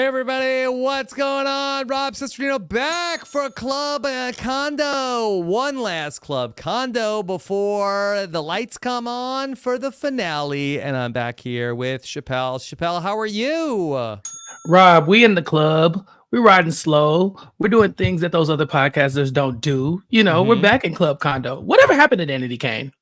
Hey everybody, what's going on? Rob Cesternino back for Club Condo. One last Club Condo before the lights come on for the finale. And I'm back here with Chappell. Chappell, how are you? Rob, we in the club. We're riding slow. We're doing things that those other podcasters don't do. You know, we're back in Club Condo. Whatever happened to Danity Kane?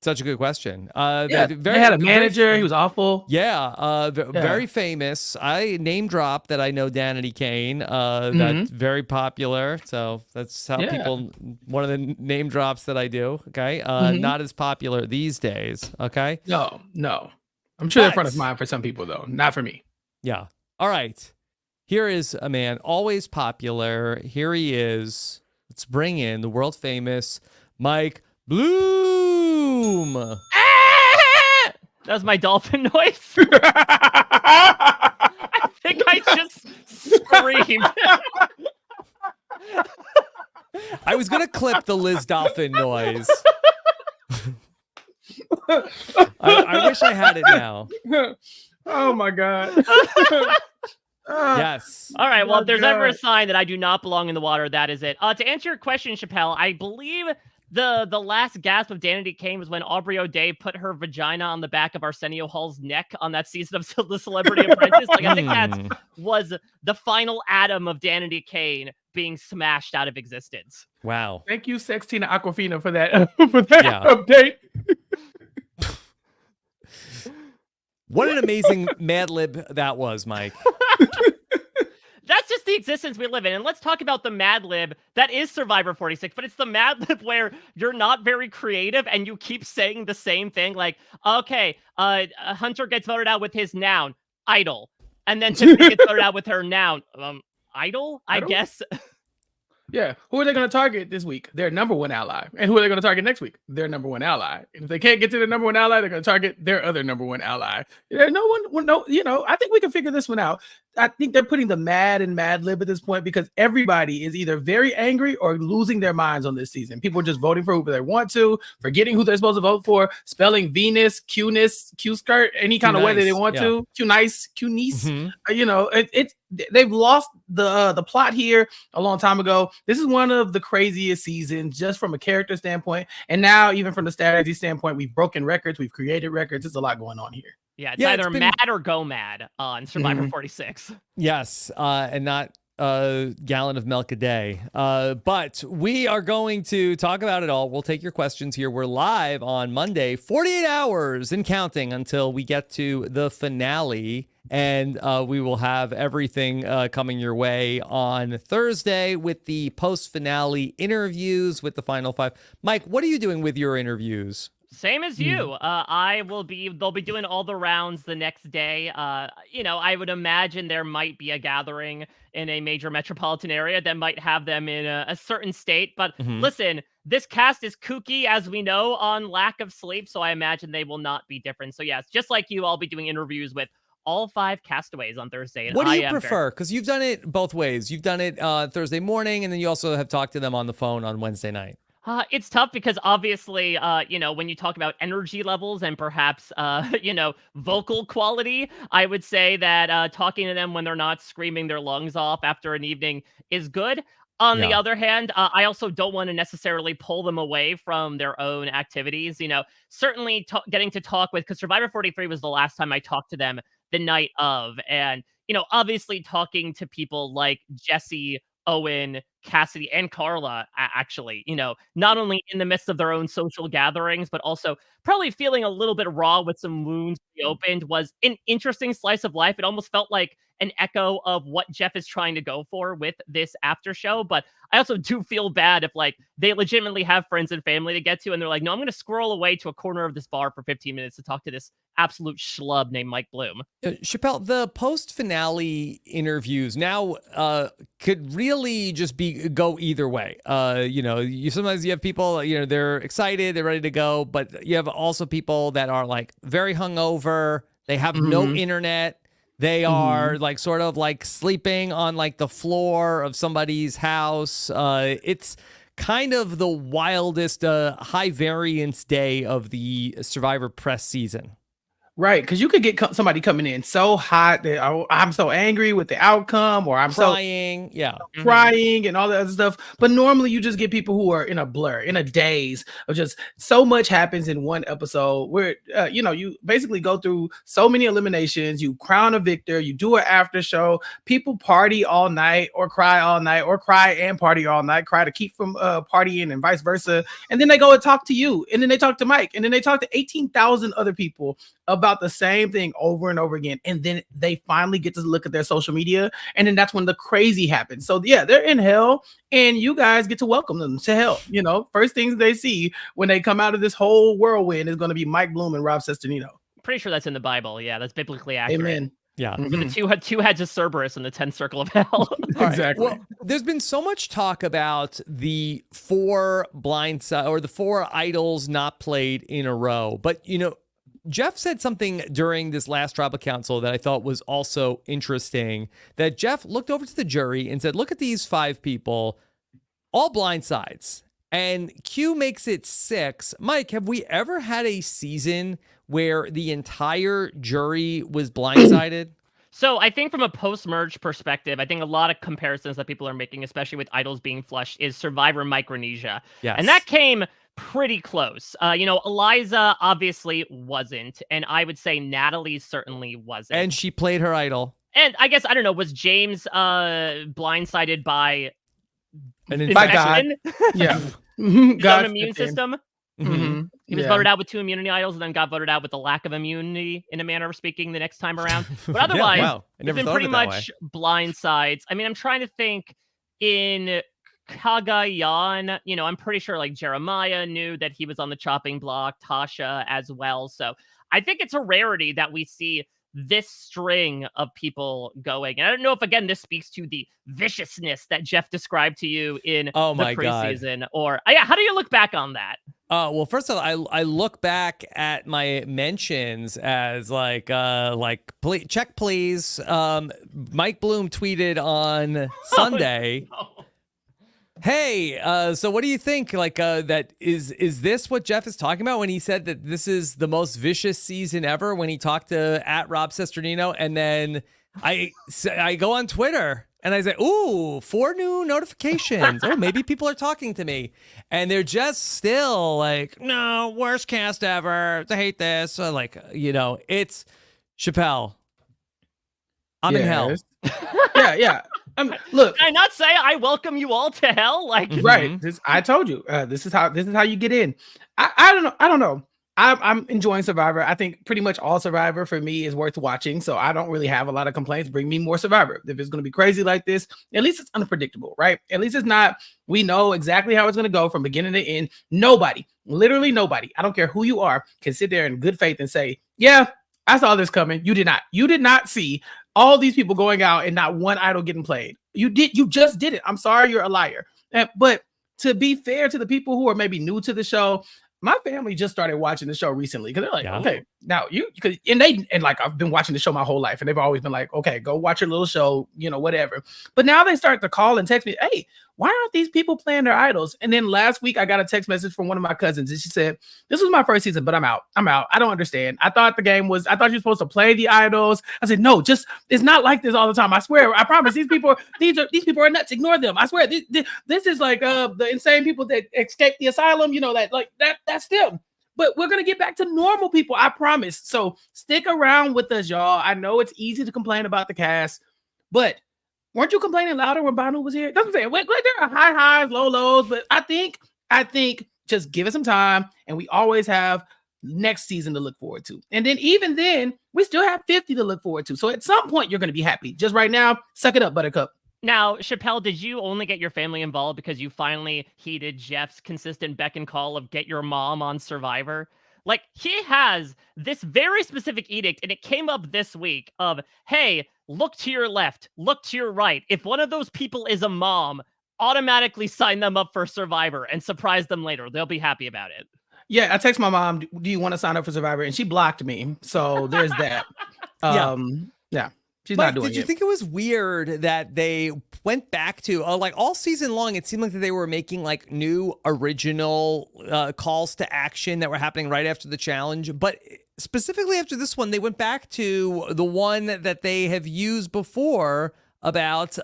Such a good question. They had a manager. He was awful. Very famous. I name drop that I know Danity Kane. That's very popular. So that's how people, one of the name drops that I do. Okay. Not as popular these days. Okay. No. I'm sure they're front of mind for some people, though. Not for me. Yeah. All right. Here is a man always popular. Here he is. Let's bring in the world famous Mike Bloom. That was my dolphin noise. I think I just screamed. I was going to clip the Liz Dolphin noise. I wish I had it now. Oh, my God. Yes. All right. Well, if there's ever a sign that I do not belong in the water, that is it. To answer your question, Chappell, I believe the last gasp of Danity Kane was when Aubrey O'Day put her vagina on the back of Arsenio Hall's neck on that season of The Celebrity Apprentice. Like, I think that was the final atom of Danity Kane being smashed out of existence. Wow. Thank you, Sextina Aquafina, for that update. What an amazing Mad Lib that was, Mike. That's just the existence we live in. And let's talk about the Mad Lib that is Survivor 46, but it's the Mad Lib where you're not very creative and you keep saying the same thing. Like, okay, Hunter gets voted out with his noun, idol. And then Tiffany gets voted out with her noun, idol, I guess. Yeah. Who are they going to target this week? Their number one ally. And who are they going to target next week? Their number one ally. And if they can't get to their number one ally, they're going to target their other number one ally. I think we can figure this one out. I think they're putting the mad and Mad Lib at this point because everybody is either very angry or losing their minds on this season. People are just voting for who they want to, forgetting who they're supposed to vote for, spelling Venus, Q-ness, Q-skirt, any kind of way that they want to. Q-nice, Q-niece. They've lost the plot here a long time ago. This is one of the craziest seasons just from a character standpoint. And now even from the strategy standpoint, we've broken records. We've created records. There's a lot going on here. Yeah, it's either mad or go mad on Survivor 46. Yes, and not a gallon of milk a day. But we are going to talk about it all. We'll take your questions here. We're live on Monday, 48 hours and counting until we get to the finale. And we will have everything coming your way on Thursday with the post-finale interviews with the final five. Mike, what are you doing with your interviews? Same as you. They'll be doing all the rounds the next day. I would imagine there might be a gathering in a major metropolitan area that might have them in a certain state. But listen, this cast is kooky, as we know, on lack of sleep. So I imagine they will not be different. So yes, just like you, I'll be doing interviews with all 5 castaways on Thursday. And what do you prefer? Because you've done it both ways. You've done it Thursday morning, and then you also have talked to them on the phone on Wednesday night. It's tough because obviously, when you talk about energy levels and perhaps, vocal quality, I would say that talking to them when they're not screaming their lungs off after an evening is good. On the other hand, I also don't want to necessarily pull them away from their own activities. Certainly getting to talk with, because Survivor 43 was the last time I talked to them the night of. And, obviously talking to people like Jesse, Owen, Cassidy, and Carla, actually, not only in the midst of their own social gatherings, but also probably feeling a little bit raw with some wounds reopened was an interesting slice of life. It almost felt like an echo of what Jeff is trying to go for with this after show. But I also do feel bad if they legitimately have friends and family to get to, and they're like, no, I'm going to squirrel away to a corner of this bar for 15 minutes to talk to this absolute schlub named Mike Bloom. Chappell, the post-finale interviews now could really just go either way. Sometimes you have people, they're excited, they're ready to go, but you have also people that are very hungover, they have no internet, they are sort of sleeping on the floor of somebody's house. It's kind of the wildest high variance day of the Survivor press season. Right, because you could get somebody coming in so hot that I'm so angry with the outcome, or I'm crying, crying and all that other stuff. But normally you just get people who are in a blur, in a daze of just so much happens in one episode where, you basically go through so many eliminations, you crown a victor, you do an after show, people party all night or cry all night or cry and party all night, cry to keep from partying and vice versa. And then they go and talk to you, and then they talk to Mike, and then they talk to 18,000 other people about the same thing over and over again. And then they finally get to look at their social media. And then that's when the crazy happens. So yeah, they're in hell and you guys get to welcome them to hell. First things they see when they come out of this whole whirlwind is going to be Mike Bloom and Rob Cesternino. Pretty sure that's in the Bible. Yeah, that's biblically accurate. Amen. Yeah. With the two heads of Cerberus in the 10th circle of hell. Exactly. Well, there's been so much talk about the 4 blindside or the 4 idols not played in a row. But, Jeff said something during this last tribal council that I thought was also interesting, that Jeff looked over to the jury and said, look at these 5 people, all blindsides. And Q makes it 6. Mike, have we ever had a season where the entire jury was blindsided? So I think from a post-merge perspective, I think a lot of comparisons that people are making, especially with idols being flushed, is Survivor Micronesia. Yes. And that came pretty close. Eliza obviously wasn't, and I would say Natalie certainly wasn't. And she played her idol. And I guess, I don't know, was James blindsided by An infection? Yeah. His own immune system? Mm-hmm. He was voted out with 2 immunity idols and then got voted out with the lack of immunity, in a manner of speaking, the next time around. But otherwise, it's been pretty much blindsides. I mean, I'm trying to think in Cagayan, I'm pretty sure like Jeremiah knew that he was on the chopping block, Tasha as well. So I think it's a rarity that we see this string of people going. And I don't know if, again, this speaks to the viciousness that Jeff described to you in the preseason. Or, how do you look back on that? Well, first of all, I look back at my mentions as please, check please. Mike Bloom tweeted on Sunday. Oh, no. Hey, so what do you think? That is this what Jeff is talking about when he said that this is the most vicious season ever? When he talked to at Rob Cesternino, and then I go on Twitter and I say, "Ooh, 4 new notifications. Oh, maybe people are talking to me," and they're just still like, "No, worst cast ever. I hate this." So it's Chappell. I'm in hell. Yeah. Look, Can I not say I welcome you all to hell? Right. I told you. This is how you get in. I don't know. I'm enjoying Survivor. I think pretty much all Survivor for me is worth watching. So I don't really have a lot of complaints. Bring me more Survivor. If it's going to be crazy like this, at least it's unpredictable, right? At least it's not. We know exactly how it's going to go from beginning to end. Nobody, literally nobody, I don't care who you are, can sit there in good faith and say, yeah, I saw this coming. You did not. You did not see all these people going out and not one idol getting played. You did. You just did it. I'm sorry, you're a liar. But to be fair to the people who are maybe new to the show, my family just started watching the show recently because they're like, okay, now I've been watching the show my whole life, and they've always been like, okay, go watch your little show, whatever. But now they start to call and text me, hey, why aren't these people playing their idols? And then last week I got a text message from one of my cousins, and she said, this was my first season, but I'm out. I don't understand. I thought you're supposed to play the idols. I said, no, it's not like this all the time. I swear, I promise. These people are nuts. Ignore them. I swear. This is like the insane people that escaped the asylum. That's them. But we're going to get back to normal people. I promise. So stick around with us, y'all. I know it's easy to complain about the cast, but weren't you complaining louder when Banu was here? That's what I'm saying. There are high highs, low lows, but I think just give it some time, and we always have next season to look forward to. And then even then, we still have 50 to look forward to. So at some point, you're going to be happy. Just right now, suck it up, Buttercup. Now, Chappell, did you only get your family involved because you finally heeded Jeff's consistent beck and call of get your mom on Survivor? Like, he has this very specific edict, and it came up this week of, hey, look to your left, look to your right. If one of those people is a mom, automatically sign them up for Survivor and surprise them later. They'll be happy about it. Yeah, I text my mom, do you want to sign up for Survivor? And she blocked me. So there's that. Yeah. She's Mike, not doing it. Did you think it was weird that they went back to all season long? It seemed like that they were making like new original calls to action that were happening right after the challenge. But specifically after this one, they went back to the one that they have used before about,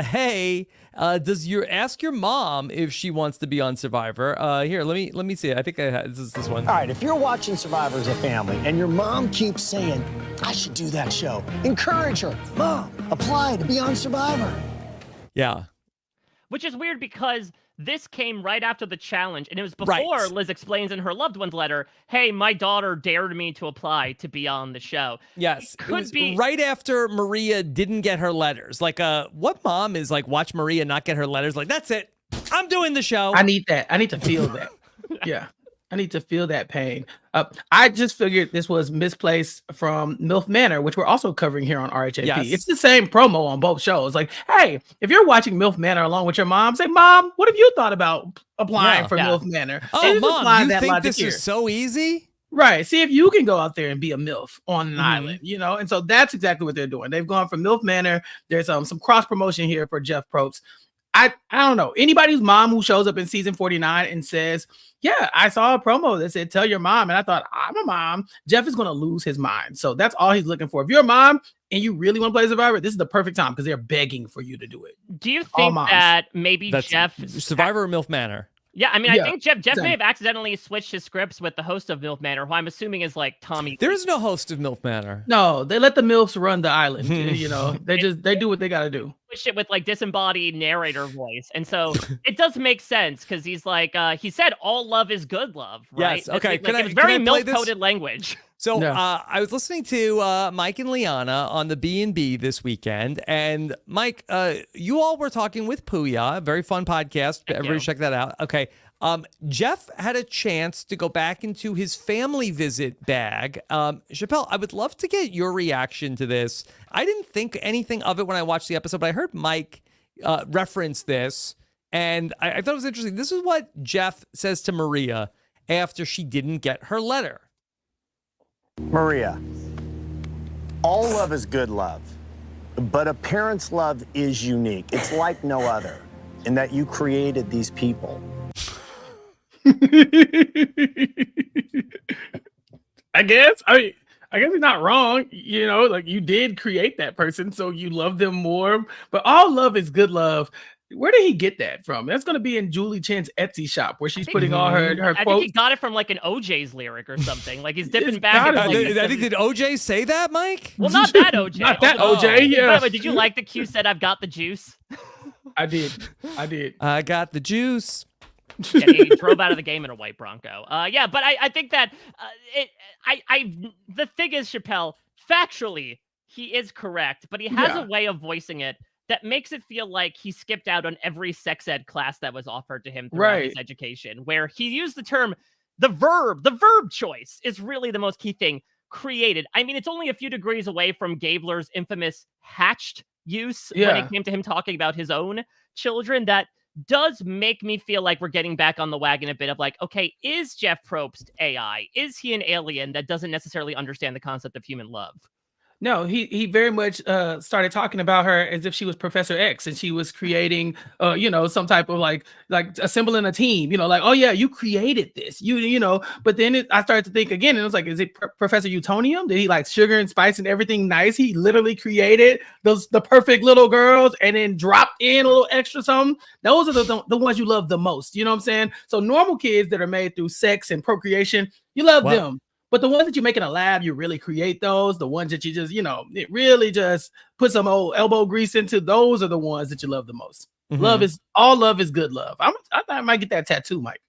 hey, ask your mom if she wants to be on Survivor. Here, let me see. I think this is this one. All right, if you're watching Survivor as a family and your mom keeps saying, I should do that show, encourage her. Mom, apply to be on Survivor. Yeah. Which is weird because this came right after the challenge, and it was before Liz explains in her loved one's letter, hey, my daughter dared me to apply to be on the show. Yes. It was be right after Maria didn't get her letters. Like, what mom is like, watch Maria not get her letters? Like, that's it. I'm doing the show. I need that. I need to feel that. Yeah. I need to feel that pain. I just figured this was misplaced from MILF Manor, which we're also covering here on RHAP. Yes. It's the same promo on both shows. Like, hey, if you're watching MILF Manor along with your mom, say, Mom, what have you thought about applying for MILF Manor? Oh, Mom, you think this is so easy? Right. See if you can go out there and be a MILF on an island, you know? And so that's exactly what they're doing. They've gone from MILF Manor. There's some cross promotion here for Jeff Probst. I don't know. Anybody's mom who shows up in season 49 and says, yeah, I saw a promo that said, tell your mom. And I thought, I'm a mom. Jeff is going to lose his mind. So that's all he's looking for. If you're a mom and you really want to play Survivor, this is the perfect time because they're begging for you to do it. Do you think that maybe Jeff... Survivor or MILF Manor? Yeah, I mean, I think Jeff may have accidentally switched his scripts with the host of MILF Manor, who I'm assuming is like Tommy. There is no host of MILF Manor. No, they let the MILFs run the island. You know, they do what they got to do. Switched it with like disembodied narrator voice, and so it does make sense because he's like he said, "All love is good love." Right? Yes. Okay. Like, it was very MILF-coded language. So I was listening to Mike and Liana on the B&B this weekend, and Mike, you all were talking with Puya, a very fun podcast. Everybody check that out. Okay. Jeff had a chance to go back into his family visit bag. Chappell, I would love to get your reaction to this. I didn't think anything of it when I watched the episode, but I heard Mike reference this, and I thought it was interesting. This is what Jeff says to Maria after she didn't get her letter. Maria, all love is good love, but a parent's love is unique. It's like no other in that you created these people. I guess he's not wrong. You know, like you did create that person, so you love them more. But all love is good love. Where did he get that from? That's going to be in Julie Chen's Etsy shop where she's putting all her quotes. I think he got it from like an OJ's lyric or something. Like he's dipping back. I think did OJ say that, Mike? Well, not that OJ. Not that OJ. Yeah. By the way, did you like the Q said I've got the juice? I did. I got the juice. Yeah, he drove out of the game in a white Bronco. Yeah, but I think that the thing is, Chappell, factually, he is correct, but he has a way of voicing it that makes it feel like he skipped out on every sex ed class that was offered to him throughout his education, where he used the term, the verb choice is really the most key thing, created. I mean, it's only a few degrees away from Gabler's infamous hatched use when it came to him talking about his own children. That does make me feel like we're getting back on the wagon a bit of like, okay, is Jeff Probst AI? Is he an alien that doesn't necessarily understand the concept of human love? No, he very much started talking about her as if she was Professor X and she was creating, some type of like assembling a team, like, oh yeah, you created this, but then I started to think again, and it was like, is it Professor Utonium? Did he like sugar and spice and everything nice? He literally created the perfect little girls and then dropped in a little extra something. Those are the ones you love the most. You know what I'm saying? So normal kids that are made through sex and procreation, you love them. But the ones that you make in a lab, you really create those. The ones that you just, it really just put some old elbow grease into. Those are the ones that you love the most. All love is good love. I thought I might get that tattoo, Mike.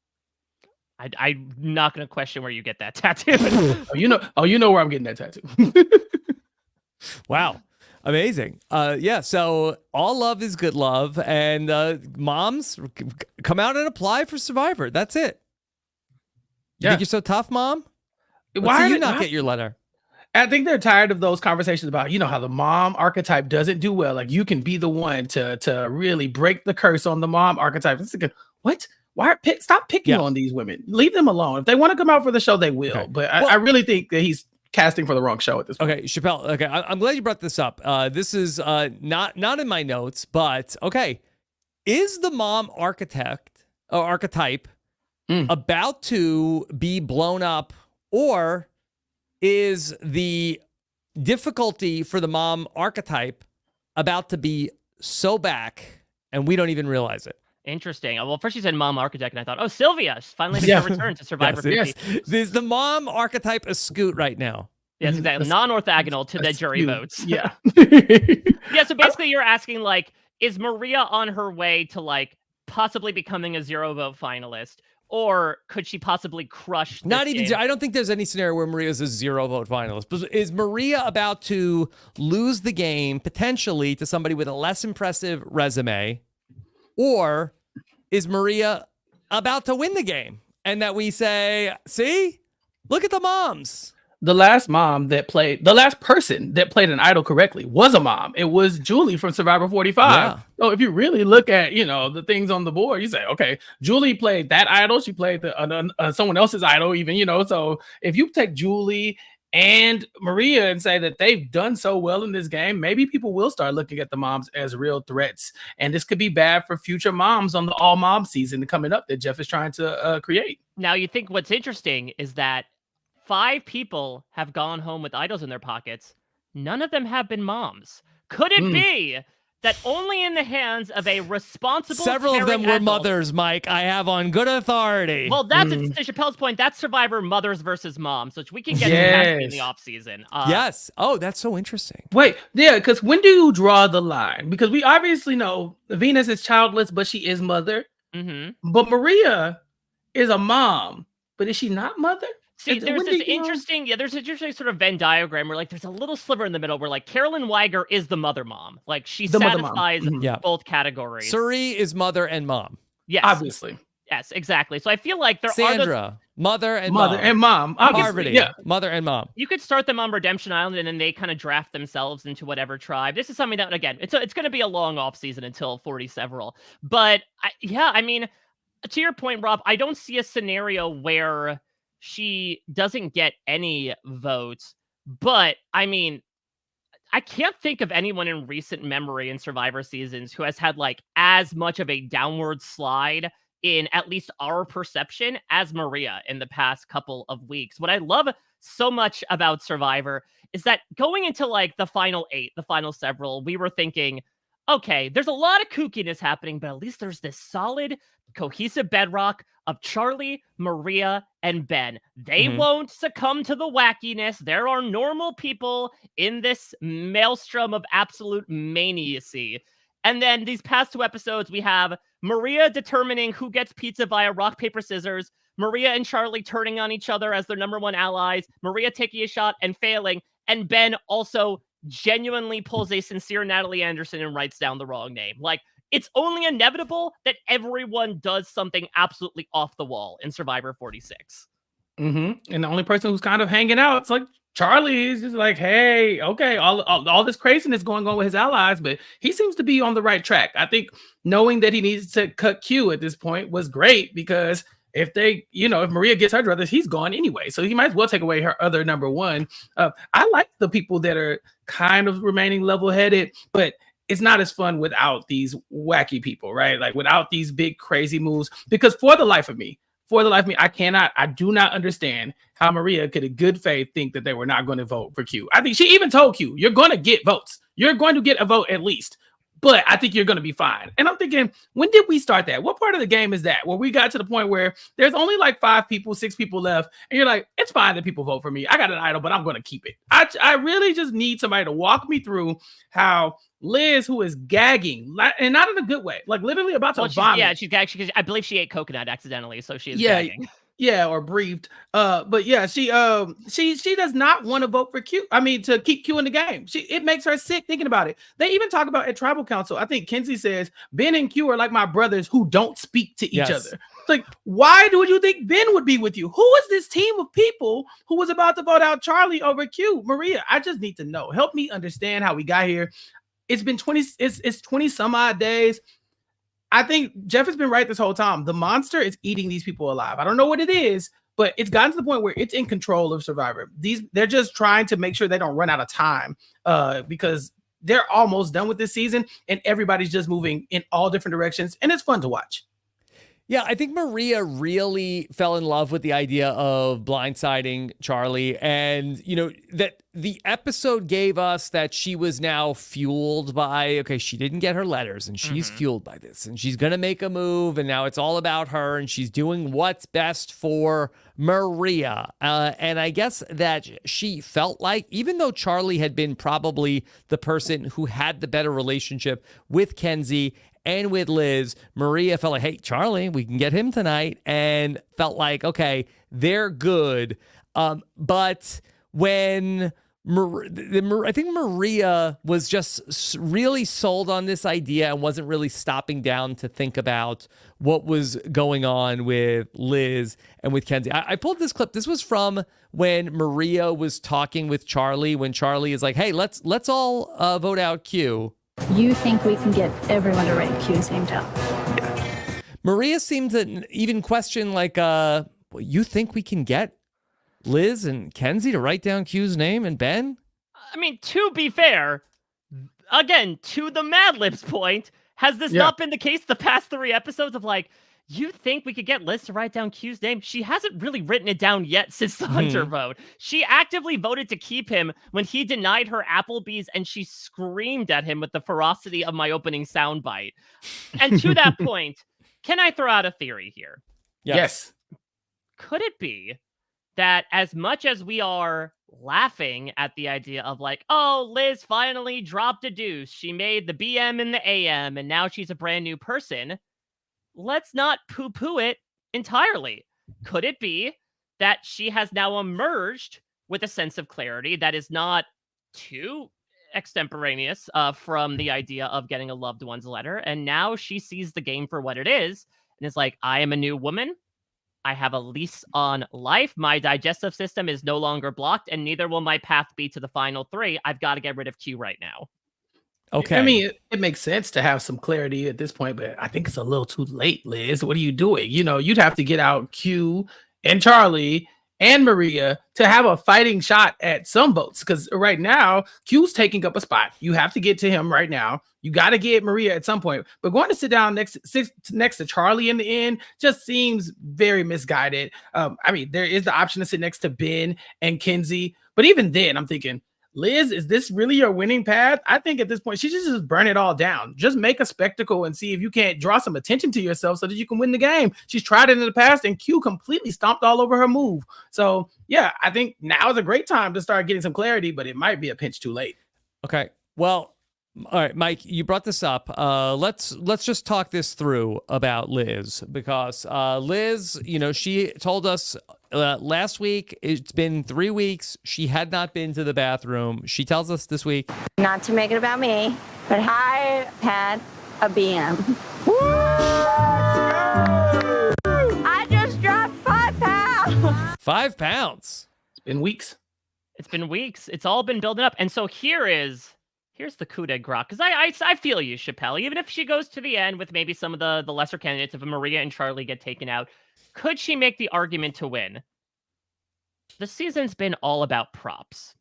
I'm not going to question where you get that tattoo. you know where I'm getting that tattoo. Wow. Amazing. So all love is good love. And moms, come out and apply for Survivor. That's it. You think you're so tough, Mom? Why do you not get your letter? I think they're tired of those conversations about, how the mom archetype doesn't do well. Like you can be the one to really break the curse on the mom archetype. It's like, what? Stop picking on these women. Leave them alone. If they want to come out for the show, they will. Okay. But I really think that he's casting for the wrong show at this point. Okay, Chappell. Okay, I'm glad you brought this up. This is not in my notes, but okay. Is the mom archetype about to be blown up? Or is the difficulty for the mom archetype about to be so back and we don't even realize it? Interesting. Well, first you said mom architect, and I thought, oh, Sylvia finally makes a return to Survivor 50. Yes. Is the mom archetype a scoot right now? Yes, exactly. Non-orthogonal to the jury votes. Yeah. Yeah, so basically you're asking, like, is Maria on her way to, like, possibly becoming a 0-vote finalist? Or could she possibly crush this Not even, game? I don't think there's any scenario where Maria's a 0-vote finalist. But is Maria about to lose the game potentially to somebody with a less impressive resume? Or is Maria about to win the game? And that we say, see, look at the moms. The last person that played an idol correctly was a mom. It was Julie from Survivor 45. Yeah. So if you really look at, the things on the board, you say, okay, Julie played that idol. She played someone else's idol even, so if you take Julie and Maria and say that they've done so well in this game, maybe people will start looking at the moms as real threats. And this could be bad for future moms on the all mom season coming up that Jeff is trying to create. Now, you think what's interesting is that 5 people have gone home with idols in their pockets. None of them have been moms. Could it be that only in the hands of a responsible Several of them were adult, mothers, Mike. I have on good authority. Well, that's to Chappell's point. That's Survivor mothers versus moms, which we can get to that in the offseason. Yes. Oh, that's so interesting. Wait, yeah, because when do you draw the line? Because we obviously know Venus is childless, but she is mother. Mm-hmm. But Maria is a mom, but is she not mother? See, there's this interesting sort of Venn diagram where, like, there's a little sliver in the middle where, like, Carolyn Weiger is the mother mom. Like, she satisfies both categories. Suri is mother and mom. Yes. Obviously. Yes, exactly. So I feel like there Sandra, mother and mom. Parvati, yeah. mother and mom. You could start them on Redemption Island, and then they kind of draft themselves into whatever tribe. This is something that, again, it's going to be a long off season until 40 several. But I mean, to your point, Rob, I don't see a scenario where she doesn't get any votes. But I mean, I can't think of anyone in recent memory in Survivor seasons who has had, like, as much of a downward slide in at least our perception as Maria in the past couple of weeks. What I love so much about Survivor is that going into, like, the final 8, the final several, we were thinking, okay, there's a lot of kookiness happening, but at least there's this solid, cohesive bedrock of Charlie, Maria, and Ben. They won't succumb to the wackiness. There are normal people in this maelstrom of absolute maniacy. And then these past 2 episodes, we have Maria determining who gets pizza via rock, paper, scissors, Maria and Charlie turning on each other as their number 1 allies, Maria taking a shot and failing, and Ben also genuinely pulls a sincere Natalie Anderson and writes down the wrong name. Like, it's only inevitable that everyone does something absolutely off the wall in Survivor 46. And the only person who's kind of hanging out, it's like Charlie is just like, hey, okay, all this craziness going on with his allies, but he seems to be on the right track. I think knowing that he needs to cut Q at this point was great, because if Maria gets her druthers, he's gone anyway. So he might as well take away her other number 1. I like the people that are kind of remaining level-headed, but it's not as fun without these wacky people, right? Like, without these big crazy moves, because for the life of me, I do not understand how Maria could in good faith think that they were not going to vote for Q. I think she even told Q, you're going to get votes. You're going to get a vote at least, but I think you're going to be fine. And I'm thinking, when did we start that? What part of the game is that? Where we got to the point where there's only like 5 people, 6 people left, and you're like, it's fine that people vote for me. I got an idol, but I'm going to keep it. I really just need somebody to walk me through how Liz, who is gagging, and not in a good way, like literally about to vomit. Yeah, she's gagging. I believe she ate coconut accidentally, so she is gagging. Yeah, or breathed. But yeah, she does not want to vote for Q. I mean, to keep Q in the game. It makes her sick thinking about it. They even talk about at Tribal Council. I think Kenzie says Ben and Q are like my brothers who don't speak to each other. Like, why do you think Ben would be with you? Who is this team of people who was about to vote out Charlie over Q? Maria, I just need to know. Help me understand how we got here. It's been 20 some odd days. I think Jeff has been right this whole time. The monster is eating these people alive. I don't know what it is, but it's gotten to the point where it's in control of Survivor. They're just trying to make sure they don't run out of time, because they're almost done with this season and everybody's just moving in all different directions, and it's fun to watch. Yeah, I think Maria really fell in love with the idea of blindsiding Charlie, and that the episode gave us that she was now fueled by, okay, she didn't get her letters and she's fueled by this and she's going to make a move and now it's all about her and she's doing what's best for Maria. And I guess that she felt like, even though Charlie had been probably the person who had the better relationship with Kenzie and with Liz, Maria felt like, hey, Charlie, we can get him tonight, and felt like, okay, they're good. But when I think Maria was just really sold on this idea and wasn't really stopping down to think about what was going on with Liz and with Kenzie. I pulled this clip. This was from when Maria was talking with Charlie, when Charlie is like, hey, let's all vote out Q. You think we can get everyone to write Q's name down? Maria seemed to even question, like, you think we can get Liz and Kenzie to write down Q's name and Ben? I mean, to be fair, again, to the Mad Libs point, has this not been the case the past 3 episodes of like, you think we could get Liz to write down Q's name? She hasn't really written it down yet since the Hunter vote. She actively voted to keep him when he denied her Applebee's, and she screamed at him with the ferocity of my opening soundbite. And to that point, can I throw out a theory here? Yes. Could it be that as much as we are laughing at the idea of like, oh, Liz finally dropped a deuce, she made the BM and the AM, and now she's a brand new person, let's not poo-poo it entirely. Could it be that she has now emerged with a sense of clarity that is not too extemporaneous from the idea of getting a loved one's letter, and now she sees the game for what it is, and is like, I am a new woman. I have a lease on life. My digestive system is no longer blocked, and neither will my path be to the final 3. I've got to get rid of Q right now. Okay. I mean, it makes sense to have some clarity at this point, but I think it's a little too late, Liz. What are you doing? You'd have to get out Q and Charlie and Maria to have a fighting shot at some votes, because right now Q's taking up a spot. You have to get to him right now. You got to get Maria at some point, but going to sit down next to Charlie in the end just seems very misguided. I mean, there is the option to sit next to Ben and Kenzie, but even then I'm thinking, Liz, is this really your winning path? I think at this point, she should just burn it all down. Just make a spectacle and see if you can't draw some attention to yourself so that you can win the game. She's tried it in the past, and Q completely stomped all over her move. So, yeah, I think now is a great time to start getting some clarity, but it might be a pinch too late. Okay. Well, all right, Mike, you brought this up. Let's just talk this through about Liz, because Liz, she told us last week, it's been 3 weeks. She had not been to the bathroom. She tells us this week, not to make it about me, but I had a BM. I just dropped 5 pounds. 5 pounds. It's been weeks. It's been weeks. It's all been building up. And so here's the coup de grace, because I feel you, Chappell. Even if she goes to the end with maybe some of the lesser candidates, if Maria and Charlie get taken out, could she make the argument to win? The season's been all about props.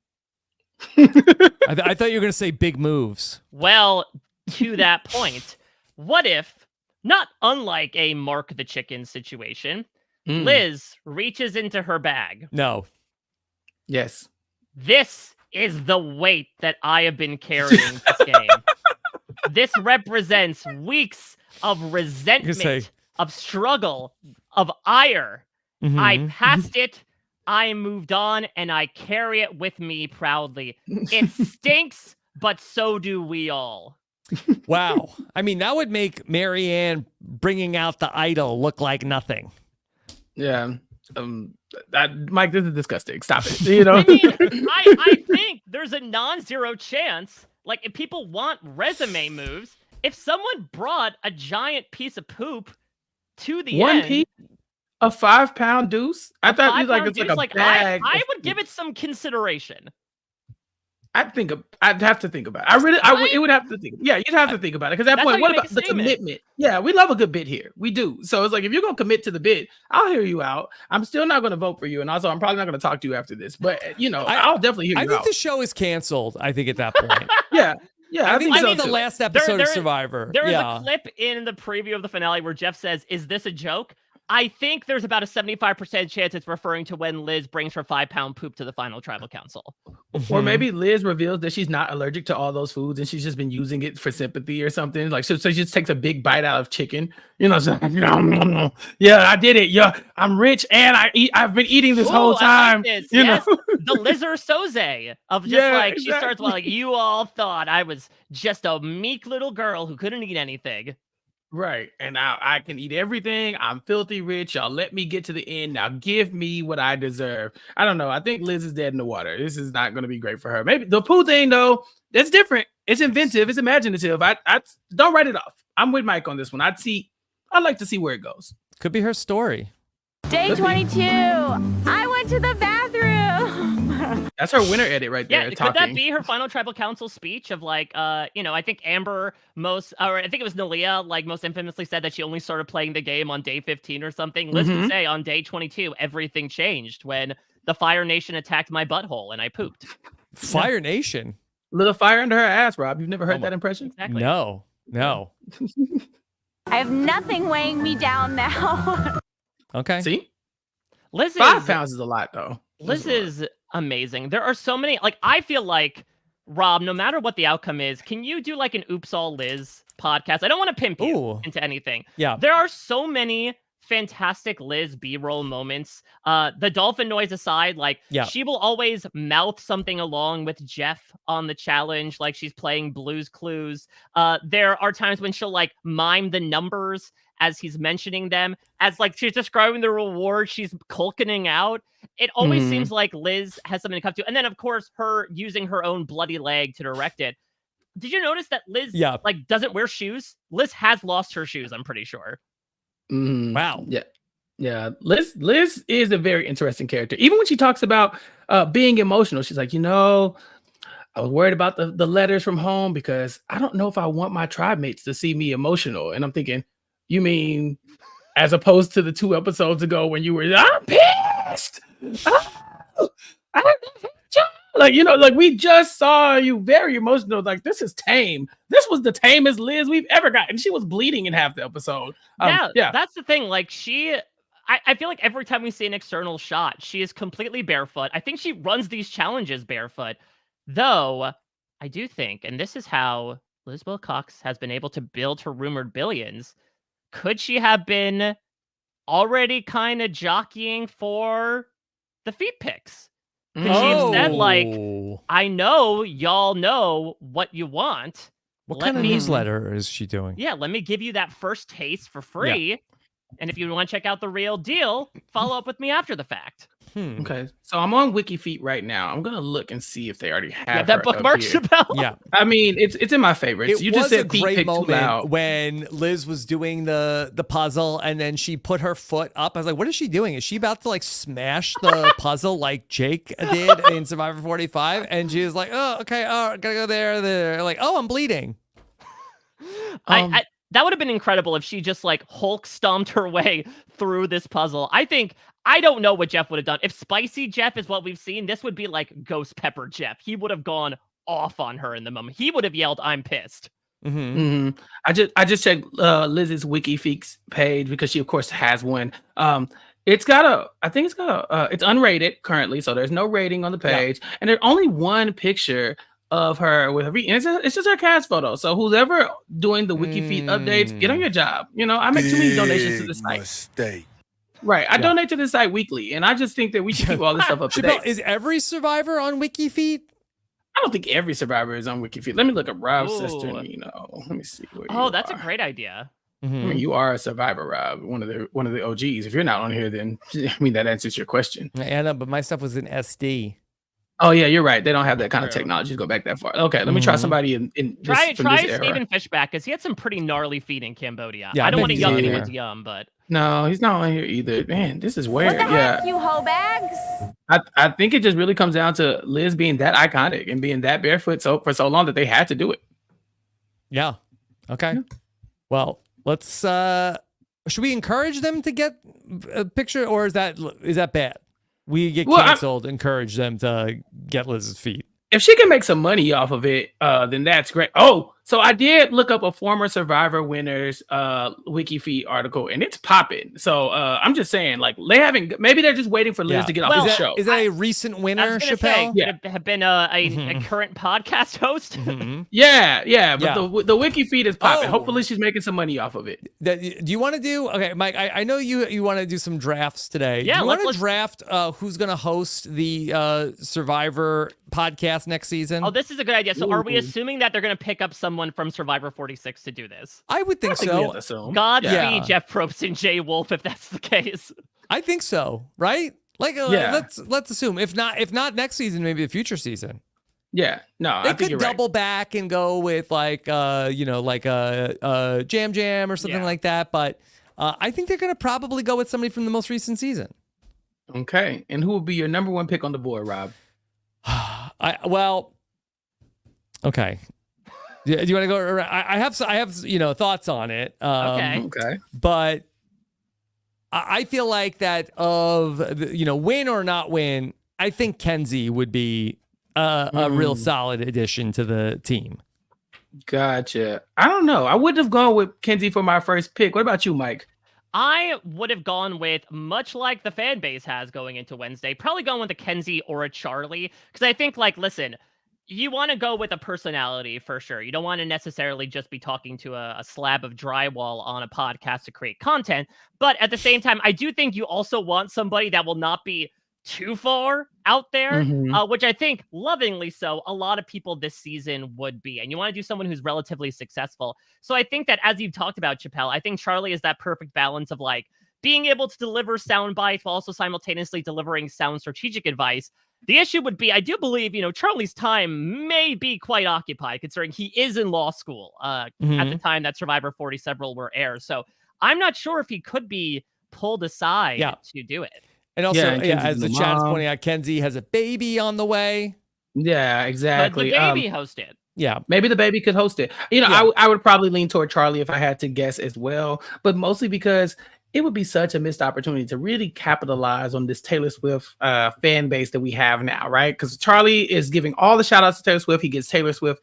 I thought you were going to say big moves. Well, to that point, what if, not unlike a Mark the Chicken situation, Liz reaches into her bag? No. Yes. This is the weight that I have been carrying this game. This represents weeks of resentment, of struggle, of ire. I passed it, I moved on, and I carry it with me proudly. It stinks, but so do we all. Wow. I mean, that would make Marianne bringing out the idol look like nothing. Yeah. Mike, this is disgusting. Stop it. I mean, I think there's a non-zero chance, like, if people want resume moves, if someone brought a giant piece of poop to the one end, piece, a 5 pound deuce. I thought you like it's like a bag. I would give it some consideration. I'd have to think about it. It would have to think. Yeah, you'd have to think about it, because at that point, what about the commitment? Yeah, we love a good bit here. We do. So it's like, if you're gonna commit to the bit, I'll hear you out. I'm still not gonna vote for you, and also I'm probably not gonna talk to you after this. But I'll definitely hear you out. I think the show is canceled. I think at that point. Yeah. Yeah, I think so it's the too. last episode There- of Survivor. There is yeah. a clip in the preview of the finale where Jeff says, "Is this a joke?" I think there's about a 75% chance it's referring to when Liz brings her 5-pound poop to the final tribal council. Or maybe Liz reveals that she's not allergic to all those foods and she's just been using it for sympathy or something. Like, so she just takes a big bite out of chicken. You know, so, yeah, I did it. Yeah, I'm rich and I've been eating this whole time. I like this. You Yes, know, the Lizer Soze of just Yeah, like, she starts exactly. like, you all thought I was just a meek little girl who couldn't eat anything. right. And now I can eat everything. I'm filthy rich. Y'all let me get to the end. Now give me what I deserve. I don't know. I think Liz is dead in the water. This is not going to be great for her. Maybe the poo thing, though, that's different. It's inventive. It's imaginative. I don't write it off. I'm with Mike on this one. I'd like to see where it goes. Could be her story. Day 22. I went to the bathroom. That's her winner edit right there. Yeah, could talking. that be her final tribal council speech of like, I think Amber or I think it was Nalia, like most infamously said that she only started playing the game on day 15 or something. Liz would say on day 22, everything changed when the Fire Nation attacked my butthole and I pooped. Fire Nation. Little fire under her ass, Rob. You've never heard that impression? Exactly. No. I have nothing weighing me down now. Okay. See? Liz 5 is, pounds is a lot, though. Liz is amazing. There are so many, like, I feel like, Rob, no matter what the outcome is, can you do like an Oops All Liz podcast? I don't want to pimp you Ooh. into anything. Yeah. There are so many fantastic Liz B-roll moments. The dolphin noise aside, like she will always mouth something along with Jeff on the challenge, like she's playing Blue's Clues. There are times when she'll like mime the numbers as he's mentioning them, as like she's describing the reward she's culkining out. It always seems like Liz has something to come to. And then of course her using her own bloody leg to direct it. Did you notice that Liz like doesn't wear shoes? Liz has lost her shoes, I'm pretty sure. Wow. Yeah. Liz is a very interesting character. Even when she talks about being emotional, she's like, I was worried about the letters from home because I don't know if I want my tribe mates to see me emotional. And I'm thinking, you mean as opposed to the 2 episodes ago when you were, I'm pissed. Like we just saw you very emotional. Like, this is tame. This was the tamest Liz we've ever gotten. She was bleeding in half the episode. Yeah, that's the thing. Like I feel like every time we see an external shot, she is completely barefoot. I think she runs these challenges barefoot. Though, I do think, and this is how Liz Wilcox has been able to build her rumored billions, could she have been already kind of jockeying for the feet pics? Could she have said, like, I know y'all know what you want. What kind of newsletter is she doing? Yeah, let me give you that first taste for free. Yeah. And if you want to check out the real deal, follow up with me after the fact. Okay, so I'm on WikiFeet right now. I'm gonna look and see if they already have that bookmark, Chappell. Yeah, I mean it's in my favorites. It you was just said a great feet moment when Liz was doing the puzzle and then she put her foot up. I was like, what is she doing? Is she about to like smash the puzzle like Jake did in Survivor 45? And she was like, oh, okay, gotta go there. Like, oh, I'm bleeding. That would have been incredible if she just like Hulk stomped her way through this puzzle. I don't know what Jeff would have done. If Spicy Jeff is what we've seen, this would be like Ghost Pepper Jeff. He would have gone off on her in the moment. He would have yelled, I'm pissed. I just checked Liz's WikiFeet page because she of course has one. It's unrated currently, so there's no rating on the page, and there's only one picture of her with her feet. And it's just her cast photo. So who's ever doing the WikiFeet updates, get on your job. I make too many donations to the site. Mistake. Right. I donate to the site weekly, and I just think that we should keep all this stuff up to date. Is every Survivor on WikiFeet? I don't think every Survivor is on WikiFeet. Let me look up Rob Cesternino. Let me see. That's a great idea. I mean, you are a Survivor, Rob, one of the OGs. If you're not on here, then that answers your question. I know, but my stuff was in SD. Oh yeah, you're right. They don't have that kind of technology to go back that far. Okay, let me try somebody in try this Stephen Fishback, because he had some pretty gnarly feet in Cambodia. I don't want to yum anyone's yum, but no, he's not on here either. Man, this is weird. What the heck, you hoe bags? I think it just really comes down to Liz being that iconic and being that barefoot for so long that they had to do it. Yeah. Okay. Yeah. Well, let's. Should we encourage them to get a picture, or is that bad? We get canceled. Encourage them to get Liz's feet. if she can make some money off of it, then that's great. Oh, so I did look up a former Survivor winners wiki feed article, and it's popping. So I'm just saying, like, maybe they're just waiting for Liz to get off the show. Is that a recent winner, Chappell? Have been a current podcast host. Yeah. But the wiki feed is popping. Hopefully, she's making some money off of it. Do you want to do? Okay, Mike. I know you want to do some drafts today. Yeah, do you want to draft who's going to host the Survivor podcast next season? Oh, this is a good idea. So, are we assuming that they're going to pick up someone from Survivor 46 to do this? I would think so. Godspeed, Jeff Probst and Jay Wolf, if that's the case. I think so, right? Like, let's assume if not next season, maybe the future season. Yeah, no, they I think could double back and go with like Jam Jam or something like that. But I think they're gonna probably go with somebody from the most recent season. Okay, and who will be your number one pick on the board, Rob? Okay. Do you want to go? I have thoughts on it. Okay. But I feel like that win or not win, I think Kenzie would be a real solid addition to the team. Gotcha. I don't know. I wouldn't have gone with Kenzie for my first pick. What about you, Mike? I would have gone with, much like the fan base has going into Wednesday, probably going with a Kenzie or a Charlie. Because I think, listen, you want to go with a personality for sure. You don't want to necessarily just be talking to a slab of drywall on a podcast to create content. But at the same time, I do think you also want somebody that will not be too far out there, which I think, lovingly so, a lot of people this season would be. And you want to do someone who's relatively successful. So I think that, as you've talked about, Chappell, I think Charlie is that perfect balance of being able to deliver sound bites while also simultaneously delivering sound strategic advice. The issue would be, I do believe, Charlie's time may be quite occupied, considering he is in law school at the time that Survivor 40 several were aired. So I'm not sure if he could be pulled aside to do it. And also, as the chat's pointing out, Kenzie has a baby on the way. Yeah, exactly. But the baby hosted. Yeah, maybe the baby could host it. I would probably lean toward Charlie if I had to guess as well, but mostly because it would be such a missed opportunity to really capitalize on this Taylor Swift fan base that we have now, right? Because Charlie is giving all the shout outs to Taylor Swift. He gets Taylor Swift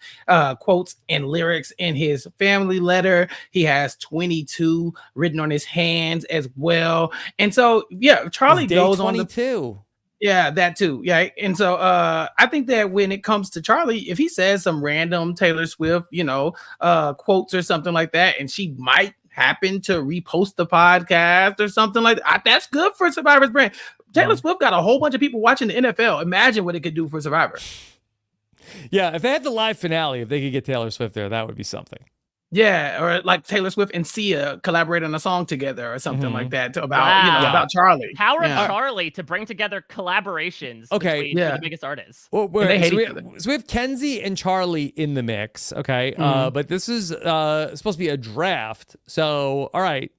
quotes and lyrics in his family letter. He has 22 written on his hands as well. And so, Charlie goes 22. on 22. Yeah, that too. Yeah. And so I think that when it comes to Charlie, if he says some random Taylor Swift, quotes or something like that, and she might happen to repost the podcast or something like that, that's good for Survivor's brand. Taylor Swift got a whole bunch of people watching the NFL. Imagine what it could do for Survivor. Yeah, if they had the live finale, if they could get Taylor Swift there, that would be something. Yeah, or like Taylor Swift and Sia collaborate on a song together or something like that about Charlie. Power of Charlie to bring together collaborations between the biggest artists. Well, so we have Kenzie and Charlie in the mix, okay? But this is supposed to be a draft. So, all right,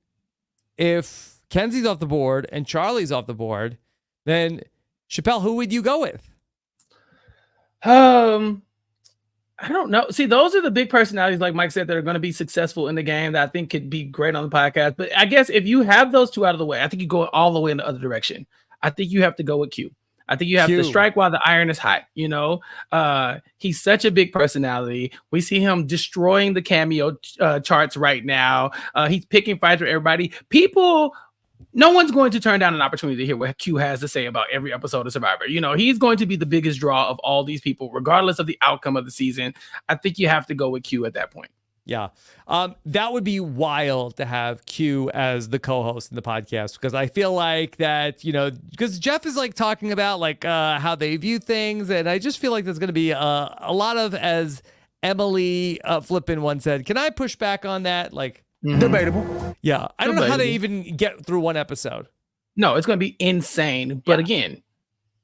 if Kenzie's off the board and Charlie's off the board, then Chappell, who would you go with? I don't know. See, those are the big personalities, like Mike said, that are going to be successful in the game that I think could be great on the podcast. But I guess if you have those two out of the way, I think you go all the way in the other direction. I think you have to go with Q. I think you have to strike while the iron is hot. He's such a big personality. We see him destroying the cameo charts right now. He's picking fights with everybody. No one's going to turn down an opportunity to hear what Q has to say about every episode of Survivor. He's going to be the biggest draw of all these people, regardless of the outcome of the season. I think you have to go with Q at that point. Yeah. That would be wild to have Q as the co-host in the podcast, because I feel like that, because Jeff is talking about how they view things. And I just feel like there's going to be a lot of, as Emily Flippin once said, can I push back on that? Debatable. Yeah. I don't know how they even get through one episode. No, it's going to be insane. But again,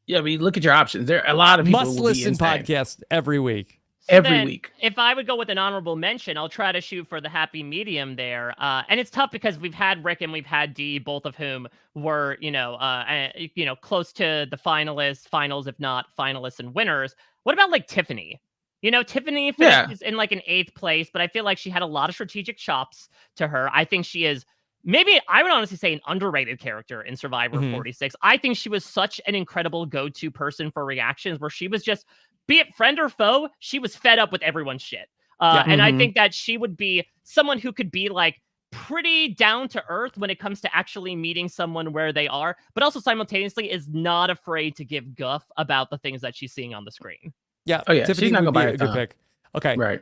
look at your options. There are a lot of people must listen podcast every week. Every week. If I would go with an honorable mention, I'll try to shoot for the happy medium there. And it's tough because we've had Rick and we've had Dee, both of whom were, close to the finals, if not finalists and winners. What about Tiffany? Tiffany finishes in an 8th place, but I feel like she had a lot of strategic chops to her. I think she is, maybe I would honestly say, an underrated character in Survivor 46. I think she was such an incredible go-to person for reactions, where she was just be it friend or foe, she was fed up with everyone's shit. And I think that she would be someone who could be like pretty down to earth when it comes to actually meeting someone where they are, but also simultaneously is not afraid to give guff about the things that she's seeing on the screen. Yeah. Oh yeah, Tiffany she's not would gonna be buy a good pick. Okay. Right.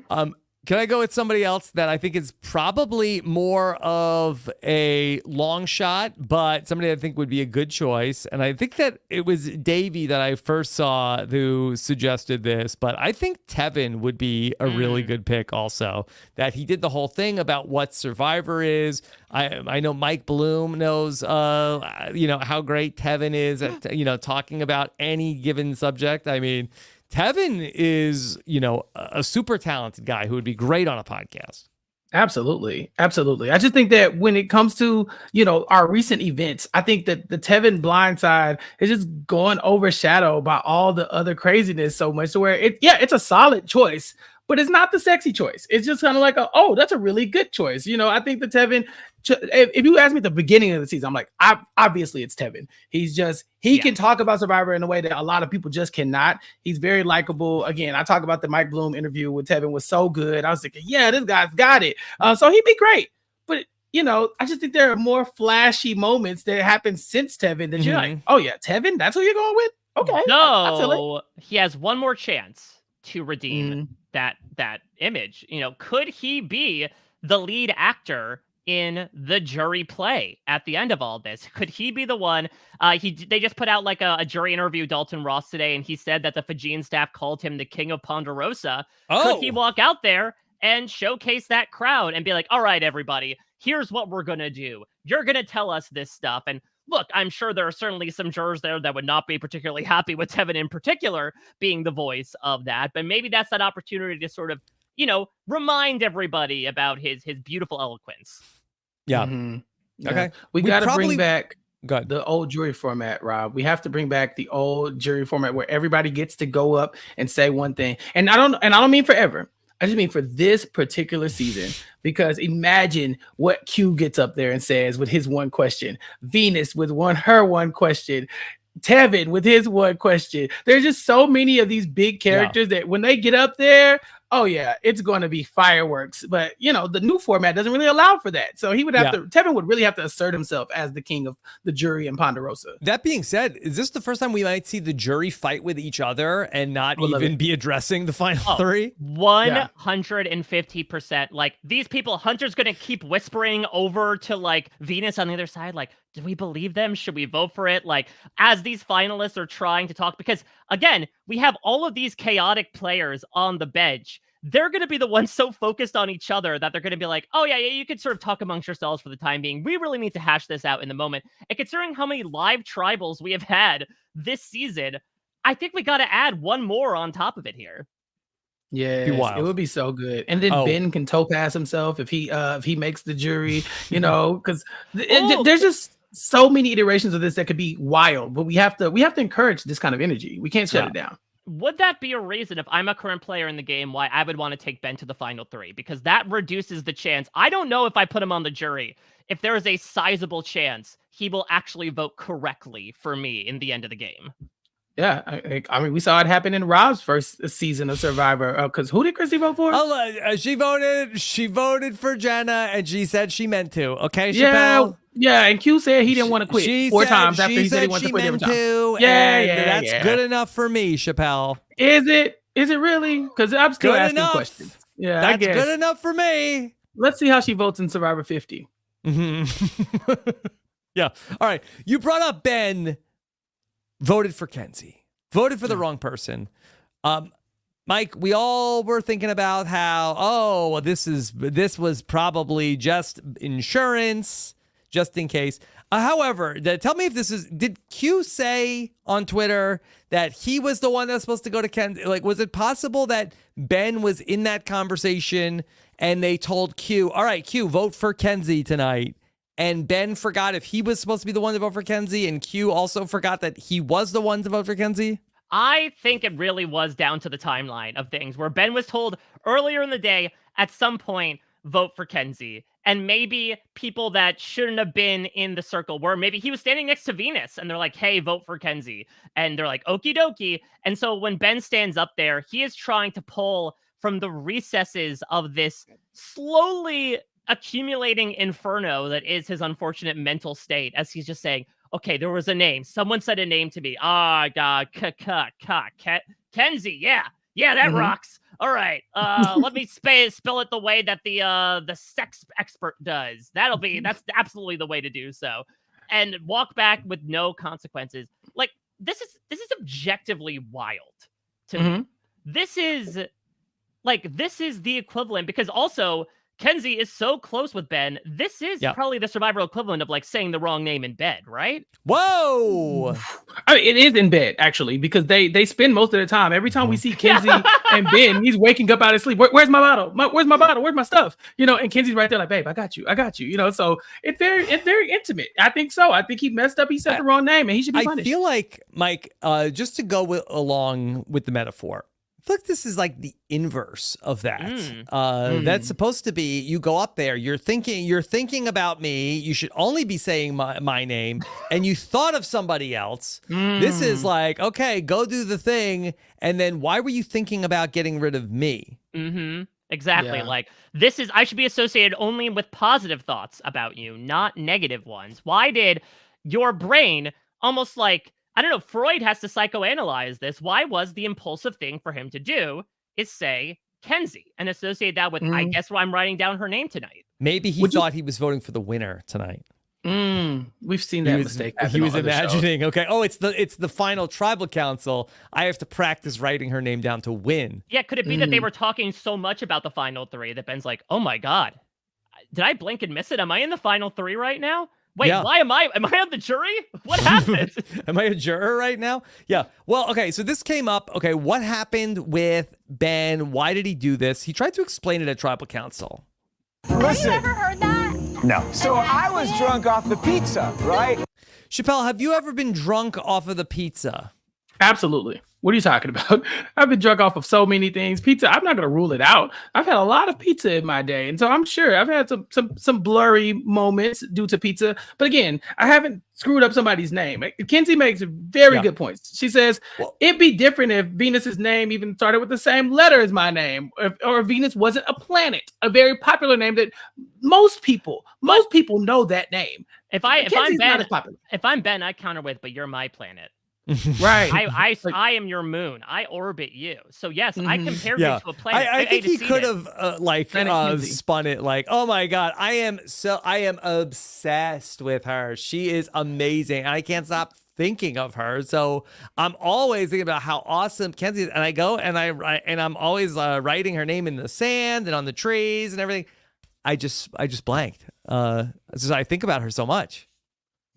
Can I go with somebody else that I think is probably more of a long shot, but somebody I think would be a good choice? And I think that it was Davey that I first saw who suggested this, but I think Tevin would be a really good pick also. That he did the whole thing about what Survivor is. I know Mike Bloom knows, how great Tevin is at, talking about any given subject. I mean, Tevin is, a super talented guy who would be great on a podcast. Absolutely. Absolutely. I just think that when it comes to, our recent events, I think that the Tevin blind side is just going overshadowed by all the other craziness so much to where it's a solid choice, but it's not the sexy choice. It's just kind of like, that's a really good choice. I think that Tevin, if you ask me at the beginning of the season, I'm like, obviously it's Tevin. He can talk about Survivor in a way that a lot of people just cannot. He's very likable. Again, I talk about the Mike Bloom interview with Tevin was so good. I was thinking, yeah, this guy's got it. So he'd be great. But, I just think there are more flashy moments that happen since Tevin that you're like, oh yeah, Tevin, that's who you're going with? Okay. I feel it. He has one more chance to redeem that image. Could he be the lead actor in the jury play at the end of all this? Could he be the one? They just put out like a jury interview, Dalton Ross, today, and he said that the Fijian staff called him the king of Ponderosa. Could he walk out there and showcase that crowd and be like, all right, everybody, here's what we're going to do. You're going to tell us this stuff. And look, I'm sure there are certainly some jurors there that would not be particularly happy with Tevin in particular being the voice of that. But maybe that's that opportunity to sort of, remind everybody about his beautiful eloquence. Yeah. Yeah. Okay. We got to bring back Good. the old jury format, Rob. We have to bring back the old jury format where everybody gets to go up and say one thing. And I don't mean forever. I just mean for this particular season, because imagine what Q gets up there and says with his one question, Venus with her one question, Tevin with his one question. There's just so many of these big characters that when they get up there, oh yeah, it's going to be fireworks. But the new format doesn't really allow for that. So he would have to, Tevin would really have to assert himself as the king of the jury in Ponderosa. That being said, is this the first time we might see the jury fight with each other and not even be addressing the final three? 150%. Like these people, Hunter's going to keep whispering over to like Venus on the other side. Like, do we believe them? Should we vote for it? Like as these finalists are trying to talk, because again, we have all of these chaotic players on the bench. They're going to be the ones so focused on each other that they're going to be like, oh yeah, you could sort of talk amongst yourselves for the time being. We really need to hash this out in the moment. And considering how many live tribals we have had this season, I think we got to add one more on top of it here. Yeah, it would be so good. And then Ben can topaz himself if he makes the jury, because there's just so many iterations of this that could be wild, but we have to encourage this kind of energy. We can't shut it down. Would that be a reason, if I'm a current player in the game, why I would want to take Ben to the final three? Because that reduces the chance. I don't know if I put him on the jury, if there is a sizable chance he will actually vote correctly for me in the end of the game. Yeah, I mean, we saw it happen in Rob's first season of Survivor. Because who did Christy vote for? She voted for Jenna, and she said she meant to. Okay, Chappell? Yeah, and Q said he didn't want to quit four times after he said he wanted to quit every time. That's good enough for me, Chappell. Is it really? Because I'm still asking questions. Yeah, that's good enough for me. Let's see how she votes in Survivor 50. Mm-hmm. Yeah. All right. You brought up Ben. Voted for Kenzie. Voted for the wrong person. Mike, we all were thinking about how, this was probably just insurance, just in case. However, tell me if did Q say on Twitter that he was the one that's supposed to go to Kenzie? Like, was it possible that Ben was in that conversation and they told Q, all right, Q, vote for Kenzie tonight? And Ben forgot if he was supposed to be the one to vote for Kenzie, and Q also forgot that he was the one to vote for Kenzie? I think it really was down to the timeline of things, where Ben was told earlier in the day, at some point, vote for Kenzie. and maybe people that shouldn't have been in the circle were. Maybe he was standing next to Venus and they're like, hey, vote for Kenzie. And they're like, okie dokie. And so when Ben stands up there, he is trying to pull from the recesses of this slowly accumulating inferno that is his unfortunate mental state, as he's just saying, okay, there was a name. Someone said a name to me. God, Kenzie. Yeah, that rocks. All right, let me spell it the way that the sex expert does. That's absolutely the way to do so, and walk back with no consequences. Like this is objectively wild to me. This is the equivalent, because also Kenzie is so close with Ben. This is probably the Survivor equivalent of like saying the wrong name in bed, right? Whoa! I mean, it is in bed actually, because they spend most of the time. Every time we see Kenzie and Ben, he's waking up out of sleep. Where's my bottle? Where's my bottle? Where's my stuff? And Kenzie's right there, like, babe, I got you. So it's very intimate. I think so. I think he messed up. He said the wrong name, and he should be punished. I feel like, Mike, just to go along with the metaphor, I feel like this is like the inverse of that. That's supposed to be, you go up there, you're thinking about me, you should only be saying my name, and you thought of somebody else. This is like, okay, go do the thing, and then why were you thinking about getting rid of me? Exactly. Yeah. Like, I should be associated only with positive thoughts about you, not negative ones. Why did your brain, almost like, I don't know, Freud has to psychoanalyze this. Why was the impulsive thing for him to do is say Kenzie and associate that with, I guess I'm writing down her name tonight. Maybe he thought he was voting for the winner tonight. We've seen that mistake. He was imagining, okay, it's the final tribal council. I have to practice writing her name down to win. Yeah, could it be that they were talking so much about the final three that Ben's like, oh my God, did I blink and miss it? Am I in the final three right now? Wait, why am I on the jury? What happened? Am I a juror right now? Yeah. Well, okay, so this came up. Okay, what happened with Ben? Why did he do this? He tried to explain it at tribal council. Listen. Have you ever heard that? No. So I was drunk off the pizza, right? Chappell, have you ever been drunk off of the pizza? Absolutely. What are you talking about? I've been drunk off of so many things. Pizza, I'm not going to rule it out. I've had a lot of pizza in my day, and so I'm sure I've had some blurry moments due to pizza. But again, I haven't screwed up somebody's name. Kenzie makes very good points. She says, it'd be different if Venus's name even started with the same letter as my name, or Venus wasn't a planet, a very popular name that most people know that name. If I'm Ben, I counter with, but you're my planet. Right. I am your moon. I orbit you. So yes, I compared you to a planet. I think he could have spun it like, oh my God, I am obsessed with her. She is amazing. I can't stop thinking of her. So I'm always thinking about how awesome Kenzie is. And I go and I'm always writing her name in the sand and on the trees and everything. I just blanked. I think about her so much.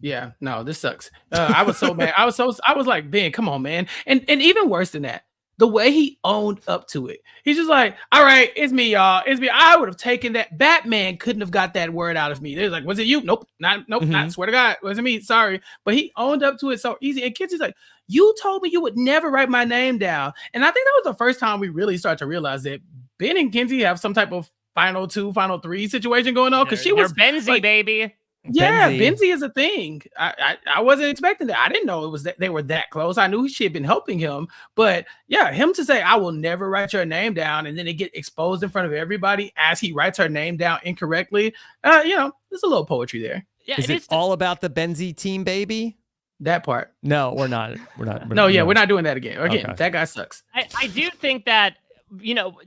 Yeah, no, this sucks. I was so mad. I was like, Ben, come on, man. And even worse than that, the way he owned up to it. He's just like, all right, it's me, y'all. It's me. I would have taken that. Batman couldn't have got that word out of me. They're like, was it you? Nope, not. Swear to God, it wasn't me. Sorry. But he owned up to it so easy. And Kenzie's like, you told me you would never write my name down. And I think that was the first time we really started to realize that Ben and Kenzie have some type of final two, final three situation going on. Because she was Benzy, like, baby. Yeah, Benzy is a thing. I wasn't expecting that. I didn't know it was that they were that close. I knew she had been helping him, but yeah, him to say I will never write your name down, and then it get exposed in front of everybody as he writes her name down incorrectly. There's a little poetry there. Yeah, is it all about the Benzy team, baby? That part. No, we're not. We're not. We're not doing that again. Okay. That guy sucks. I do think that.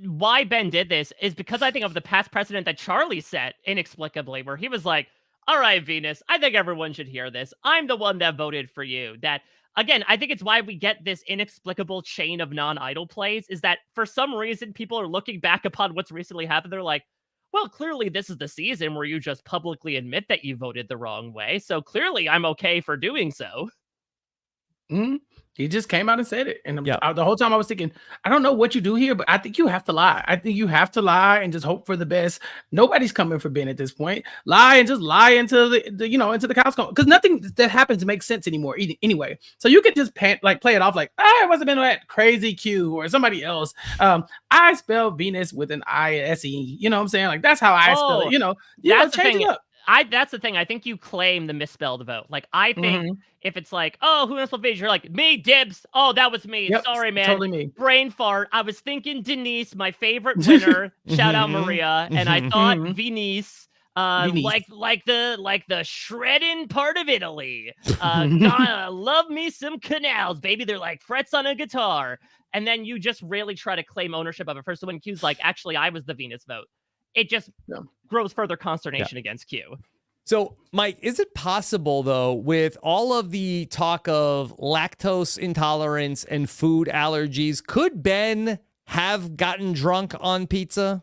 Why Ben did this is because I think of the past precedent that Charlie set inexplicably, where he was like, all right, Venus, I think everyone should hear this. I'm the one that voted for you. That, again, I think it's why we get this inexplicable chain of non-idol plays, is that for some reason, people are looking back upon what's recently happened. They're like, well, clearly this is the season where you just publicly admit that you voted the wrong way. So clearly I'm okay for doing so. He just came out and said it. And Yeah. the whole time I was thinking, I don't know what you do here, but I think you have to lie. I think you have to lie and just hope for the best. Nobody's coming for Ben at this point. Lie and just lie into the into the cows, because nothing that happens makes sense anymore anyway. So you could just play it off like, it wasn't been that crazy Q or somebody else. I spell Venus with an ISE. You know what I'm saying? Like, that's how I spell it. That's the change thing. it up. That's the thing. I think you claim the misspelled vote. Like, I think if it's like, oh, who misspelled Venus? You're like, me, dibs. Oh, that was me. Yep, Sorry, man. totally me. Brain fart. I was thinking Denise, my favorite winner. Shout out Maria. And I thought Venise, like the shredding part of Italy. Donna, love me some canals, baby. They're like frets on a guitar. And then you just really try to claim ownership of it first. So when Q's like, actually, I was the Venus vote, it just grows further consternation against Q. So, Mike, is it possible, though, with all of the talk of lactose intolerance and food allergies, could Ben have gotten drunk on pizza?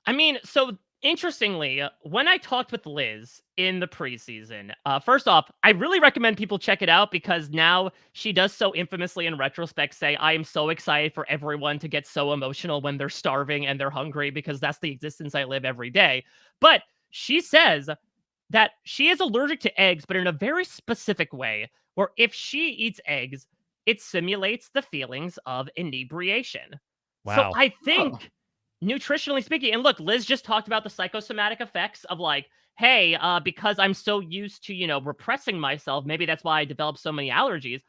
I mean, so interestingly, when I talked with Liz in the preseason, first off, I really recommend people check it out, because now she does so infamously in retrospect say, I am so excited for everyone to get so emotional when they're starving and they're hungry, because that's the existence I live every day. But she says that she is allergic to eggs, but in a very specific way, where if she eats eggs, it simulates the feelings of inebriation. Wow. So I think, nutritionally speaking, and look, Liz just talked about the psychosomatic effects of like, hey, because I'm so used to, repressing myself, maybe that's why I developed so many allergies.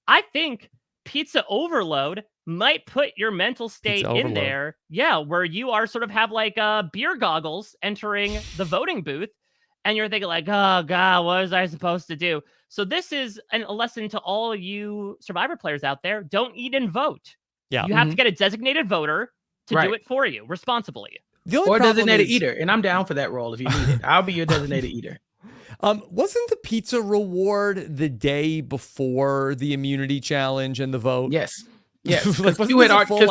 I think pizza overload might put your mental state in there. Yeah, where you are sort of have like beer goggles entering the voting booth, and you're thinking like, oh God, what was I supposed to do? So this is a lesson to all you Survivor players out there. Don't eat and vote. Yeah. You have to get a designated voter to do it for you responsibly. Or designated eater. And I'm down for that role if you need it. I'll be your designated eater. Wasn't the pizza reward the day before the immunity challenge and the vote? Yes. Yes, Like,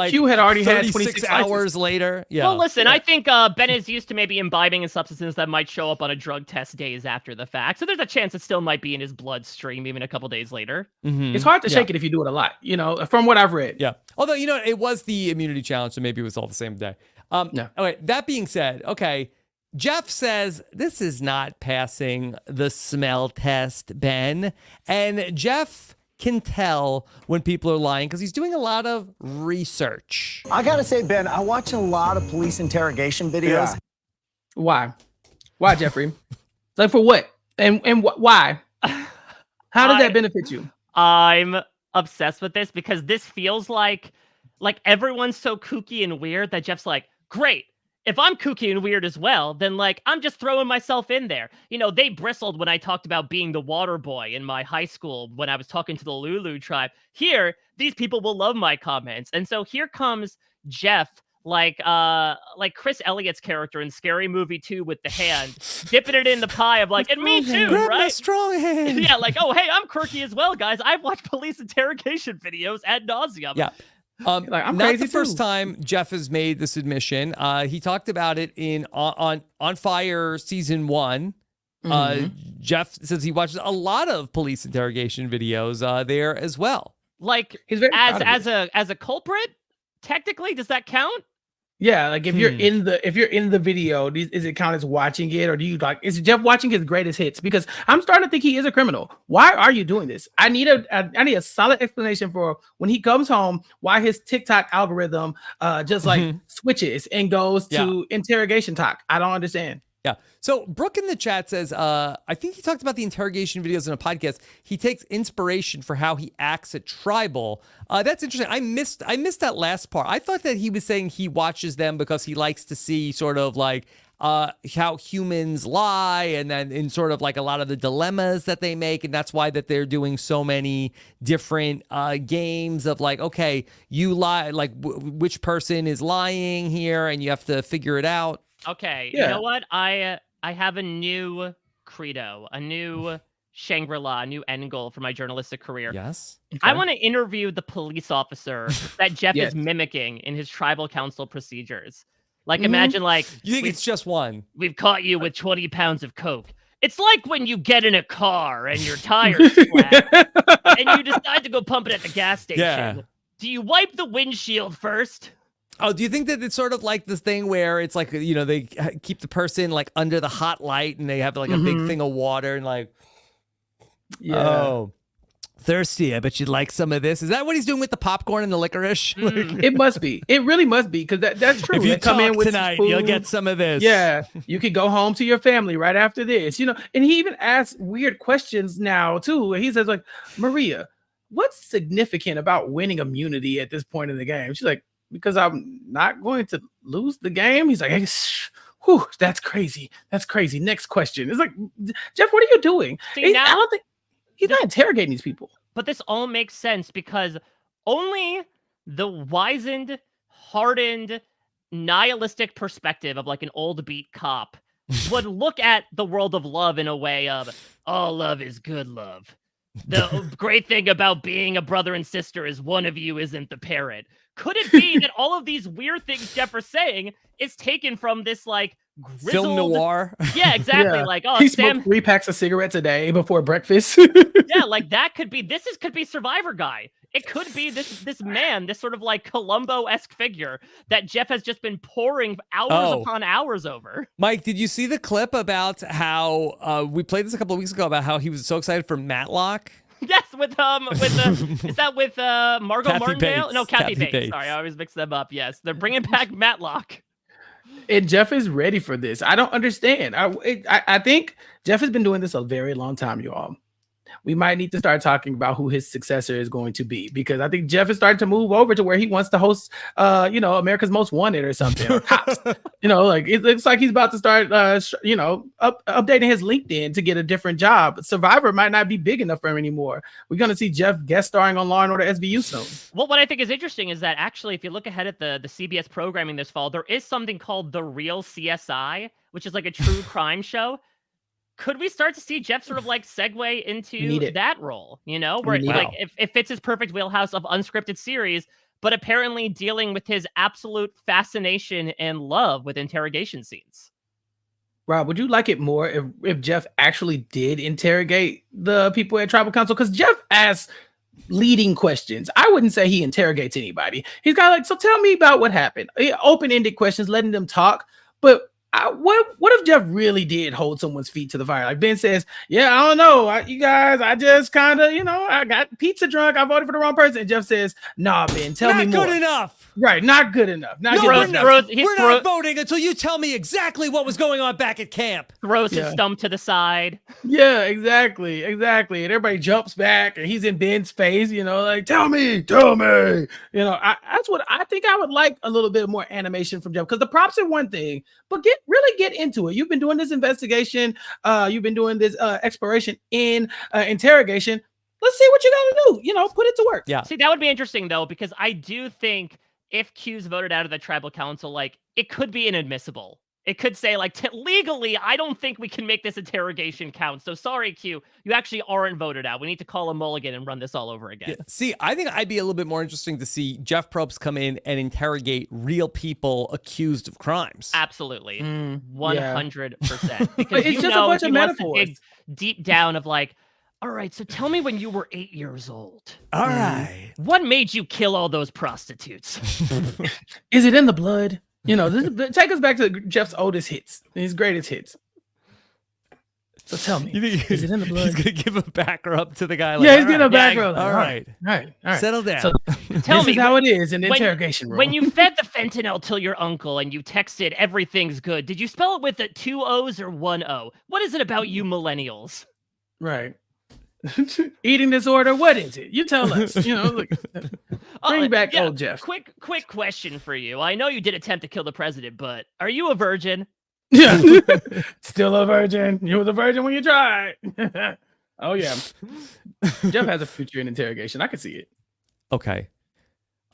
Q had already had 26 hours later. Yeah. Well, listen, I think Ben is used to maybe imbibing in substances that might show up on a drug test days after the fact. So there's a chance it still might be in his bloodstream even a couple days later. It's hard to shake it if you do it a lot, from what I've read. Yeah. Although, it was the immunity challenge, so maybe it was all the same day. No. Okay, that being said, Jeff says this is not passing the smell test, Ben. And Jeff can tell when people are lying because he's doing a lot of research. I gotta say, Ben, I watch a lot of police interrogation videos. Yeah. Why, Jeffrey? Like, for what? And why? How does that benefit you? I'm obsessed with this because this feels like everyone's so kooky and weird that Jeff's like, great. If I'm kooky and weird as well, then I'm just throwing myself in there. They bristled when I talked about being the water boy in my high school when I was talking to the Lulu tribe. Here, these people will love my comments. And so here comes Jeff, like Chris Elliott's character in Scary Movie 2 with the hand, dipping it in the pie of and me too, Grab right? my strong hand. Yeah, oh, hey, I'm quirky as well, guys. I've watched police interrogation videos ad nauseum. Yeah. I'm not crazy the first too. time Jeff has made this admission. He talked about it in on Fire season 1. Jeff says he watches a lot of police interrogation videos there as well. He's very as a culprit, technically, does that count? Yeah, if you're in the video, is it count as watching it, or do you is Jeff watching his greatest hits? Because I'm starting to think he is a criminal. Why are you doing this? I need a solid explanation for when he comes home, why his TikTok algorithm just switches and goes to interrogation talk. I don't understand. Yeah. So Brooke in the chat says, I think he talked about the interrogation videos in a podcast. He takes inspiration for how he acts at Tribal. That's interesting. I missed that last part. I thought that he was saying he watches them because he likes to see sort of how humans lie, and then in sort of a lot of the dilemmas that they make. And that's why that they're doing so many different games of okay, you lie, which person is lying here, and you have to figure it out. Okay, You know what? I have a new credo, a new Shangri-La, a new end goal for my journalistic career. Yes. Okay. I want to interview the police officer that Jeff is mimicking in his tribal council procedures. Imagine you think it's just one. We've caught you with 20 pounds of coke. It's like when you get in a car and your tires flat. and you decide to go pump it at the gas station. Yeah. Do you wipe the windshield first? Oh, do you think that it's sort of like this thing where it's like, they keep the person like under the hot light and they have like a big thing of water and like, oh, thirsty. I bet you'd like some of this. Is that what he's doing with the popcorn and the licorice? It must be. It really must be, because that's true. If you They come in talk with tonight, food. you'll get some of this. Yeah, you could go home to your family right after this, And he even asks weird questions now too. He says like, Maria, what's significant about winning immunity at this point in the game? She's like, because I'm not going to lose the game. He's like, whew, that's crazy. That's crazy. Next question. It's like, Jeff, what are you doing? See, now, I don't think he's not interrogating these people. But this all makes sense because only the wizened, hardened, nihilistic perspective of like an old beat cop would look at the world of love in a way of, all love is good love. The great thing about being a brother and sister is one of you isn't the parent. Could it be that all of these weird things Jeff is saying is taken from this like grizzled... film noir? Yeah, exactly. Yeah. Like, oh, he Sam... smoked 3 packs of cigarettes a day before breakfast. Yeah, like that could be, could be Survivor guy. It could be this man, this sort of like Columbo-esque figure that Jeff has just been pouring hours upon hours over. Mike, did you see the clip about how we played this a couple of weeks ago about how he was so excited for Matlock? Yes, with is that with Margot Kathy Martindale? Bates. No, Kathy Bates. Bates. Sorry, I always mix them up. Yes, they're bringing back Matlock. And Jeff is ready for this. I don't understand. I think Jeff has been doing this a very long time, y'all. We might need to start talking about who his successor is going to be, because I think Jeff is starting to move over to where he wants to host, America's Most Wanted or something. Or Cops. Like it looks like he's about to start, updating his LinkedIn to get a different job. Survivor might not be big enough for him anymore. We're going to see Jeff guest starring on Law and Order SVU soon. Well, what I think is interesting is that actually, if you look ahead at the CBS programming this fall, there is something called The Real CSI, which is like a true crime show. Could we start to see Jeff sort of like segue into that role, where like it fits his perfect wheelhouse of unscripted series, but apparently dealing with his absolute fascination and love with interrogation scenes? Rob, would you like it more if Jeff actually did interrogate the people at Tribal Council? Because Jeff asks leading questions. I wouldn't say he interrogates anybody. He's got like, so tell me about what happened. Open-ended questions, letting them talk. But what if Jeff really did hold someone's feet to the fire? Like Ben says, yeah, I don't know. You guys, I just kind of, I got pizza drunk. I voted for the wrong person. And Jeff says, nah, Ben, tell me more. Not good enough. Right, not good enough. We're not voting until you tell me exactly what was going on back at camp. Throws his stump to the side. Yeah, exactly. And everybody jumps back, and he's in Ben's face, like, tell me. That's what I think. I would like a little bit more animation from Jeff, because the props are one thing, but really get into it. You've been doing this investigation. You've been doing this exploration in interrogation. Let's see what you got to do. Put it to work. Yeah. See, that would be interesting, though, because I do think if Q's voted out of the tribal council, like, it could be inadmissible. It could say, like, legally, I don't think we can make this interrogation count. So sorry, Q, you actually aren't voted out. We need to call a mulligan and run this all over again. Yeah. See, I think I'd be a little bit more interesting to see Jeff Probst come in and interrogate real people accused of crimes. Absolutely. 100%. Because it's just a bunch of metaphors. Deep down of like, all right, so tell me when you were 8 years old. All right. What made you kill all those prostitutes? Is it in the blood? Take us back to Jeff's oldest hits, his greatest hits. So tell me, is it in the blood? He's going to give a back rub to the guy. He's getting a back rub. All right. Settle down. So tell me how it is in the interrogation room. When you fed the fentanyl to your uncle and you texted everything's good, did you spell it with 2 O's or 1 O? What is it about you millennials? Right. Eating disorder, what is it? You tell us. Bring back old Jeff. Quick question for you. I know you did attempt to kill the president, but are you a virgin? Yeah. Still a virgin. You were a virgin when you tried. Oh yeah. Jeff has a future in interrogation. I can see it. Okay.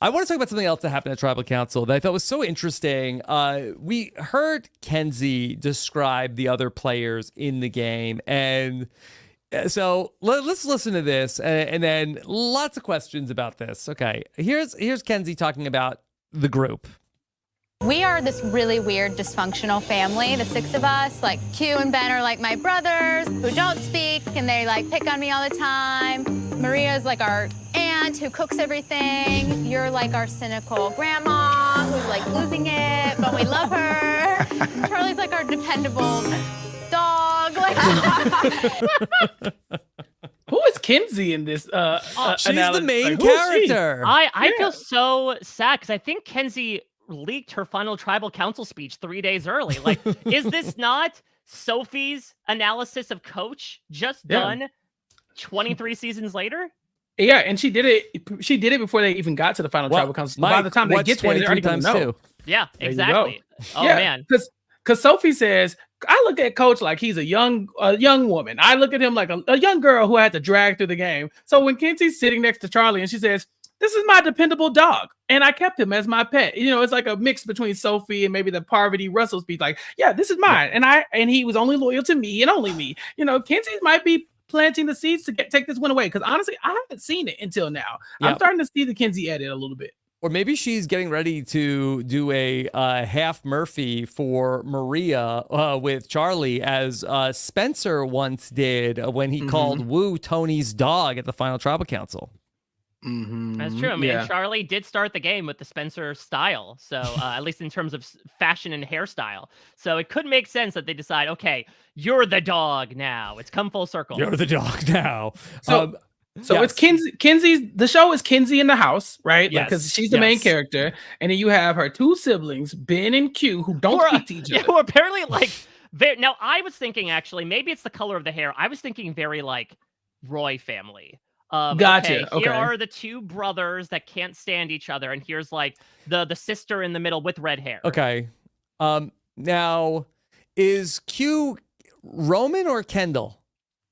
I want to talk about something else that happened at Tribal Council that I thought was so interesting. We heard Kenzie describe the other players in the game, and so let's listen to this, and then lots of questions about this. Okay, here's Kenzie talking about the group. We are this really weird dysfunctional family, the 6 of us. Like Q and Ben are like my brothers who don't speak, and they like pick on me all the time. Maria is like our aunt who cooks everything. You're like our cynical grandma who's like losing it, but we love her. Charlie's like our dependable dog. Like, Who is Kenzie in this? She's the analogy? main Like, who is she? character. I feel so sad because I think Kenzie leaked her final tribal council speech 3 days early. Like, is this not Sophie's analysis of Coach just done 23 seasons later? Yeah, and she did it. She did it before they even got to the final tribal council. So by the time they get there, they're already gonna know. Yeah, There you exactly. Oh Yeah, man. Because Sophie says, I look at Coach like he's a young woman. I look at him like a young girl who had to drag through the game. So when Kenzie's sitting next to Charlie and she says, "This is my dependable dog, and I kept him as my pet." You know, it's like a mix between Sophie and maybe the Parvati Russell speech. Like, yeah, this is mine, and he was only loyal to me and only me. You know, Kenzie might be planting the seeds to take this one away. Because honestly, I haven't seen it until now. I'm starting to see the Kenzie edit a little bit. Or maybe she's getting ready to do a half Murphy for Maria with Charlie, as Spencer once did when he called Wu Tony's dog at the final tribal council. That's true. I mean, Charlie did start the game with the Spencer style. So at least in terms of fashion and hairstyle. So it could make sense that they decide, okay, you're the dog now. It's come full circle. You're the dog now. So it's Kenzie's. The show is Kenzie in the house, right? Yes. Because she's the main character, and then you have her two siblings, Ben and Q, who don't speak to each other. Yeah, who are apparently like now. I was thinking actually, maybe it's the color of the hair. I was thinking very like Roy family. Gotcha. Okay, here are the two brothers that can't stand each other, and here's like the sister in the middle with red hair. Okay. Now, is Q Roman or Kendall?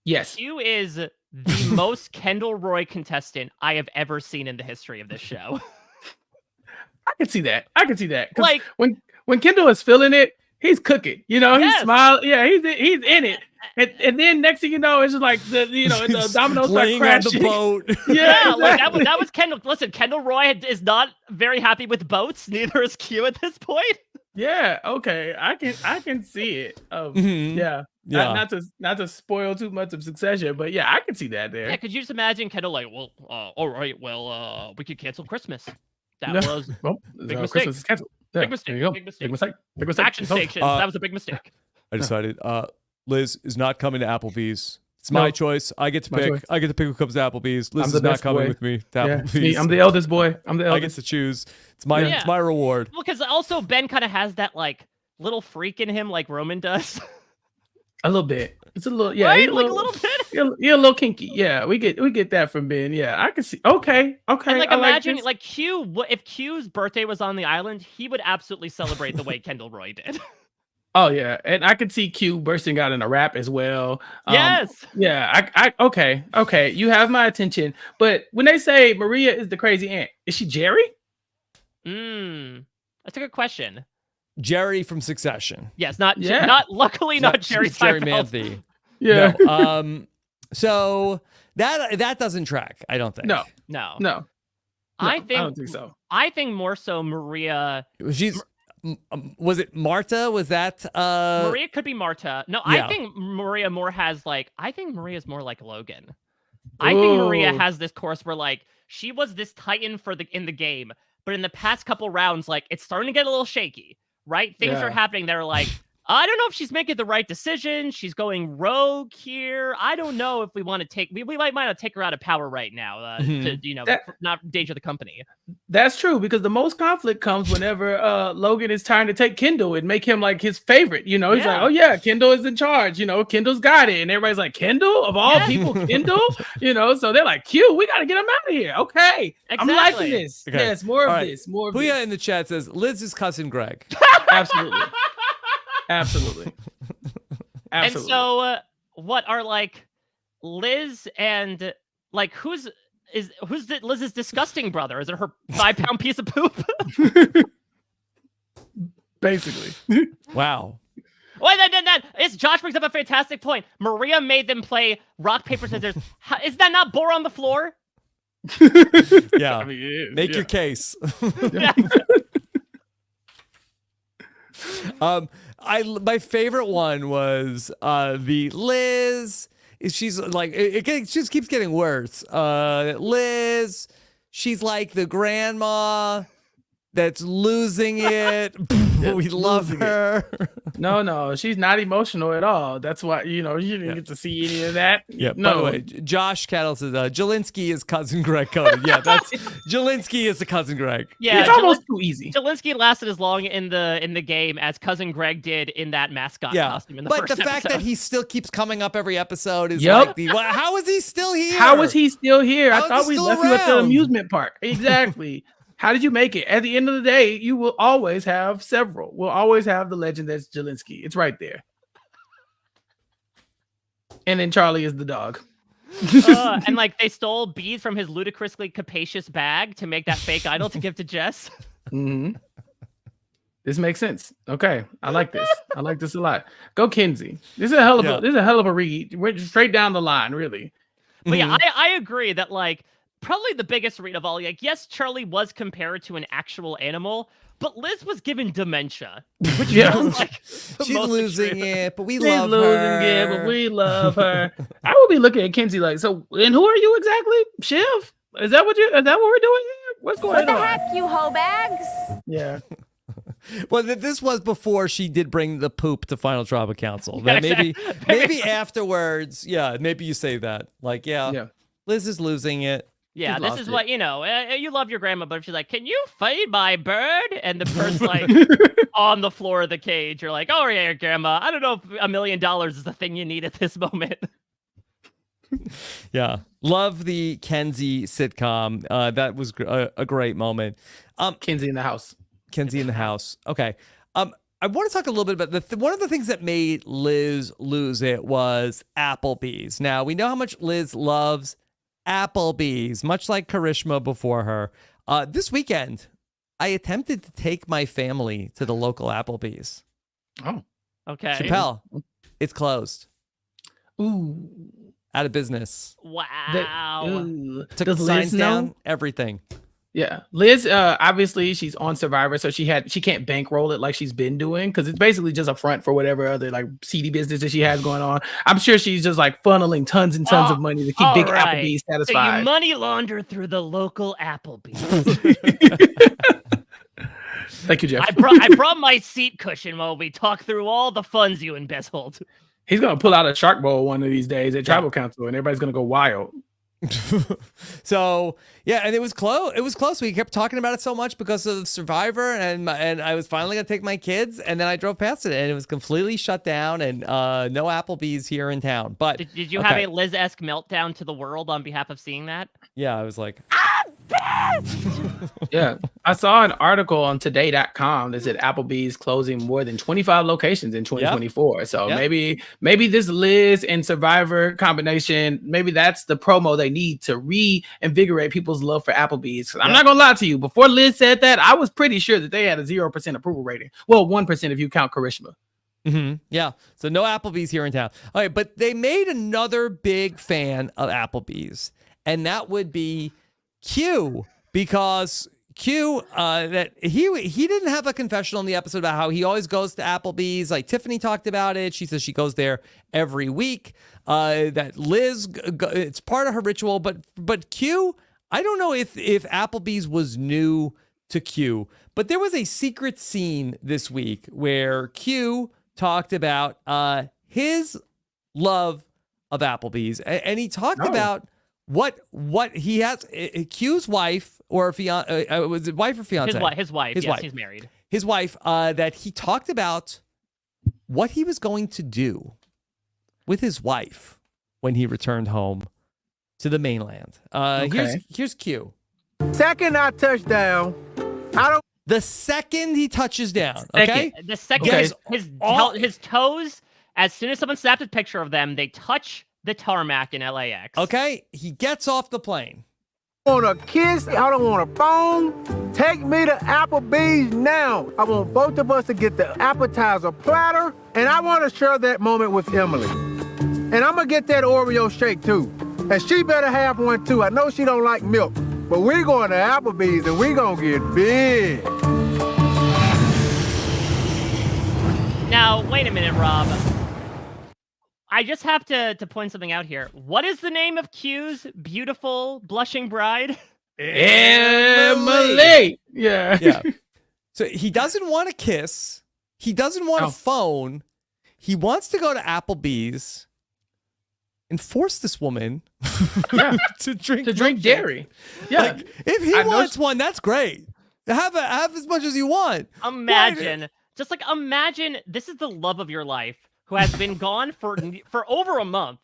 Yes. Q is the most Kendall Roy contestant I have ever seen in the history of this show. I can see that. 'Cause Like when Kendall is feeling it, he's cooking. You know, Yes. he smiles. Yeah, he's in it. And then next thing you know, it's just like the dominoes start Laying on crashing. the boat. Yeah, like that was Kendall. Listen, Kendall Roy is not very happy with boats. Neither is Q at this point. Yeah. Okay. I can see it. Yeah. Yeah. Not to spoil too much of Succession, but yeah, I can see that there. Yeah, could you just imagine Kendall like, well, all right, well, we could cancel Christmas. That No. was Well, big mistake. Christmas is canceled. Yeah, Big mistake. there you go. Big mistake. Big mistake. Big mistake. Action Station. That was a big mistake. I decided Liz is not coming to Applebee's. It's my choice. I get to pick. choice. I get to pick who comes to Applebee's. Liz I'm is the not best coming boy. with me to Yeah, Applebee's. it's me. I'm the eldest boy. I'm the I eldest. get to choose. It's my reward. Well, because also Ben kind of has that like little freak in him, like Roman does. A little bit. It's a little, yeah, Right? he's Like a little bit. You're a little kinky. Yeah, we get that from Ben. Yeah, I can see. Okay. And like I imagine this. like Q, if Q's birthday was on the island, he would absolutely celebrate the way Kendall Roy did. Oh yeah, and I could see Q bursting out in a rap as well. Yes. Yeah. Okay. You have my attention. But when they say Maria is the crazy aunt, is she Jerry? That's a good question. Jerry from Succession. Yes, not Yeah. not Jerry Jerry Seinfeld. Manthe. Yeah. No. So that doesn't track. I don't think. No. I don't think so. I think more so Maria. She's. Was it Marta? Was that Maria could be Marta. No, yeah. I think Maria more has like. I think Maria's more like Logan. I think Maria has this course where like she was this titan in the game, but in the past couple rounds, like it's starting to get a little shaky. Right? Things are happening that are like, I don't know if she's making the right decision. She's going rogue here. I don't know if we want to take, we might want to take her out of power right now to, not endanger the company. That's true, because the most conflict comes whenever Logan is trying to take Kendall and make him like his favorite. You know, he's like, oh yeah, Kendall is in charge. You know, Kendall's got it. And everybody's like, Kendall? Of all people, Kendall? You know, so they're like, Q, we got to get him out of here. Okay. Exactly. I'm liking this. Okay. Yes, more of this. More of Puya this. in the chat says Liz is cousin Greg. Absolutely. Absolutely. And so what are like Liz and like who's Liz's disgusting brother? Is it her 5-pound piece of poop? Basically. Wow. Wait, it's Josh brings up a fantastic point. Maria made them play rock, paper, scissors. Is that not bore on the floor? Yeah. I mean, it is, Make your case. My favorite one was the Liz she's like, it just keeps getting worse. Liz, she's like the grandma that's losing it. We love her. No, she's not emotional at all. That's why, you didn't get to see any of that. Yeah. No. By the way, Josh Cattle says Jelinski is cousin Greg Cohen. Yeah, that's Jelinski is the cousin Greg. Yeah, it's almost too easy. Jelinski lasted as long in the game as cousin Greg did in that mascot costume in the first But the fact episode. that he still keeps coming up every episode is Yep. like, how is he still here? How is he still here? How I is thought he we still left you at the around? amusement park. Exactly. How did you make it? At the end of the day, you will always have several. We'll always have the legend that's Jelinski. It's right there. And then Charlie is the dog. And like they stole beads from his ludicrously capacious bag to make that fake idol to give to Jess. Mm-hmm. This makes sense. Okay, I like this. I like this a lot. Go Kenzie. This is a hell of a read. We're straight down the line, really. But yeah, I agree that like probably the biggest read of all. Like, yes, Charlie was compared to an actual animal, but Liz was given dementia, which feels like the She's most losing extreme. it, but we She's love losing her. it, but we love her. I will be looking at Kenzie like, so, and who are you exactly? Shiv? Is that what we're doing here? What's going What the on? heck, you hoe bags? Yeah. Well, this was before she did bring the poop to Final Tribal Council. Yeah, Maybe afterwards, maybe you say that. Like, Liz is losing it. Yeah, She's this lost is it. what, you love your grandma, but if she's like, can you feed my bird? And the bird's like on the floor of the cage. You're like, oh, yeah, grandma. I don't know if $1 million is the thing you need at this moment. Yeah. Love the Kenzie sitcom. That was a great moment. Kenzie in the house. Kenzie in the house. Okay. I want to talk a little bit about one of the things that made Liz lose it was Applebee's. Now, we know how much Liz loves Applebee's, much like Karishma before her. This weekend, I attempted to take my family to the local Applebee's. Oh. Okay. Chappell, it's closed. Ooh. Out of business. Wow. Took Does the Liz signs know? down, everything. Yeah, Liz. Obviously, she's on Survivor, so she can't bankroll it like she's been doing because it's basically just a front for whatever other like seedy business that she has going on. I'm sure she's just like funneling tons and tons of money to keep Big Applebee So satisfied. you money launder through the local Applebee. Thank you, Jeff. I brought my seat cushion while we talk through all the funds you embezzled. He's gonna pull out a shark bowl one of these days at Tribal Council, and everybody's gonna go wild. So and it was close. It was close. We kept talking about it so much because of Survivor, and I was finally gonna take my kids, and then I drove past it, and it was completely shut down, and no Applebee's here in town. But Did you have a Liz-esque meltdown to the world on behalf of seeing that? Yeah, I was like, Yeah, I saw an article on today.com that said Applebee's closing more than 25 locations in 2024. So maybe this Liz and Survivor combination, maybe that's the promo they need to reinvigorate people's love for Applebee's. I'm not gonna lie to you. Before Liz said that, I was pretty sure that they had a 0% approval rating. Well, 1% if you count Karishma. Mm-hmm. Yeah. So no Applebee's here in town. All right, but they made another big fan of Applebee's, and that would be Q, because Q, that he didn't have a confessional in the episode about how he always goes to Applebee's. Like Tiffany talked about it. She says she goes there every week. That Liz, it's part of her ritual. But Q, I don't know if Applebee's was new to Q, but there was a secret scene this week where Q talked about his love of Applebee's, and he talked about what he has. Q's wife or fiance, was it wife or fiance? His wife. Yes, he's married. His wife. That he talked about what he was going to do with his wife when he returned home to the mainland. Here's Q. Second I touch down, The second he touches down, The second his toes, as soon as someone snaps a picture of them, they touch the tarmac in LAX. Okay, he gets off the plane. I want a kiss, I don't want a phone. Take me to Applebee's now. I want both of us to get the appetizer platter, and I want to share that moment with Emily. And I'm gonna get that Oreo shake too. And she better have one too. I know she don't like milk, but we're going to Applebee's and we're gonna get big. Now, wait a minute, Rob. I just have to point something out here. What is the name of Q's beautiful blushing bride? Emily. Yeah. So he doesn't want to kiss. He doesn't want a phone. He wants to go to Applebee's and force this woman to drink dairy. Yeah. Like, if he wants one, that's great. Have as much as you want. Imagine this is the love of your life who has been gone for over a month,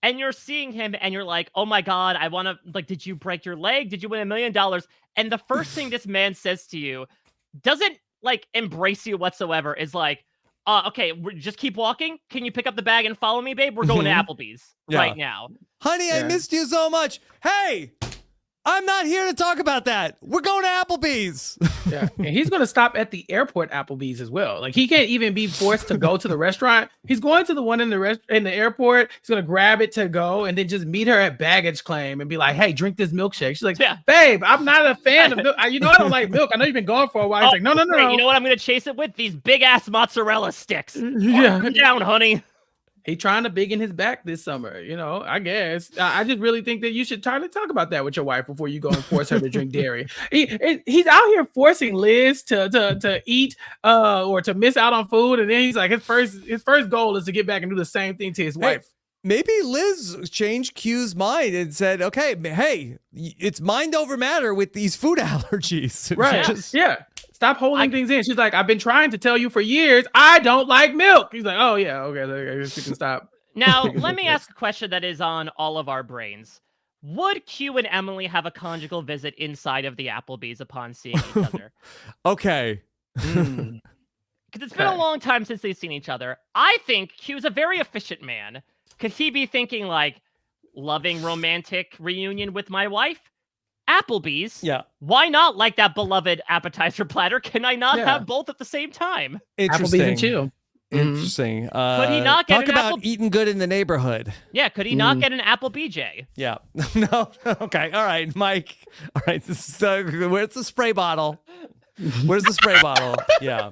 and you're seeing him and you're like, oh my God, I want to, like, did you break your leg? Did you win $1 million? And the first thing this man says to you doesn't like embrace you whatsoever. Is like, okay, just keep walking. Can you pick up the bag and follow me, babe? We're going to Applebee's right now. Honey, I missed you so much. Hey, I'm not here to talk about that. We're going to Applebee's. Yeah, and he's going to stop at the airport Applebee's as well. Like, he can't even be forced to go to the restaurant. He's going to the one in the airport. He's going to grab it to go and then just meet her at baggage claim and be like, hey, drink this milkshake. She's like, babe, I'm not a fan of milk. I don't like milk. I know you've been gone for a while. He's like, no. You know what I'm going to chase it with? These big-ass mozzarella sticks. Yeah. Calm down, honey. He's trying to big in his back this summer, I guess. I just really think that you should try to talk about that with your wife before you go and force her to drink dairy. He's out here forcing Liz to eat or to miss out on food, and then he's like, his first goal is to get back and do the same thing to his wife. Maybe Liz changed Q's mind and said, okay, hey, it's mind over matter with these food allergies. Right. Yeah. Stop holding things in. She's like, I've been trying to tell you for years, I don't like milk. He's like, oh, yeah, okay, I guess you can stop. Now, let me ask a question that is on all of our brains. Would Q and Emily have a conjugal visit inside of the Applebee's upon seeing each other? Okay. Because it's been a long time since they've seen each other. I think Q's a very efficient man. Could he be thinking, like, loving romantic reunion with my wife? Applebee's. Yeah. Why not like that beloved appetizer platter? Can I not have both at the same time? Interesting. Applebee's and chill. Interesting. Could he not get talk about eating good in the neighborhood? Yeah. Could he not get an Applebee? Yeah. No. Okay. All right, Mike. All right. This is, where's the spray bottle? Where's the spray bottle? Yeah.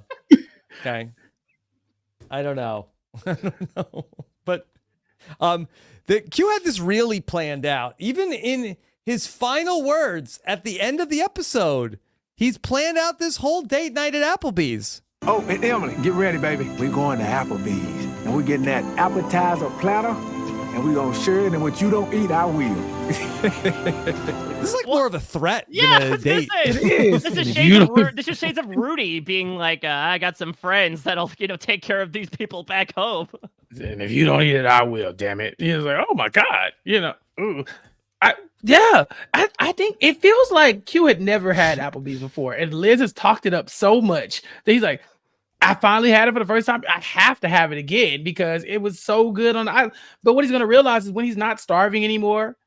Okay. I don't know. But the Q had this really planned out. Even in his final words at the end of the episode, he's planned out this whole date night at Applebee's. Oh, and Emily, get ready, baby. We're going to Applebee's, and we're getting that appetizer platter, and we're going to share it, and what you don't eat, I will. This is like more of a threat than a date. It is. This is shades of Rudy being like, I got some friends that'll, take care of these people back home. And if you don't eat it, I will, damn it. He's like, oh my God, ooh. I think it feels like Q had never had Applebee's before, and Liz has talked it up so much that he's like, I finally had it for the first time. I have to have it again because it was so good on the island. But what he's gonna realize is when he's not starving anymore,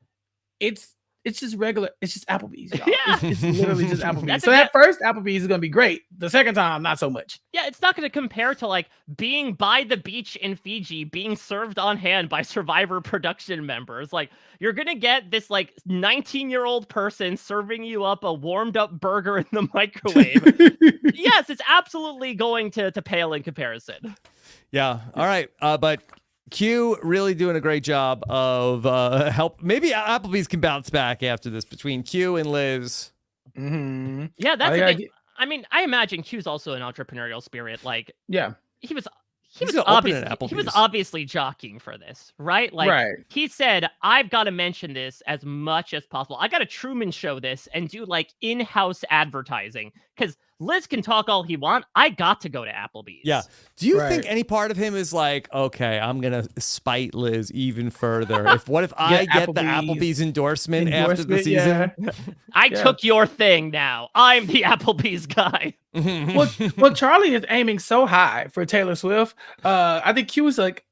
it's just regular. It's just Applebee's. Y'all. Yeah, it's literally just Applebee's. So that first Applebee's is gonna be great. The second time, not so much. Yeah, it's not gonna compare to like being by the beach in Fiji, being served on hand by Survivor production members. Like, you're gonna get this like 19-year-old person serving you up a warmed up burger in the microwave. Yes, it's absolutely going to pale in comparison. Yeah. All right. But Q really doing a great job of help. Maybe Applebee's can bounce back after this between Q and Liz. Mm-hmm. Yeah, that's the thing. I mean, I imagine Q's also an entrepreneurial spirit. Like, yeah, he was obviously jockeying for this, right? Like, he said, I've got to mention this as much as possible. I got to Truman Show this and do like in-house advertising because Liz can talk all he wants. I got to go to Applebee's. Yeah. Do you think any part of him is like, okay, I'm gonna spite Liz even further? What if I get the Applebee's endorsement after the season? Yeah. I took your thing now. I'm the Applebee's guy. Well, Charlie is aiming so high for Taylor Swift. I think Q was like,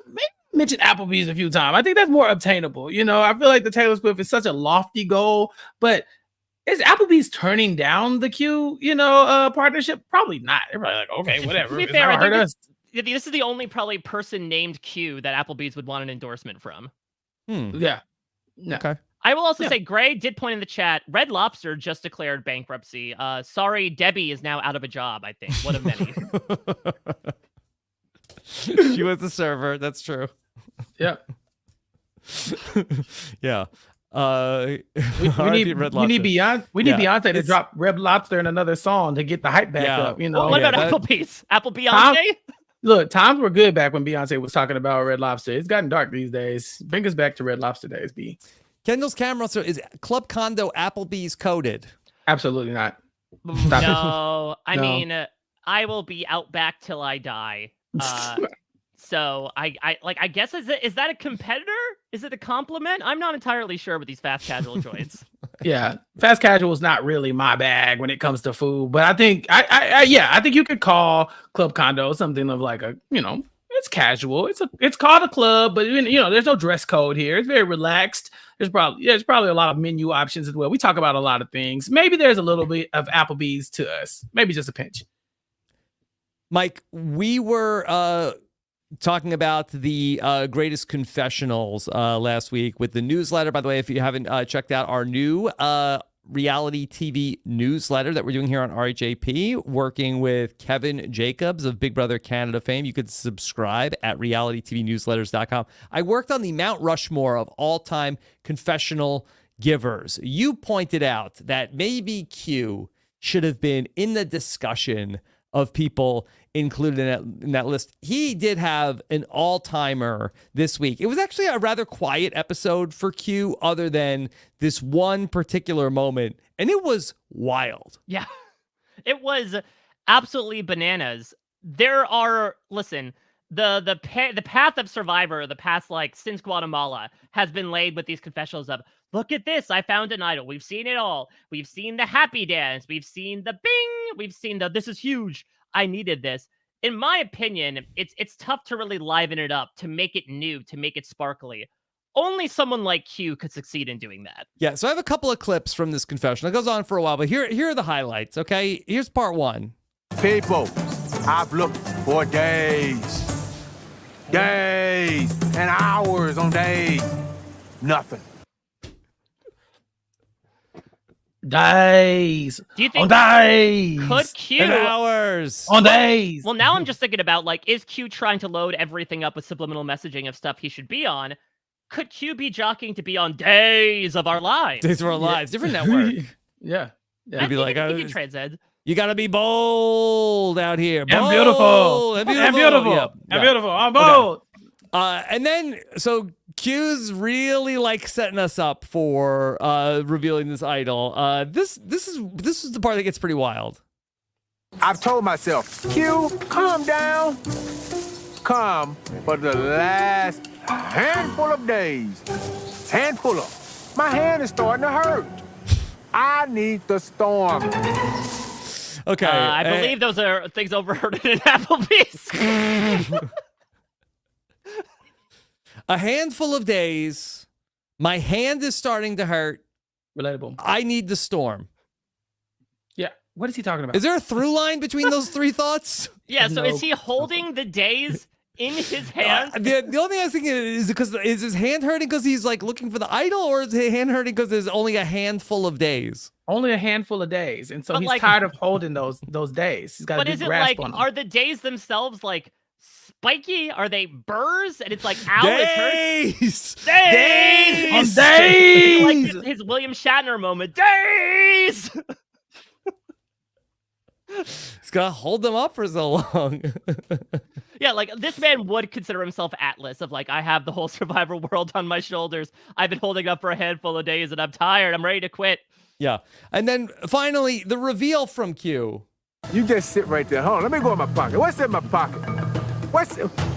maybe mention Applebee's a few times. I think that's more obtainable. I feel like the Taylor Swift is such a lofty goal, but is Applebee's turning down the Q, partnership? Probably not. They're probably like, okay, whatever. To be fair, I think this is the only probably person named Q that Applebee's would want an endorsement from. Yeah. No. Okay. I will also say, Gray did point in the chat, Red Lobster just declared bankruptcy. Sorry, Debbie is now out of a job, I think. One of many. She was the server. That's true. Yeah. Yeah. We R.I.P. need Red we need Lobster. Beyonce to it's- drop Red Lobster in another song to get the hype back Yeah. up. You know, Well, what yeah, about that- Applebee's? Apple Tom- Beyonce? look, times were good back when Beyonce was talking about Red Lobster. It's gotten dark these days. Bring us back to Red Lobster days, B. Kendall's camera. So is Club Condo Applebee's coded? Absolutely not. Stop it. No, I No. mean, I will be Outback till I die. So I guess is that a competitor? Is it a compliment? I'm not entirely sure with these fast casual joints. Yeah, fast casual is not really my bag when it comes to food, but I think I think you could call Club Condo something of like a, you know, it's casual. It's called a club, but you know, there's no dress code here. It's very relaxed. There's probably a lot of menu options as well. We talk about a lot of things. Maybe there's a little bit of Applebee's to us. Maybe just a pinch. Mike, we were talking about the greatest confessionals last week with the newsletter. By the way, if you haven't checked out our new reality TV newsletter that we're doing here on RHAP, working with Kevin Jacobs of Big Brother Canada fame, you could subscribe at realitytvnewsletters.com. I worked on the Mount Rushmore of all-time confessional givers. You pointed out that maybe Q should have been in the discussion of people included in that list. He did have an all-timer this week. It was actually a rather quiet episode for Q other than this one particular moment, and it was wild. Yeah, it was absolutely bananas. There are, listen, the path of Survivor, the past like since Guatemala, has been laid with these confessionals of, look at this, I found an idol. We've seen it all. We've seen the happy dance. We've seen the bing. We've seen the this is huge. I needed this. In my opinion, it's tough to really liven it up, to make it new, to make it sparkly. Only someone like Q could succeed in doing that. Yeah, so I have a couple of clips from this confessional. It goes on for a while, but here are the highlights, okay? Here's part one. People, I've looked for days and hours on days. Nothing. Days. Do you On think days. could Q And hours. On days. Well, now I'm just thinking about, like, is Q trying to load everything up with subliminal messaging of stuff he should be on? Could Q be jockeying to be on Days of Our Lives? Days of Our Lives, different network. Yeah. I He'd be think like, he can transcend. you got to be bold out here. And Bold, beautiful. And And beautiful. beautiful. Yep, And yep. beautiful. I'm bold. And then, so Q's really like setting us up for revealing this idol. This is the part that gets pretty wild. I've told myself, Q, calm down. Calm for the last handful of days. Handful of. My hand is starting to hurt. I need the storm. Okay. I believe those are things overheard in Applebee's. A handful of days. My hand is starting to hurt. Relatable. I need the storm. Yeah. What is he talking about? Is there a through line between those three thoughts? Yeah, so No. is he holding the days in his hand? The only thing I was thinking is his hand hurting because he's like looking for the idol, or is his hand hurting because there's only a handful of days? Only a handful of days, and so But, he's like- tired of holding those days. He's got a But big is it grasp like, on them. are the days themselves like spiky? Are they burrs? And it's like, ow, it hurts. Days! Days! On days. Like his William Shatner moment. Days! He's got to hold them up for so long. Yeah, like this man would consider himself Atlas of like, I have the whole Survivor world on my shoulders. I've been holding up for a handful of days and I'm tired. I'm ready to quit. Yeah. And then finally, the reveal from Q. You just sit right there. Hold on, let me go in my pocket. What's in my pocket?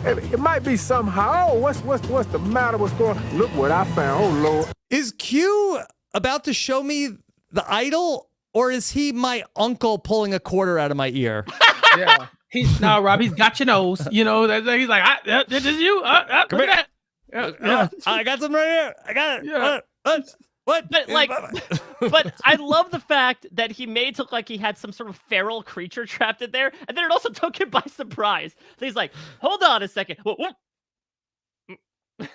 It might be somehow. Oh, what's the matter? What's going on? Look what I found. Oh, Lord. Is Q about to show me the idol, or is he my uncle pulling a quarter out of my ear? Yeah. Rob, he's got your nose. You know, he's like, this is you. Come here. at that. Yeah. I got something right here. I got it. Yeah. What? But like, but I love the fact that he made it look like he had some sort of feral creature trapped in there, and then it also took him by surprise. So he's like, hold on a second. What?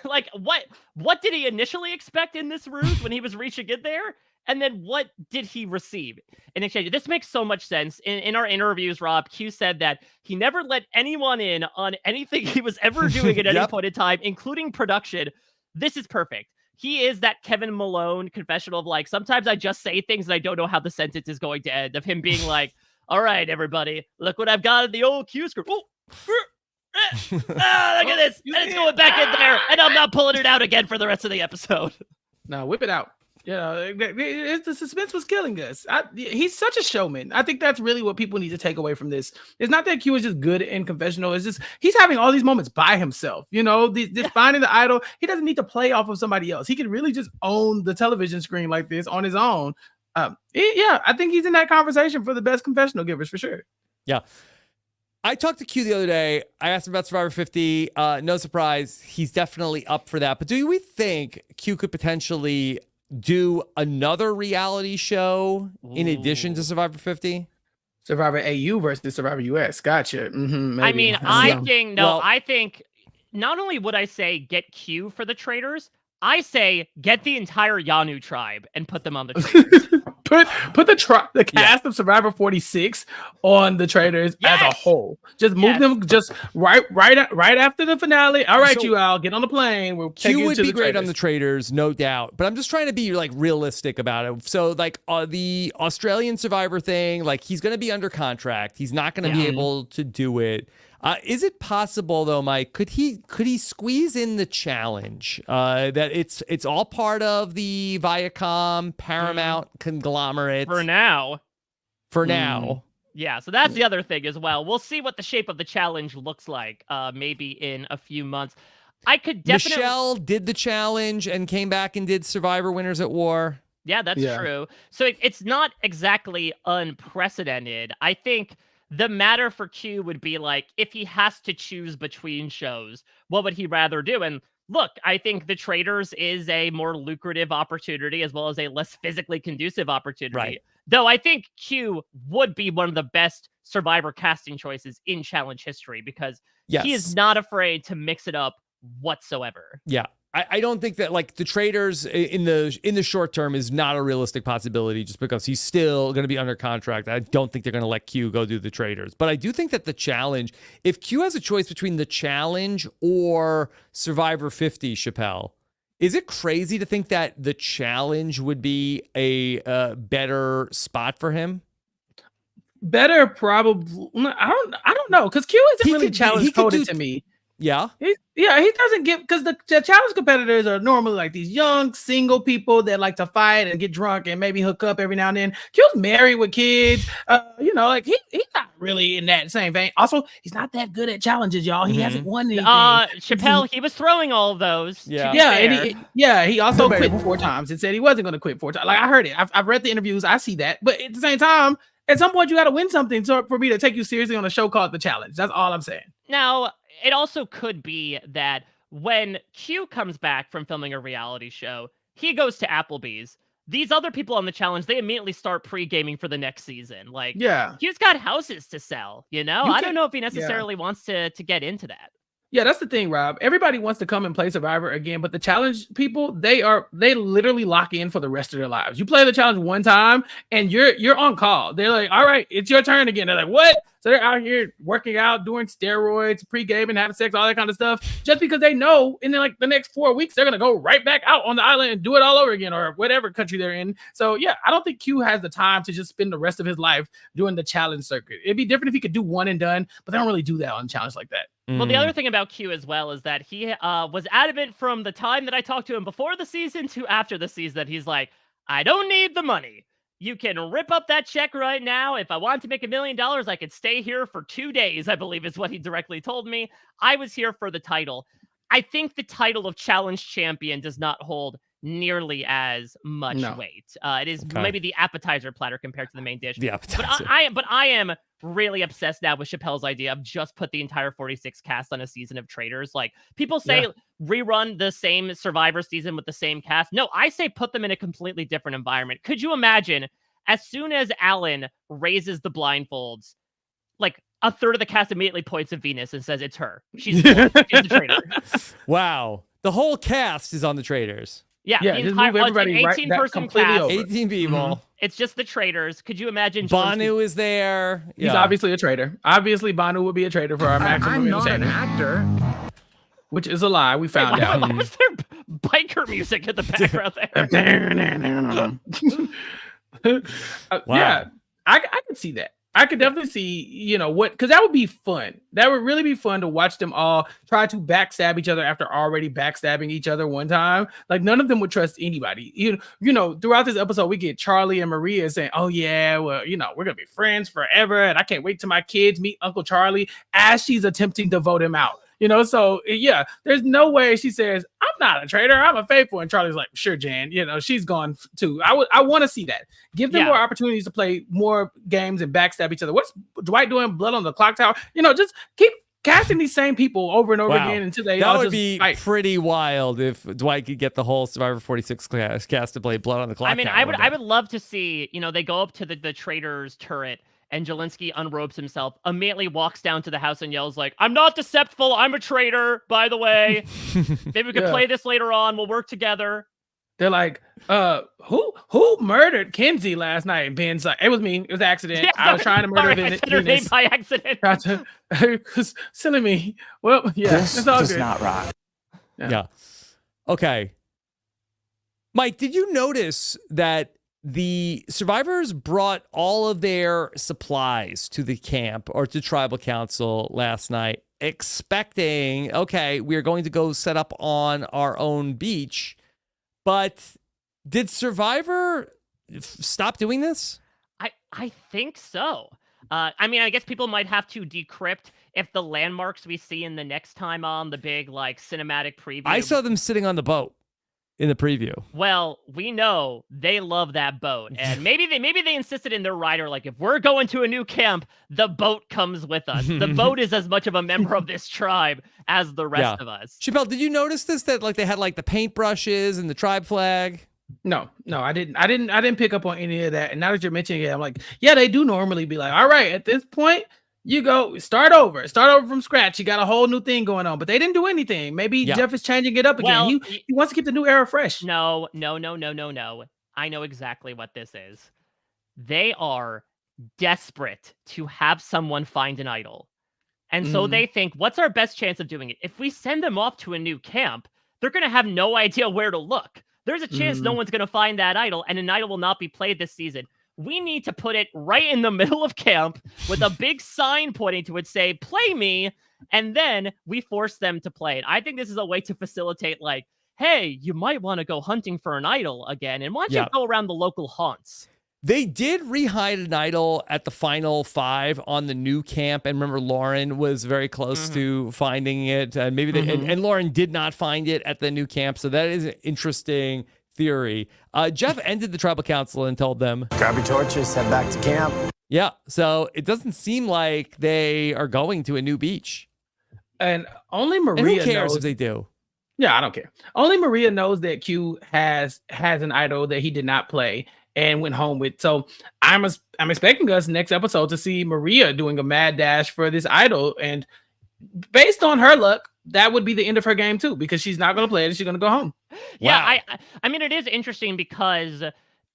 Like, what did he initially expect in this ruse when he was reaching in there? And then what did he receive in exchange? This makes so much sense. In our interviews, Rob, Q said that he never let anyone in on anything he was ever doing at any point in time, including production. This is perfect. He is that Kevin Malone confessional of like, sometimes I just say things and I don't know how the sentence is going to end, of him being like, all right, everybody, look what I've got in the old Q script. Oh, look at this. And it's going back in there. And I'm not pulling it out again for the rest of the episode. No, whip it out. You know, the suspense was killing us. He's such a showman. I think that's really what people need to take away from this. It's not that Q is just good and confessional. It's just he's having all these moments by himself. You know, this finding the idol. He doesn't need to play off of somebody else. He can really just own the television screen like this on his own. I think he's in that conversation for the best confessional givers for sure. Yeah. I talked to Q the other day. I asked him about Survivor 50. No surprise. He's definitely up for that. But do we think Q could potentially do another reality show in addition to Survivor 50? Survivor AU versus Survivor US. Gotcha. I mean, I think not only would I say get Q for the Traitors, I say get the entire Yanu tribe and put them on the Traitors. put the cast of Survivor 46 on the Traitors as a whole. Just move them just right after the finale. All right, so, I'll get on the plane. We'll take Q you would to be the great Traitors. on the Traitors, no doubt. But I'm just trying to be like realistic about it. So like the Australian Survivor thing, like he's going to be under contract. He's not going to be able to do it. Is it possible though, Mike? Could he squeeze in the challenge? That it's all part of the Viacom Paramount conglomerate for now. Yeah, so that's the other thing as well. We'll see what the shape of the challenge looks like. Maybe in a few months. I could definitely. Michelle did the challenge and came back and did Survivor Winners at War. Yeah, that's true. So it's not exactly unprecedented. I think. The matter for Q would be like, if he has to choose between shows, what would he rather do? And look, I think the Traitors is a more lucrative opportunity as well as a less physically conducive opportunity. Right. Though I think Q would be one of the best Survivor casting choices in challenge history because he is not afraid to mix it up whatsoever. Yeah. I don't think that like the Traitors in the short term is not a realistic possibility just because he's still going to be under contract. I don't think they're going to let Q go do the Traitors. But I do think that the challenge, if Q has a choice between the challenge or Survivor 50, Chappell, is it crazy to think that the challenge would be a better spot for him? Better probably. I don't know because Q isn't really challenge coded to me. Yeah. He doesn't get because the challenge competitors are normally like these young single people that like to fight and get drunk and maybe hook up every now and then. Q's married with kids. Like he's not really in that same vein. Also, he's not that good at challenges, y'all. He hasn't won anything. Chappell, he was throwing all of those. Yeah. He also quit 4 times and said he wasn't going to quit 4 times. Like I heard it. I've read the interviews. I see that. But at the same time, at some point you got to win something for me to take you seriously on a show called The Challenge. That's all I'm saying. Now, it also could be that when Q comes back from filming a reality show, he goes to Applebee's. These other people on the challenge, they immediately start pre-gaming for the next season. Like, Q's got houses to sell, you know? I don't know if he necessarily wants to get into that. Yeah, that's the thing, Rob. Everybody wants to come and play Survivor again, but the challenge people, they literally lock in for the rest of their lives. You play the challenge one time and you're on call. They're like, all right, it's your turn again. They're like, what? So they're out here working out, doing steroids, pre-gaming, having sex, all that kind of stuff, just because they know in like the next 4 weeks, they're going to go right back out on the island and do it all over again or whatever country they're in. So yeah, I don't think Q has the time to just spend the rest of his life doing the challenge circuit. It'd be different if he could do one and done, but they don't really do that on challenge like that. Well, the other thing about Q as well is that he was adamant from the time that I talked to him before the season to after the season that he's like, I don't need the money. You can rip up that check right now. If I want to make $1 million, I could stay here for 2 days, I believe is what he directly told me. I was here for the title. I think the title of challenge champion does not hold nearly as much weight. It is maybe the appetizer platter compared to the main dish. The appetizer. But I am really obsessed now with Chappell's idea of just put the entire 46 cast on a season of Traitors. Like people say rerun the same Survivor season with the same cast. No, I say put them in a completely different environment. Could you imagine as soon as Alan raises the blindfolds, like a third of the cast immediately points at Venus and says it's her. She's the traitor. Wow. The whole cast is on the Traitors. Yeah, Yeah, the just entire move everybody it's an right 18-person completely cast. over. 18 people. It's just the traitors. Could you imagine? Banu is there. He's obviously a traitor. Obviously, Banu would be a traitor for our maximum I'm not an entertainment. actor. Which is a lie. We found out. Why was there biker music in the background there? Yeah, I could see that. I could definitely see, because that would be fun. That would really be fun to watch them all try to backstab each other after already backstabbing each other one time. Like none of them would trust anybody. Throughout this episode, we get Charlie and Maria saying, "Oh yeah, well, we're gonna be friends forever, and I can't wait till my kids meet Uncle Charlie," as she's attempting to vote him out. So yeah, there's no way she says, "I'm not a traitor, I'm a faithful," and Charlie's like, "Sure, Jan, she's gone too." I want to see that. Give them more opportunities to play more games and backstab each other. What's Dwight doing? Blood on the clock tower. Just keep casting these same people over and over again until they all just be fight. pretty wild if Dwight could get the whole Survivor 46 cast to play Blood on the Clock. I mean, I would love to see, they go up to the traitors turret and Jelinski unrobes himself, immediately walks down to the house and yells like, "I'm not deceptive, I'm a traitor, by the way. Maybe we can play this later on, we'll work together." They're like, who murdered Kenzie last night? And Ben's like, "It was me, it was an accident. Yeah, I was trying to murder I said her name by accident." Silly me. Well, yeah, this it's all does good. not rock. Yeah. Okay. Mike, did you notice that the survivors brought all of their supplies to the camp or to tribal council last night, expecting, okay, we're going to go set up on our own beach. But did Survivor stop doing this? I think so. I mean, I guess people might have to decrypt if the landmarks we see in the next time on the big cinematic preview. I saw them sitting on the boat in the preview. Well, we know they love that boat, and maybe they insisted in their rider, like, if we're going to a new camp, the boat comes with us. The boat is as much of a member of this tribe as the rest of us. Chappell, did you notice this? That they had the paintbrushes and the tribe flag? No, I didn't pick up on any of that. And now that you're mentioning it, I'm like, yeah, they do normally be like, all right, at this point, you go start over from scratch. You got a whole new thing going on, but they didn't do anything. Maybe Jeff is changing it up again. Well, he wants to keep the new era fresh. No. I know exactly what this is. They are desperate to have someone find an idol. And so they think, what's our best chance of doing it? If we send them off to a new camp, they're going to have no idea where to look. There's a chance no one's going to find that idol, and an idol will not be played this season. We need to put it right in the middle of camp with a big sign pointing to it, say, "Play me," and then we force them to play it. I think this is a way to facilitate, hey, you might want to go hunting for an idol again, and why don't you go around the local haunts? They did rehide an idol at the final 5 on the new camp, and remember Lauren was very close to finding it, and maybe and Lauren did not find it at the new camp, so that is an interesting theory. Jeff ended the tribal council and told them, "Grab your torches, head back to camp." Yeah, so it doesn't seem like they are going to a new beach. And only Maria and who cares knows if they do? Yeah, I don't care. Only Maria knows that Q has an idol that he did not play and went home with. So I'm expecting us next episode to see Maria doing a mad dash for this idol. And based on her luck, that would be the end of her game too, because she's not going to play it and she's going to go home. Yeah, I mean, it is interesting because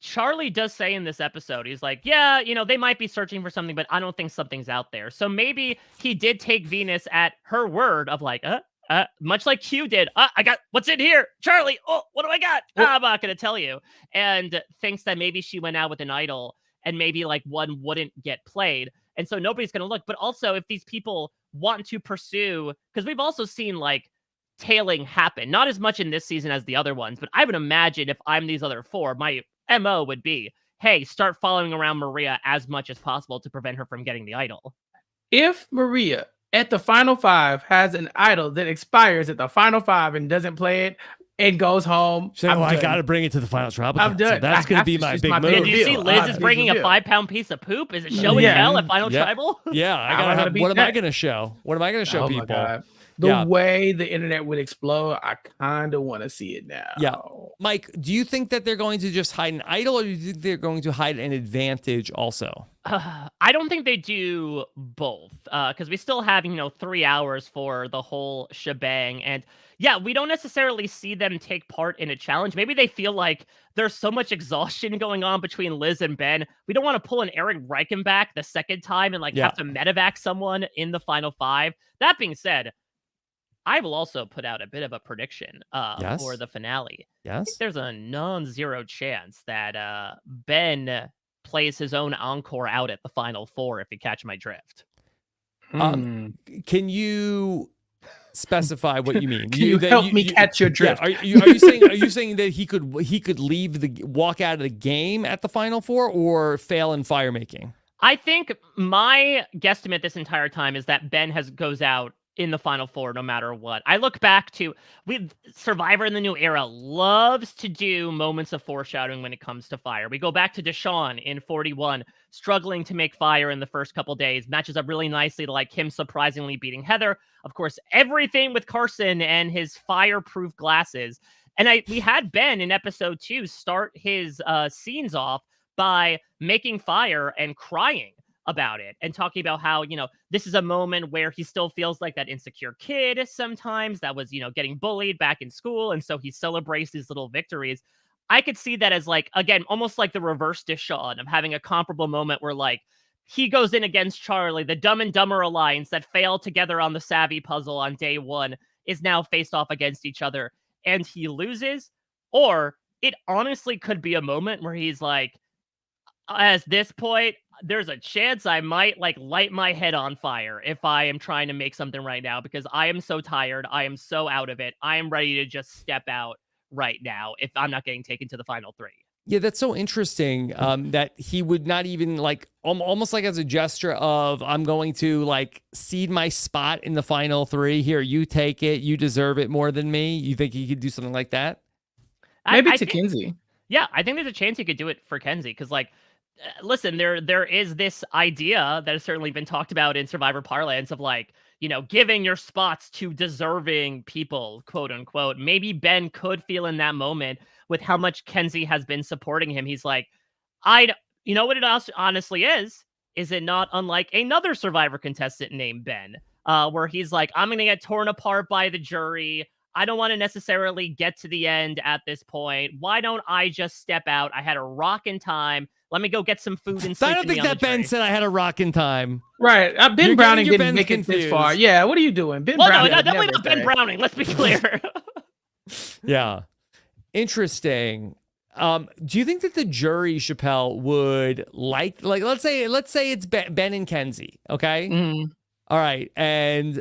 Charlie does say in this episode, he's like, yeah, they might be searching for something, but I don't think something's out there. So maybe he did take Venus at her word of much like Q did. I got what's in here, Charlie. Oh, what do I got? I'm not going to tell you. And thinks that maybe she went out with an idol and maybe one wouldn't get played. And so nobody's going to look. But also if these people want to pursue, because we've also seen tailing happen, not as much in this season as the other ones, but I would imagine if I'm these other 4, my MO would be, hey, start following around Maria as much as possible to prevent her from getting the idol. If Maria at the final 5 has an idol that expires at the final 5 and doesn't play it and goes home, I got to bring it to the final tribal I'm council. done. That's going to be my big move. Did you see Liz is bringing a 5-pound piece of poop? Is it show and tell at final tribal? Yeah, what am I going to show? What am I going to show people? the way the internet would explode, I kind of want to see it now. Yeah. Mike, do you think that they're going to just hide an idol, or do you think they're going to hide an advantage also? I don't think they do both, because we still have, 3 hours for the whole shebang. And yeah, we don't necessarily see them take part in a challenge. Maybe they feel like there's so much exhaustion going on between Liz and Ben. We don't want to pull an Eric Reichenbach the second time and have to medevac someone in the final 5. That being said, I will also put out a bit of a prediction for the finale. Yes. I think there's a non-zero chance that Ben plays his own encore out at the final 4, if you catch my drift. Can you specify what you mean? Can you help me catch your drift? Yeah. Are you saying that he could walk out of the game at the final 4 or fail in fire making? I think my guesstimate this entire time is that Ben goes out in the final 4 no matter what. I look back to Survivor in the New Era loves to do moments of foreshadowing when it comes to fire. We go back to Deshaun in 41 struggling to make fire in the first couple days, matches up really nicely to him surprisingly beating Heather. Of course, everything with Carson and his fireproof glasses. And we had Ben in episode 2 start his scenes off by making fire and crying about it and talking about how, this is a moment where he still feels like that insecure kid sometimes that was, getting bullied back in school. And so he celebrates these little victories. I could see that as again, almost like the reverse Deshaun of having a comparable moment where he goes in against Charlie, the Dumb and Dumber alliance that failed together on the Savvy puzzle on day 1 is now faced off against each other and he loses. Or it honestly could be a moment where he's at this point, there's a chance I might light my head on fire if I am trying to make something right now, because I am so tired. I am so out of it. I am ready to just step out right now if I'm not getting taken to the final 3. Yeah, that's so interesting that he would not even almost as a gesture of, I'm going to cede my spot in the final 3. Here, you take it. You deserve it more than me. You think he could do something like that? Maybe to Kenzie. Yeah, I think there's a chance he could do it for Kenzie because listen, there is this idea that has certainly been talked about in Survivor parlance of giving your spots to deserving people, quote unquote. Maybe Ben could feel in that moment with how much Kenzie has been supporting him. He's what it honestly is it not unlike another Survivor contestant named Ben, where he's I'm going to get torn apart by the jury. I don't want to necessarily get to the end at this point. Why don't I just step out? I had a rockin' time. Let me go get some food and sleep. I don't think that Ben said I had a rockin' time. Right. Ben Browning didn't make it this far. Yeah, what are you doing? Ben Browning. No, definitely not Ben Browning. Let's be clear. Yeah. Interesting. Do you think that the jury, Chappell, would let's say it's Ben and Kenzie, okay? Mm-hmm. All right. And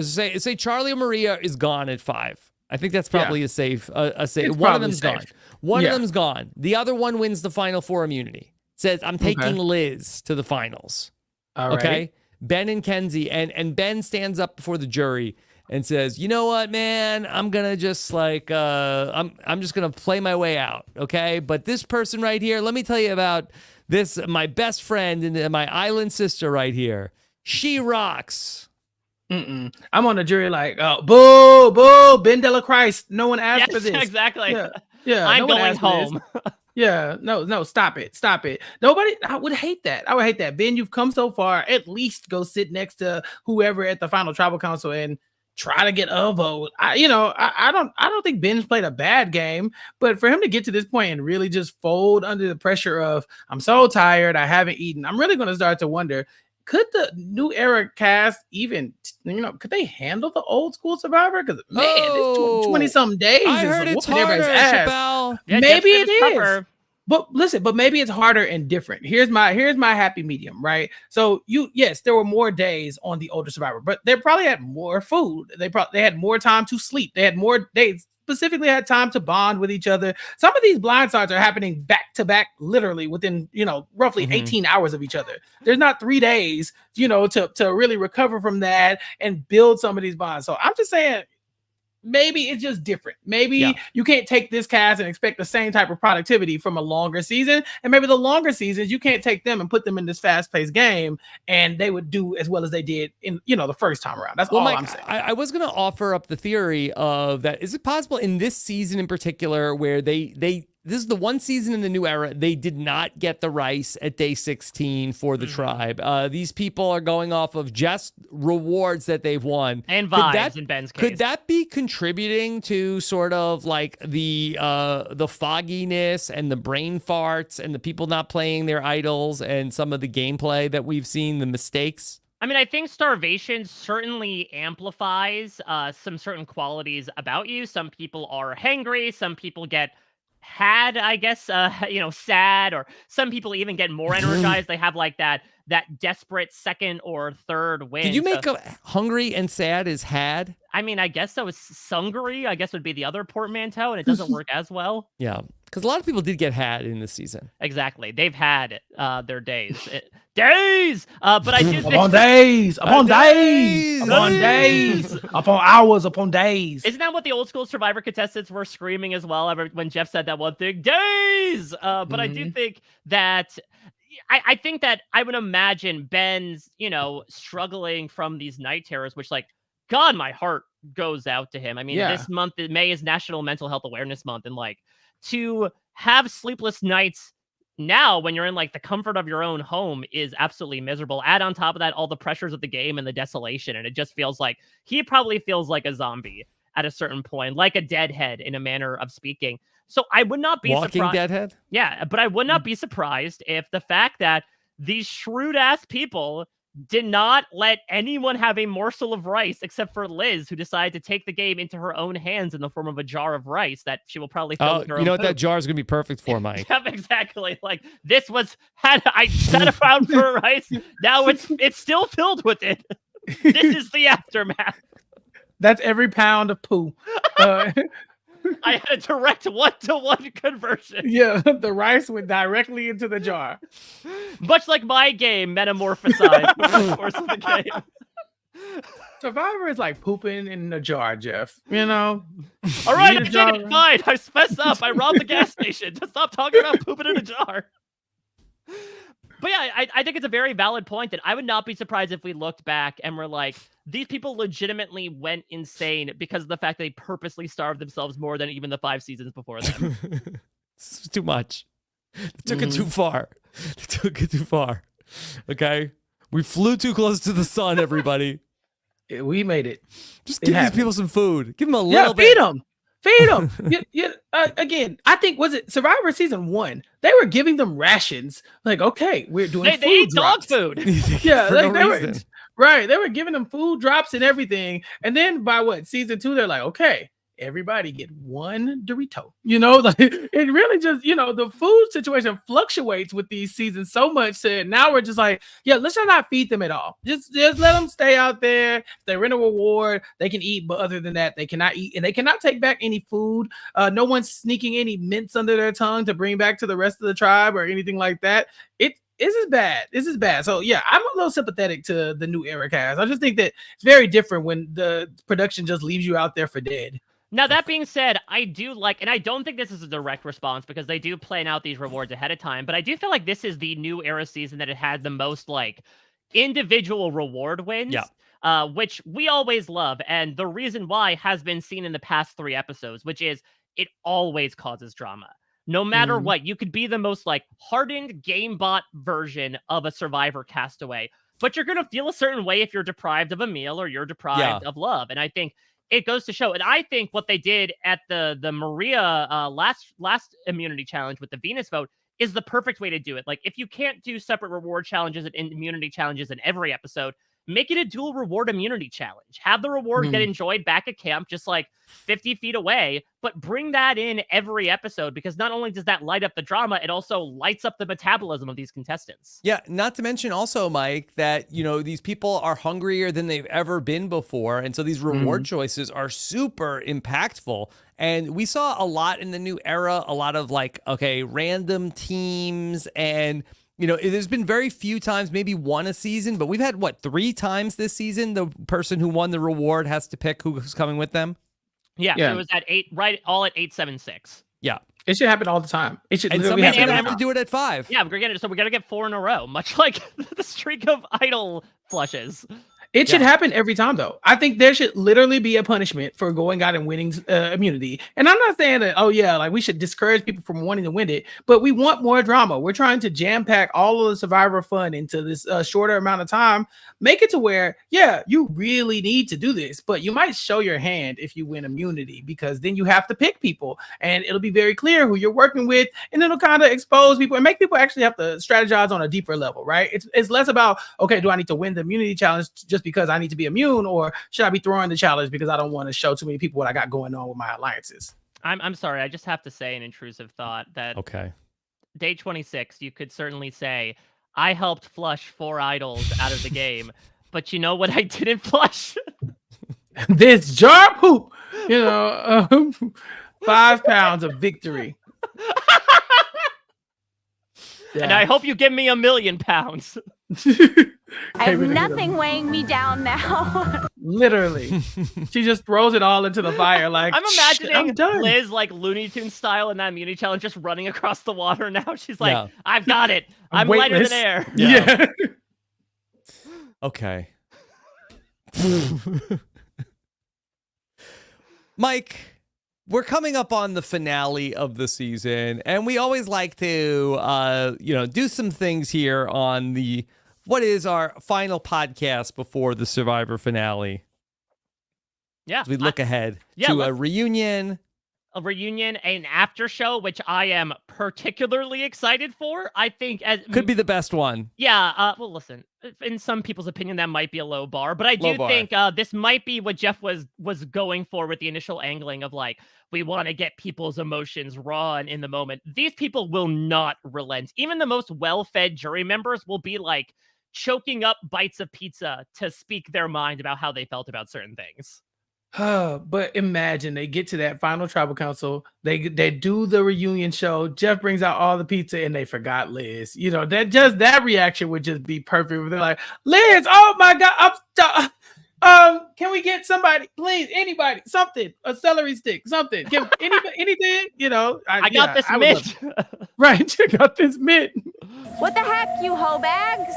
say Charlie or Maria is gone at 5. I think that's probably a safe. One of them's gone. One of them's gone. The other one wins the final 4 immunity. Says, I'm taking Liz to the finals. All okay. Right. Ben and Kenzie. And Ben stands up before the jury and says, you know what, man? I'm going to just I'm just going to play my way out. Okay. But this person right here, let me tell you about this, my best friend and my island sister right here. She rocks. I'm on the jury boo, boo, Ben Dela Christ. No one asked for this. Exactly. Yeah. I'm going home. Yeah, no, stop it. Nobody, I would hate that. Ben, you've come so far. At least go sit next to whoever at the final tribal council and try to get a vote. I don't think Ben's played a bad game, but for him to get to this point and really just fold under the pressure of, I'm so tired, I haven't eaten. I'm really going to start to wonder, could the new era cast even, could they handle the old school Survivor? Because this 20-something days I heard it's harder, Chappell. Yeah, maybe it is. Tougher. But listen, maybe it's harder and different. Here's my happy medium, right? So yes, there were more days on the older Survivor, but they probably had more food. They had more time to sleep. They had more days. Specifically had time to bond with each other. Some of these blind sides are happening back to back, literally within, roughly 18 hours of each other. There's not 3 days, to really recover from that and build some of these bonds. So I'm just saying, maybe it's just different. Maybe you can't take this cast and expect the same type of productivity from a longer season. And maybe the longer seasons, you can't take them and put them in this fast-paced game and they would do as well as they did in, the first time around. That's all Mike, I'm saying. I was going to offer up the theory of that. Is it possible in this season in particular where this is the one season in the new era, they did not get the rice at day 16 for the tribe. These people are going off of just rewards that they've won. And vibes in Ben's case. Could that be contributing to sort of like the fogginess and the brain farts and the people not playing their idols and some of the gameplay that we've seen, the mistakes? I mean, I think starvation certainly amplifies some certain qualities about you. Some people are hangry. Some people get I guess, sad, or some people even get more energized. They have like that desperate second or third win. Did you make hungry and sad is had? I mean, I guess so. Sungry, I guess, would be the other portmanteau, and it doesn't work as well. Yeah, because a lot of people did get had in this season. Exactly. They've had their days. But I do think... Upon days, upon hours, upon days. Isn't that what the old school Survivor contestants were screaming as well when Jeff said that one thing? Days! But I do think that... I think that I would imagine Ben's, struggling from these night terrors, which, like, God, my heart goes out to him. I mean, this month, May is National Mental Health Awareness Month, and, like, to have sleepless nights now when you're in, like, the comfort of your own home is absolutely miserable. Add on top of that all the pressures of the game and the desolation, and it just feels like he probably feels like a zombie at a certain point, like a deadhead in a manner of speaking. So I would not be walking surprised. Deadhead? Yeah, but I would not be surprised if the fact that these shrewd-ass people did not let anyone have a morsel of rice except for Liz, who decided to take the game into her own hands in the form of a jar of rice that she will probably fill with her own what food. that jar is going to be perfect for, Mike. Yep, exactly. Like, I sat around for rice. Now it's still filled with it. This is the aftermath. That's every pound of poo. I had a direct 1-to-1 conversion. Yeah, the rice went directly into the jar. Much like my game metamorphosized over the course of the game. Survivor is like pooping in a jar, Jeff. All right, I did it. Fine. I messed up. I robbed the gas station. Just stop talking about pooping in a jar. But yeah, I think it's a very valid point that I would not be surprised if we looked back and were like, these people legitimately went insane because of the fact that they purposely starved themselves more than even the 5 seasons before them. It's too much. They took it too far. Okay? We flew too close to the sun, everybody. We made it. Just give these people some food. Give them a little bit. Feed them. Feed them. Again, I think, was it Survivor season 1? They were giving them rations. Like, okay, we're doing food they ate drops. dog food. Yeah, For like no reason. They were giving them food drops and everything. And then by season 2, they're like, okay, everybody get one Dorito. Like it really just, the food situation fluctuates with these seasons so much that now we're just like, yeah, let's just not feed them at all. Just let them stay out there. If they win a reward, they can eat, but other than that, they cannot eat, and they cannot take back any food. No one's sneaking any mints under their tongue to bring back to the rest of the tribe or anything like that. This is bad. So yeah, I'm a little sympathetic to the new era cast. I just think that it's very different when the production just leaves you out there for dead. Now, that being said, I do like, and I don't think this is a direct response because they do plan out these rewards ahead of time, but I do feel like this is the new era season that it had the most, like, individual reward wins, which we always love. And the reason why has been seen in the past 3 episodes, which is it always causes drama. No matter what, you could be the most, like, hardened game bot version of a Survivor castaway, but you're going to feel a certain way if you're deprived of a meal or you're deprived of love. And I think it goes to show, and I think what they did at the Maria last immunity challenge with the Venus vote is the perfect way to do it. Like, if you can't do separate reward challenges and immunity challenges in every episode, make it a dual reward immunity challenge. Have the reward get enjoyed back at camp, just like 50 feet away, but bring that in every episode, because not only does that light up the drama, it also lights up the metabolism of these contestants. Yeah, not to mention also, Mike, that, these people are hungrier than they've ever been before. And so these reward choices are super impactful. And we saw a lot in the new era, a lot of random teams. And, there's been very few times, maybe one a season, but we've had, 3 times this season, the person who won the reward has to pick who's coming with them? Yeah, Yeah. so it was at 8, right? All at 876. Yeah. It should happen all the time. It should And literally somebody's happen gonna every have to time. do it at 5. Yeah, we're gonna get 4 in a row, much like the streak of idol flushes. It should happen every time, though. I think there should literally be a punishment for going out and winning immunity. And I'm not saying that, oh, yeah, like we should discourage people from wanting to win it, but we want more drama. We're trying to jam pack all of the Survivor fun into this shorter amount of time. Make it to where, yeah, you really need to do this, but you might show your hand if you win immunity, because then you have to pick people and it'll be very clear who you're working with. And it'll kind of expose people and make people actually have to strategize on a deeper level, right? It's less about, okay, do I need to win the immunity challenge just because I need to be immune, or should I be throwing the challenge because I don't want to show too many people what I got going on with my alliances? I'm sorry, I just have to say an intrusive thought that Okay. day 26, you could certainly say, I helped flush 4 idols out of the game, but you know what I didn't flush? This jar poop, 5 pounds of victory. And I hope you give me £1 million. I have nothing weighing me down now. Literally. She just throws it all into the fire. Like, I'm imagining I'm done. Liz like Looney Tunes style in that immunity challenge, just running across the water now. She's like, Yeah. I've got it. I'm weightless. lighter than air. Yeah. Okay. Mike, we're coming up on the finale of the season, and we always like to, do some things here on what is our final podcast before the Survivor finale. Yeah. As we look ahead yeah, to a reunion. A reunion, an after show, which I am particularly excited for. I think Could be the best one. Yeah, well, listen, in some people's opinion, that might be a low bar, but I do think this might be what Jeff was going for with the initial angling of like, we want to get people's emotions raw and in the moment. These people will not relent. Even the most well-fed jury members will be like choking up bites of pizza to speak their mind about how they felt about certain things. But imagine they get to that final tribal council, they do the reunion show, Jeff brings out all the pizza and they forgot Liz. That reaction would just be perfect. They're like, Liz, oh my god, can we get somebody, please, anybody, something, a celery stick, something, can anybody, anything, I got this mitt. Right, check out this mitt. What the heck, you hoe bags?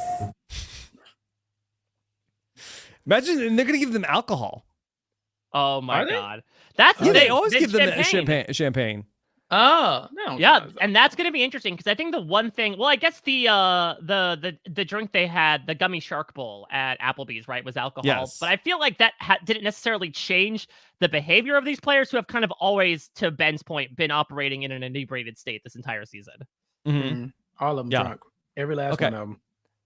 Imagine, and they're going to give them alcohol. Oh my Are they? God. That's They always give them champagne. champagne. Oh, no. Yeah, and that's going to be interesting because I think the one thing, well, I guess the drink they had, the gummy shark bowl at Applebee's, right, was alcohol. Yes. But I feel like that didn't necessarily change the behavior of these players who have kind of always, to Ben's point, been operating in an inebriated state this entire season. Mm-hmm. All of them drunk. Every last one of them.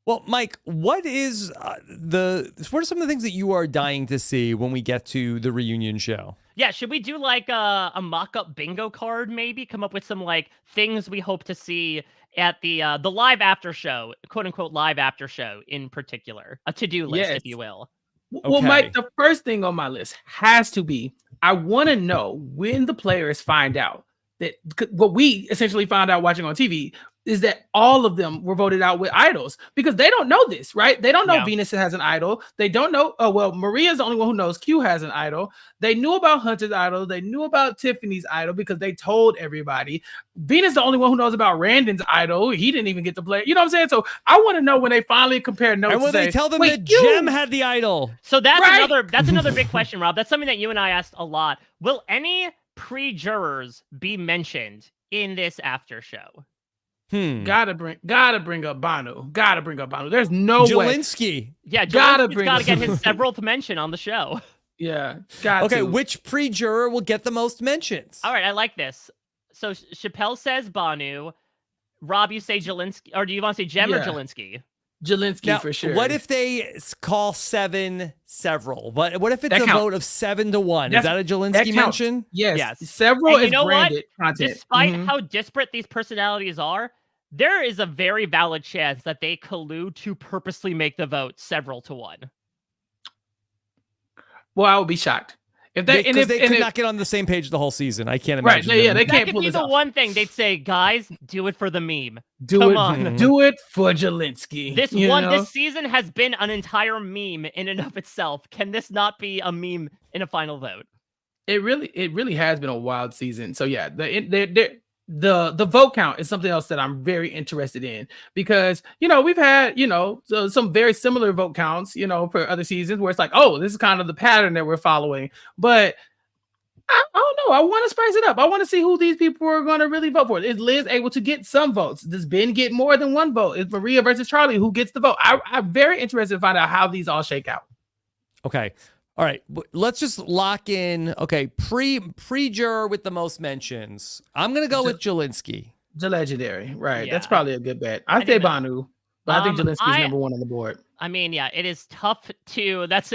Well, Mike, what are some of the things that you are dying to see when we get to the reunion show? Yeah, should we do like a mock-up bingo card maybe? Come up with some like things we hope to see at the live after show, quote-unquote live after show in particular. A to-do list, if you will. Well, Okay. Mike, the first thing on my list has to be, I want to know when the players find out that what we essentially found out watching on TV is that all of them were voted out with idols, because they don't know this, right? They don't know Venus has an idol. They don't know. Oh, well, Maria's the only one who knows Q has an idol. They knew about Hunter's idol. They knew about Tiffany's idol because they told everybody. Venus is the only one who knows about Randon's idol. He didn't even get to play. You know what I'm saying? So I want to know when they finally compare notes. And when they tell them that Jem had the idol. So that's another big question, Rob. That's something that you and I asked a lot. Will any pre-jurors be mentioned in this after show? Gotta bring up Banu. There's no way. Jelinski. Yeah, gotta get his severalth mention on the show. Yeah. Okay, which pre-juror will get the most mentions? All right, I like this. So Chappell says Banu. Rob, you say Jelinski, or do you want to say Jem or Jelinski? Jelinski Now, for sure. What if they call 7 several? What if it's a vote of 7-1? Is that a Jelinski mention? Yes. Several is branded content. Despite how disparate these personalities are, there is a very valid chance that they collude to purposely make the vote several to 1. Well, I would be shocked. If they could not get on the same page the whole season. I can't imagine. Right? Yeah, they can't pull this off. That could be the one thing they'd say, guys, do it for the meme. Do it for Jelinski. This season has been an entire meme in and of itself. Can this not be a meme in a final vote? It really has been a wild season. So yeah, the vote count is something else that I'm very interested in, because we've had some very similar vote counts for other seasons where it's like, oh, this is kind of the pattern that we're following, but I don't know. I want to spice it up. I want to see who these people are going to really vote for. Is Liz able to get some votes? Does Ben get more than one vote? Is Maria versus Charlie who gets the vote? I'm very interested to find out how these all shake out. Okay. All right. Let's just lock in. Okay. Pre-juror with the most mentions. I'm going to go with Jelinski. The legendary. Right. Yeah. That's probably a good bet. I say Banu, but I think Jelinski's number one on the board. I mean, yeah, it is tough to. That's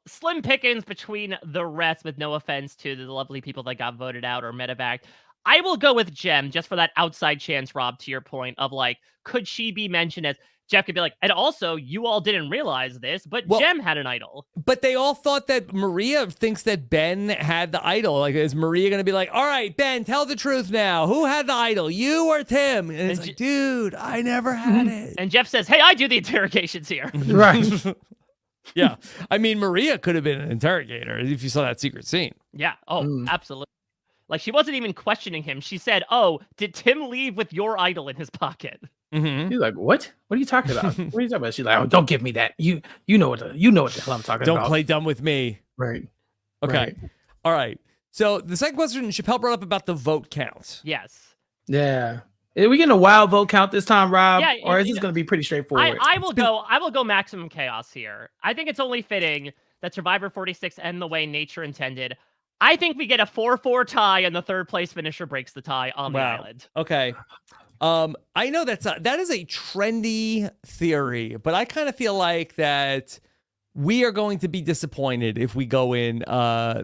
slim pickings between the rest. With no offense to the lovely people that got voted out or medevac, I will go with Jem just for that outside chance. Rob, to your point of like, could she be mentioned as? Jeff could be like, and also, you all didn't realize this, but Jem had an idol. But they all thought that Maria thinks that Ben had the idol. Like, is Maria going to be like, all right, Ben, tell the truth now. Who had the idol, you or Tim? And it's like, dude, I never had it. And Jeff says, hey, I do the interrogations here. Right. Yeah. I mean, Maria could have been an interrogator if you saw that secret scene. Yeah. Oh, absolutely. Like, she wasn't even questioning him. She said, oh, did Tim leave with your idol in his pocket? Mm-hmm. He's like, what? What are you talking about? What are you talking about? She's like, oh, don't give me that. You know what the hell I'm talking about. Don't play dumb with me. Right. Okay. Right. All right. So the second question, Chappell brought up about the vote count. Yes. Yeah. Are we getting a wild vote count this time, Rob? Yeah, or is this going to be pretty straightforward? I will go maximum chaos here. I think it's only fitting that Survivor 46 end the way nature intended. I think we get a 4-4 tie and the third place finisher breaks the tie on the island. Okay. I know that is a trendy theory, but I kind of feel like that we are going to be disappointed if we go in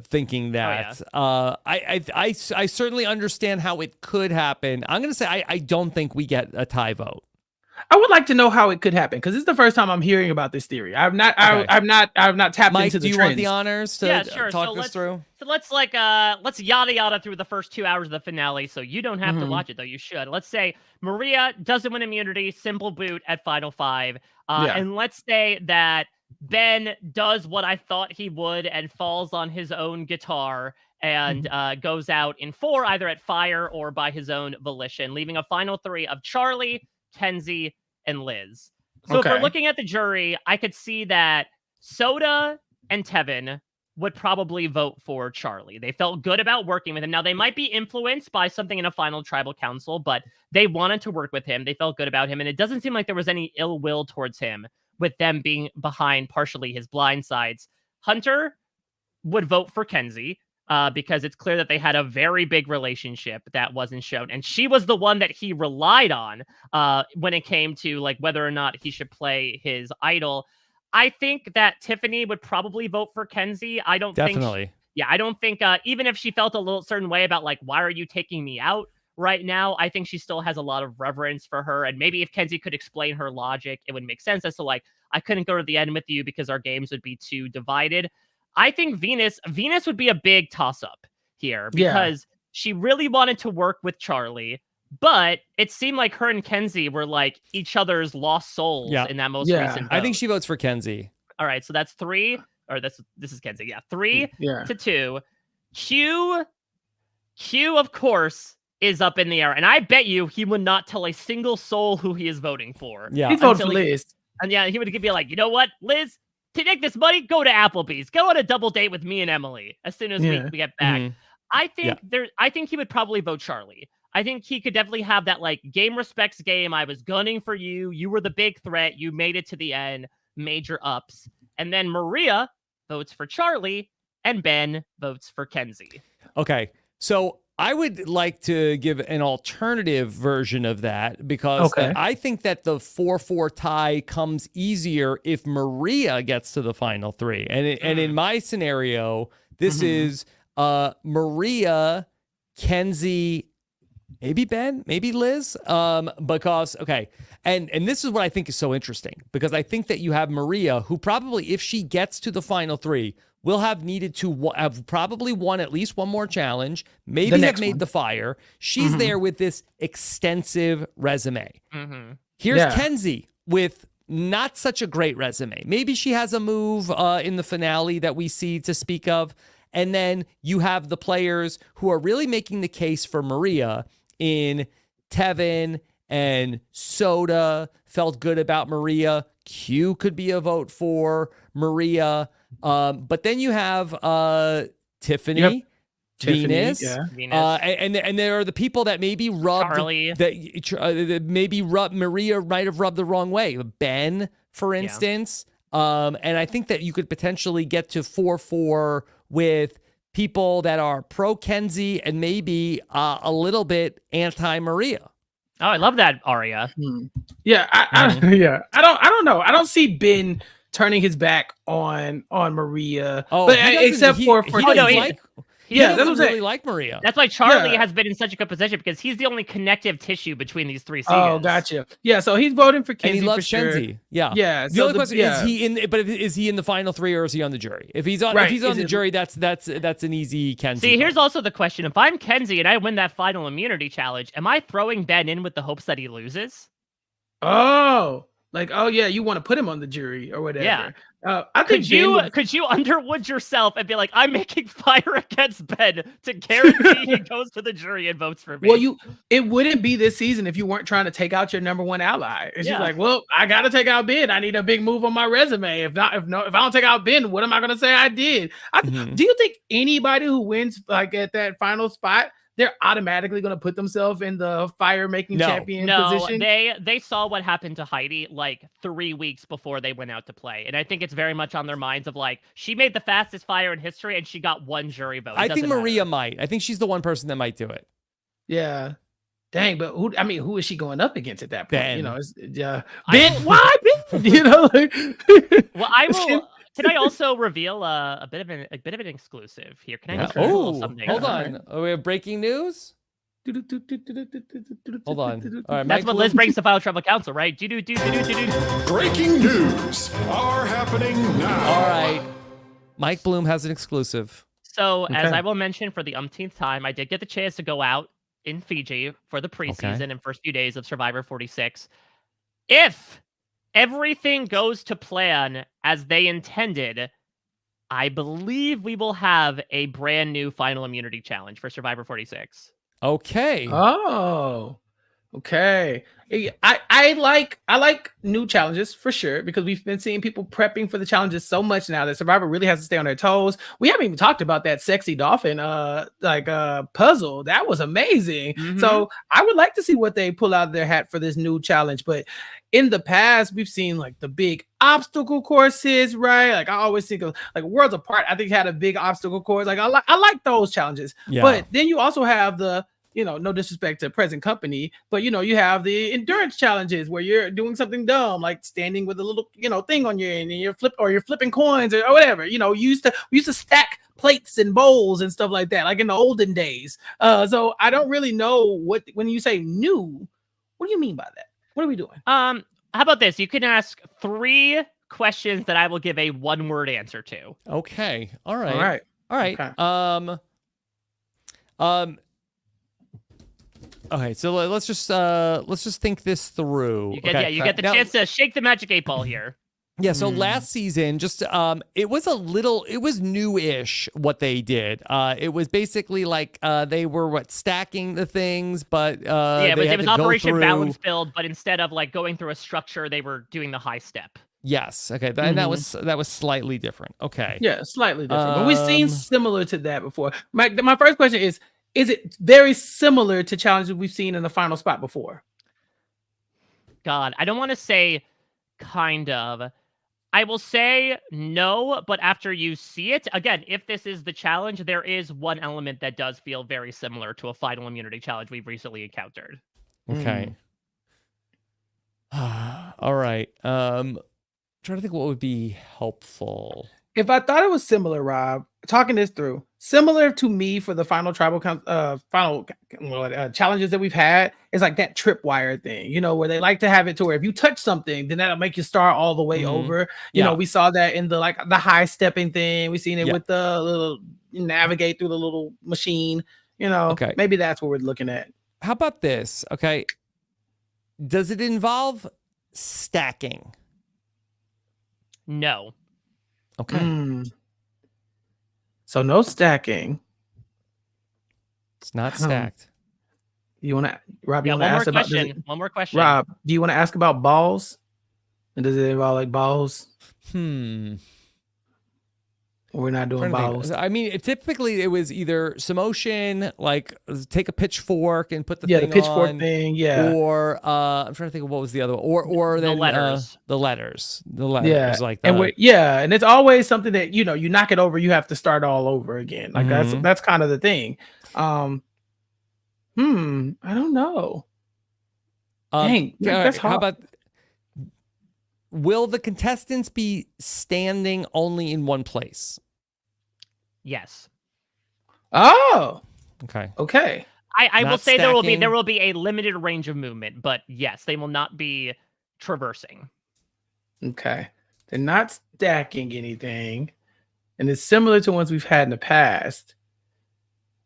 thinking that. I certainly understand how it could happen. I'm going to say I don't think we get a tie vote. I would like to know how it could happen, because this is the first time I'm hearing about this theory. I've not tapped Mike, into the do you trends. want the honors to talk this through? So let's yada yada through the first 2 hours of the finale. So you don't have to watch it, though. You should. Let's say Maria doesn't win immunity, simple boot at Final 5. And let's say that Ben does what I thought he would and falls on his own guitar and goes out in 4, either at fire or by his own volition, leaving a final 3 of Charlie, Kenzie, and Liz. So if we're looking at the jury, I could see that Soda and Tevin would probably vote for Charlie. They felt good about working with him. Now, they might be influenced by something in a final tribal council, but they wanted to work with him. They felt good about him, and it doesn't seem like there was any ill will towards him with them being behind partially his blind sides. Hunter would vote for Kenzie. Because it's clear that they had a very big relationship that wasn't shown. And she was the one that he relied on when it came to like whether or not he should play his idol. I think that Tiffany would probably vote for Kenzie. I don't think even if she felt a little certain way about like, why are you taking me out right now? I think she still has a lot of reverence for her. And maybe if Kenzie could explain her logic, it would make sense as to like, I couldn't go to the end with you because our games would be too divided. I think Venus would be a big toss-up here because she really wanted to work with Charlie, but it seemed like her and Kenzie were like each other's lost souls in that most recent vote. I think she votes for Kenzie. All right, so that's 3, or this is Kenzie. Yeah, 3-2. Q, of course, is up in the air, and I bet you he would not tell a single soul who he is voting for. Yeah, he's voting for Liz. And yeah, he would be like, you know what, Liz? To take this money, go to Applebee's. Go on a double date with me and Emily as soon as we get back. Mm-hmm. I think he would probably vote Charlie. I think he could definitely have that like game respects game. I was gunning for you. You were the big threat. You made it to the end. Major ups. And then Maria votes for Charlie and Ben votes for Kenzie. Okay. So I would like to give an alternative version of that because I think that the 4-4 tie comes easier if Maria gets to the final 3. And in my scenario, this is Maria, Kenzie, maybe Ben, maybe Liz, because, and this is what I think is so interesting, because I think that you have Maria, who probably, if she gets to the final 3, will have needed to have probably won at least one more challenge, maybe have made the fire. She's there with this extensive resume. Here's Kenzie with not such a great resume. Maybe she has a move in the finale that we see to speak of. And then you have the players who are really making the case for Maria in Tevin and Soda felt good about Maria. Q could be a vote for Maria. But then you have Tiffany, Venus, and there are the people that maybe rubbed Charlie. that maybe Maria might have rubbed the wrong way. Ben, for instance. And I think that you could potentially get to 4-4 with people that are pro Kenzie and maybe a little bit anti Maria. Oh, I love that, Aria. Yeah, I don't know. I don't see Ben turning his back on Maria. Oh, but except for he doesn't that's what I'm really saying. like Maria. That's why Charlie has been in such a good position because he's the only connective tissue between these three seasons. Oh, gotcha. Yeah, so he's voting for Kenzie and he loves for sure. Kenzie. Yeah. Yeah. The only question is is he in the final three or is he on the jury? If he's on the jury, that's an easy Kenzie. See, here's also the question. If I'm Kenzie and I win that final immunity challenge, am I throwing Ben in with the hopes that he loses? Oh. Like, oh yeah, you want to put him on the jury or whatever. Yeah. I think could you Underwood yourself and be like, I'm making fire against Ben to guarantee he goes to the jury and votes for me? Well, it wouldn't be this season if you weren't trying to take out your number one ally. It's just like, well, I got to take out Ben. I need a big move on my resume. If I don't take out Ben, what am I going to say I did? Do you think anybody who wins like at that final spot, they're automatically going to put themselves in the fire-making champion position? No, they saw what happened to Heidi like 3 weeks before they went out to play. And I think it's very much on their minds of like, she made the fastest fire in history and she got one jury vote. I think Maria might. I think she's the one person that might do it. Yeah. Dang, but who is she going up against at that point? Ben. You know, Ben, why Ben? You know, like, well, I will. Can I also reveal a bit of an exclusive here? Can I just reveal something? Hold on. We have breaking news? Hold on. All right, that's what Liz brings to File Trouble Council, right? Breaking news are happening now. All right. Mike Bloom has an exclusive. So, as I will mention for the umpteenth time, I did get the chance to go out in Fiji for the preseason and first few days of Survivor 46. If everything goes to plan as they intended, I believe we will have a brand new final immunity challenge for Survivor 46. Okay. Oh, okay. I like new challenges for sure because we've been seeing people prepping for the challenges so much now that Survivor really has to stay on their toes. We haven't even talked about that sexy dolphin puzzle. That was amazing. So I would like to see what they pull out of their hat for this new challenge. But in the past, we've seen like the big obstacle courses, right? Like I always think of like Worlds Apart. I think had a big obstacle course. Like I like those challenges. Yeah. But then you also have the, you know, no disrespect to present company, but you know, you have the endurance challenges where you're doing something dumb, like standing with a little, you know, thing on your end and you're flipping coins or whatever. You know, we used to stack plates and bowls and stuff like that, like in the olden days. So I don't really know when you say new, what do you mean by that? What are we doing? How about this? You can ask 3 questions that I will give a 1-word answer to. Okay. All right. Okay. Okay, so let's just think this through. You get the chance to shake the magic 8 ball here. Yeah, so last season, just it was new-ish what they did. It was basically like they were stacking the things, but it was Operation Balance Build, but instead of like going through a structure, they were doing the high step. Yes. Okay. And that was slightly different. Okay. Yeah, slightly different. But we've seen similar to that before. My first question is it very similar to challenges we've seen in the final spot before? God, I don't want to say kind of. I will say no, but after you see it, again, if this is the challenge, there is one element that does feel very similar to a final immunity challenge we've recently encountered. Okay. All right. Trying to think what would be helpful. If I thought it was similar, Rob, talking this through, similar to me for the final challenges that we've had, is like that tripwire thing, you know, where they like to have it to where if you touch something, then that'll make you start all the way over. You know, we saw that in the high stepping thing. We've seen it with the little navigate through the little machine, you know. Okay. Maybe that's what we're looking at. How about this? Okay. Does it involve stacking? No. Okay. So no stacking. It's not stacked. You want to, Rob? You Yeah, want to one more ask about question. One more question. Rob? Do you want to ask about balls? And does it involve like balls? We're not doing balls. I mean, typically it was either Samotion, like take a pitchfork and put the the thing pitchfork on, thing, yeah. Or I'm trying to think of what was the other one, or then letters. The letters, Yeah, like and that. and it's always something that you knock it over, you have to start all over again. Like that's kind of the thing. I don't know. Dang, that's hard. How about? Will the contestants be standing only in one place? Yes. Oh. Okay. I will say there stacking. will be a limited range of movement, but yes, they will not be traversing. Okay. They're not stacking anything. And it's similar to ones we've had in the past.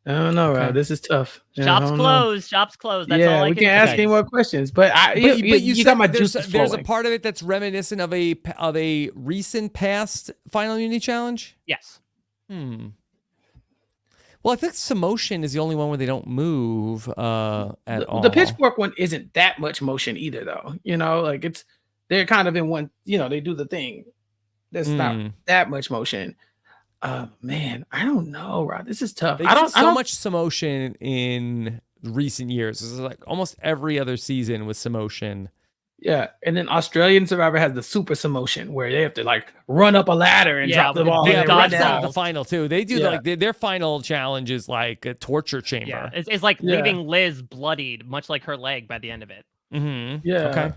I don't know, Rob. This is tough. Shops closed. Shops closed. That's all I we can can't ask say. any more questions. But you said got my juices there's a flowing. part of it that's reminiscent of a recent past Final Unity Challenge. Yes. Well, I think Samotion is the only one where they don't move at all. The pitchfork one isn't that much motion either, though. Like they're kind of in one. They do the thing. There's not that much motion. Man, I don't know, Rob. This is tough. They did so much Samotion in recent years. This is like almost every other season with Samotion. Yeah, and then Australian Survivor has the super Samotion where they have to like run up a ladder and drop the ball. That's the final too. They do like their final challenge is like a torture chamber. Yeah, it's like leaving Liz bloodied, much like her leg by the end of it. Yeah. Okay.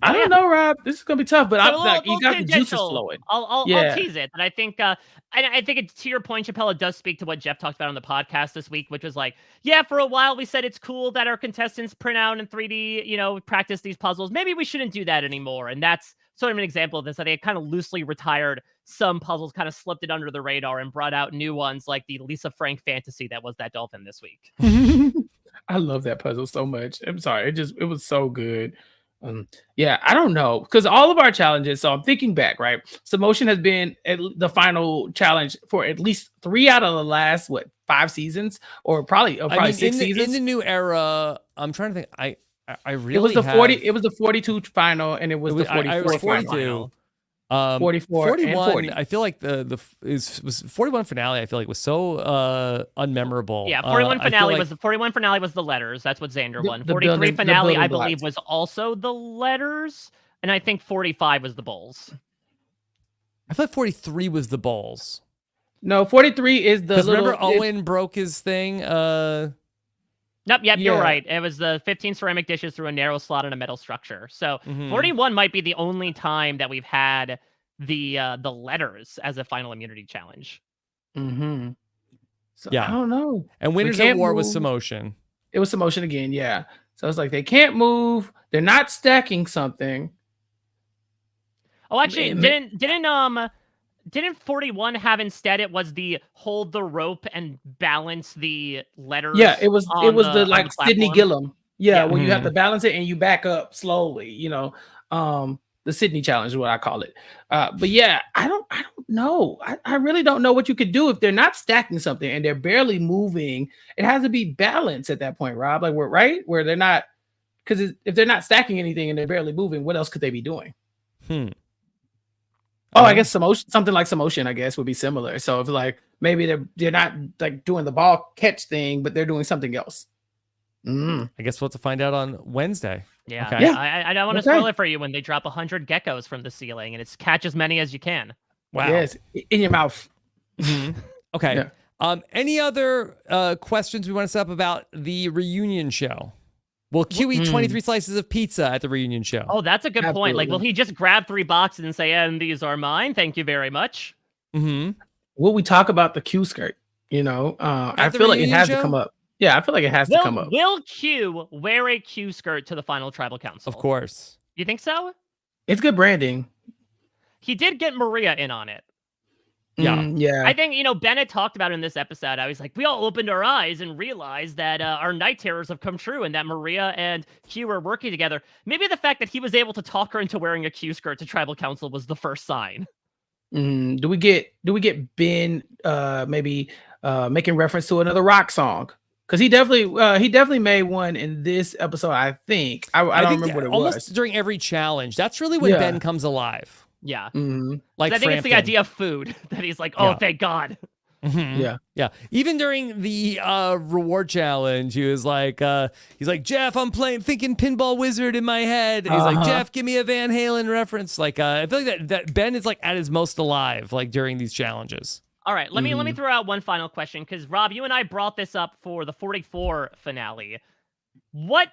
I don't know, Rob. This is gonna be tough, but you got the juices tangential. flowing. I'll tease it, and I think to your point, Chappell, it does speak to what Jeff talked about on the podcast this week, which was like, for a while we said it's cool that our contestants print out in 3D, practice these puzzles. Maybe we shouldn't do that anymore, and that's sort of an example of this. That they kind of loosely retired some puzzles, kind of slipped it under the radar, and brought out new ones like the Lisa Frank fantasy that was that dolphin this week. I love that puzzle so much. I'm sorry, it was so good. I don't know, because all of our challenges, so I'm thinking back, right? Samotion has been the final challenge for at least 3 out of the last 5 seasons, or probably 6 seasons. In the new era, I'm trying to think. I really it was the 40. It was the 42 final, and it was the 44 final. 44 41, and 40. I feel like was 41 finale. I feel like was so unmemorable. Yeah, 41 finale was the 41 finale was the letters. That's what Xander won. 43 finale, I believe, was also the letters, and I think 45 was the bowls. I thought 43 was the bowls. No, 43 is the. Because remember, Owen broke his thing. Yep, you're right. It was the 15 ceramic dishes through a narrow slot in a metal structure. So 41 might be the only time that we've had the letters as a final immunity challenge. So I don't know. And Winners at War was Samotion. It was Samotion again, yeah. So it's like they can't move. They're not stacking something. Oh, actually, didn't 41 have instead it was the hold the rope and balance the letters? Yeah, it was the like Sydney Gillum. Yeah, where you have to balance it and you back up slowly, the Sydney challenge is what I call it. But yeah, I don't know. I really don't know what you could do if they're not stacking something and they're barely moving. It has to be balanced at that point, Rob. Like where they're not, because if they're not stacking anything and they're barely moving, what else could they be doing? Oh, I guess something like Samotion, I guess, would be similar. So if like maybe they're not like doing the ball catch thing, but they're doing something else. I guess we'll have to find out on Wednesday. Yeah, okay. I don't want to spoil it for you when they drop 100 geckos from the ceiling, and it's catch as many as you can. Wow. Yes, in your mouth. Okay. Yeah. Any other questions we want to set up about the reunion show? Will Q eat 23 slices of pizza at the reunion show? Oh, that's a good point. Like, will he just grab 3 boxes and say, and these are mine? Thank you very much. Will we talk about the Q skirt? I feel like it has to come up. Yeah, I feel like it has to come up. Will Q wear a Q skirt to the final tribal council? Of course. You think so? It's good branding. He did get Maria in on it. Yeah. I think, Bennett talked about it in this episode. I was like, we all opened our eyes and realized that our night terrors have come true and that Maria and Q are working together. Maybe the fact that he was able to talk her into wearing a Q skirt to tribal council was the first sign. Do we get Ben maybe making reference to another rock song? Because he definitely made one in this episode. I think I don't think remember what it almost was. during every challenge. That's really when Yeah. Ben comes alive. Yeah. Like I think it's the Frampton. idea of food that he's like, oh, Yeah. thank God. Mhm. Yeah. Even during the reward challenge, he was like, he's like, Jeff, I'm thinking Pinball Wizard in my head. And he's like, Jeff, give me a Van Halen reference. Like, I feel like that Ben is like at his most alive, like during these challenges. All right, let me throw out one final question, because Rob, you and I brought this up for the 44 finale. What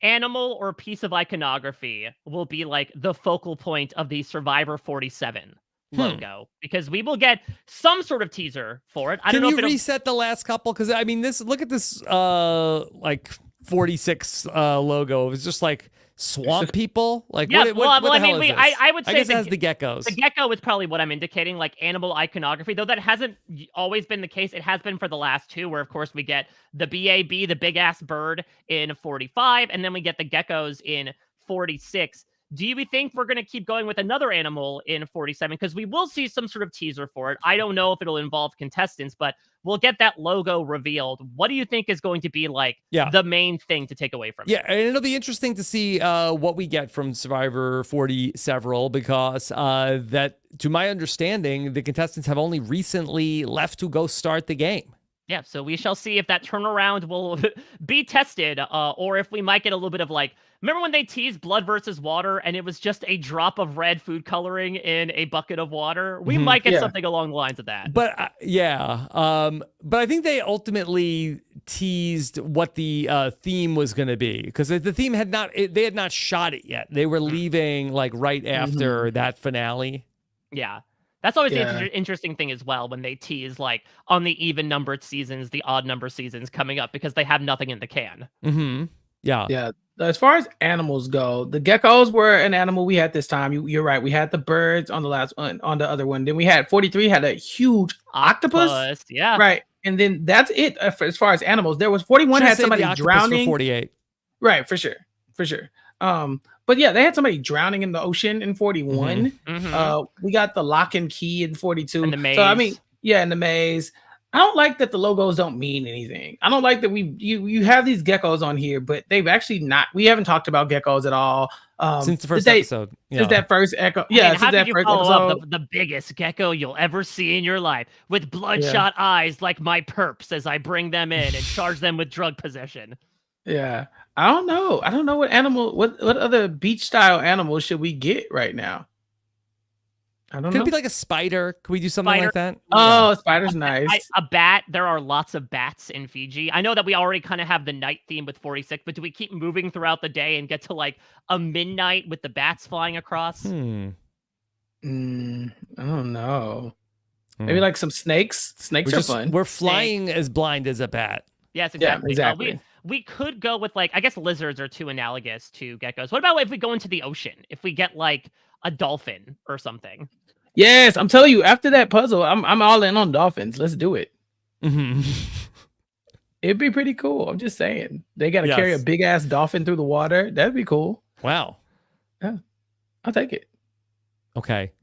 animal or piece of iconography will be like the focal point of the Survivor 47 logo? Because we will get some sort of teaser for it. I don't know if it'll reset the last couple? Because I mean, look at this like 46 logo. It's just like swamp people. Like, yeah, what the I hell mean, is this? I would say I guess it has the geckos. The gecko is probably what I'm indicating, like animal iconography, though that hasn't always been the case. It has been for the last two, where of course we get the BAB, the big ass bird, in 45, and then we get the geckos in 46. Do you think we're going to keep going with another animal in 47? Because we will see some sort of teaser for it. I don't know if it'll involve contestants, but we'll get that logo revealed. What do you think is going to be like the main thing to take away from it? Yeah, and it'll be interesting to see what we get from Survivor 40 several, because that, to my understanding, the contestants have only recently left to go start the game. Yeah, so we shall see if that turnaround will be tested, or if we might get a little bit of like, remember when they teased blood versus water and it was just a drop of red food coloring in a bucket of water? We might get something along the lines of that. But but I think they ultimately teased what the theme was going to be, because the theme had not shot it yet. They were leaving like right after that finale. Yeah. That's always the interesting thing as well, when they tease like on the even numbered seasons, the odd number seasons coming up, because they have nothing in the can. Yeah. As far as animals go, the geckos were an animal we had this time. You're right. We had the birds on the last one, on the other one. Then we had 43 had a huge octopus. Yeah. Right. And then that's it as far as animals. There was 41 had somebody drowning. 48. Right. For sure. But yeah, they had somebody drowning in the ocean in 41. We got the lock and key in 42. And the maze. So I mean, in the maze. I don't like that the logos don't mean anything. I don't like that you have these geckos on here, but they've actually not. We haven't talked about geckos at all since the first episode. Since that first echo. I mean, how did you follow up the biggest gecko you'll ever see in your life with bloodshot eyes like my perps as I bring them in and charge them with drug possession? Yeah. I don't know what animal, what other beach style animals should we get right now? I don't know. Could it be like a spider? Could we do something like that? Oh, a spider's nice. A bat. There are lots of bats in Fiji. I know that we already kind of have the night theme with 46, but do we keep moving throughout the day and get to like a midnight with the bats flying across? I don't know. Maybe like some snakes. Snakes are fun. We're flying as blind as a bat. Yes, exactly. Yeah, exactly. We could go with like, I guess lizards are too analogous to geckos. What about if we go into the ocean? If we get like a dolphin or something? Yes, I'm telling you, after that puzzle, I'm all in on dolphins. Let's do it. It'd be pretty cool. I'm just saying. They got to carry a big ass dolphin through the water. That'd be cool. Wow. Yeah, I'll take it. Okay.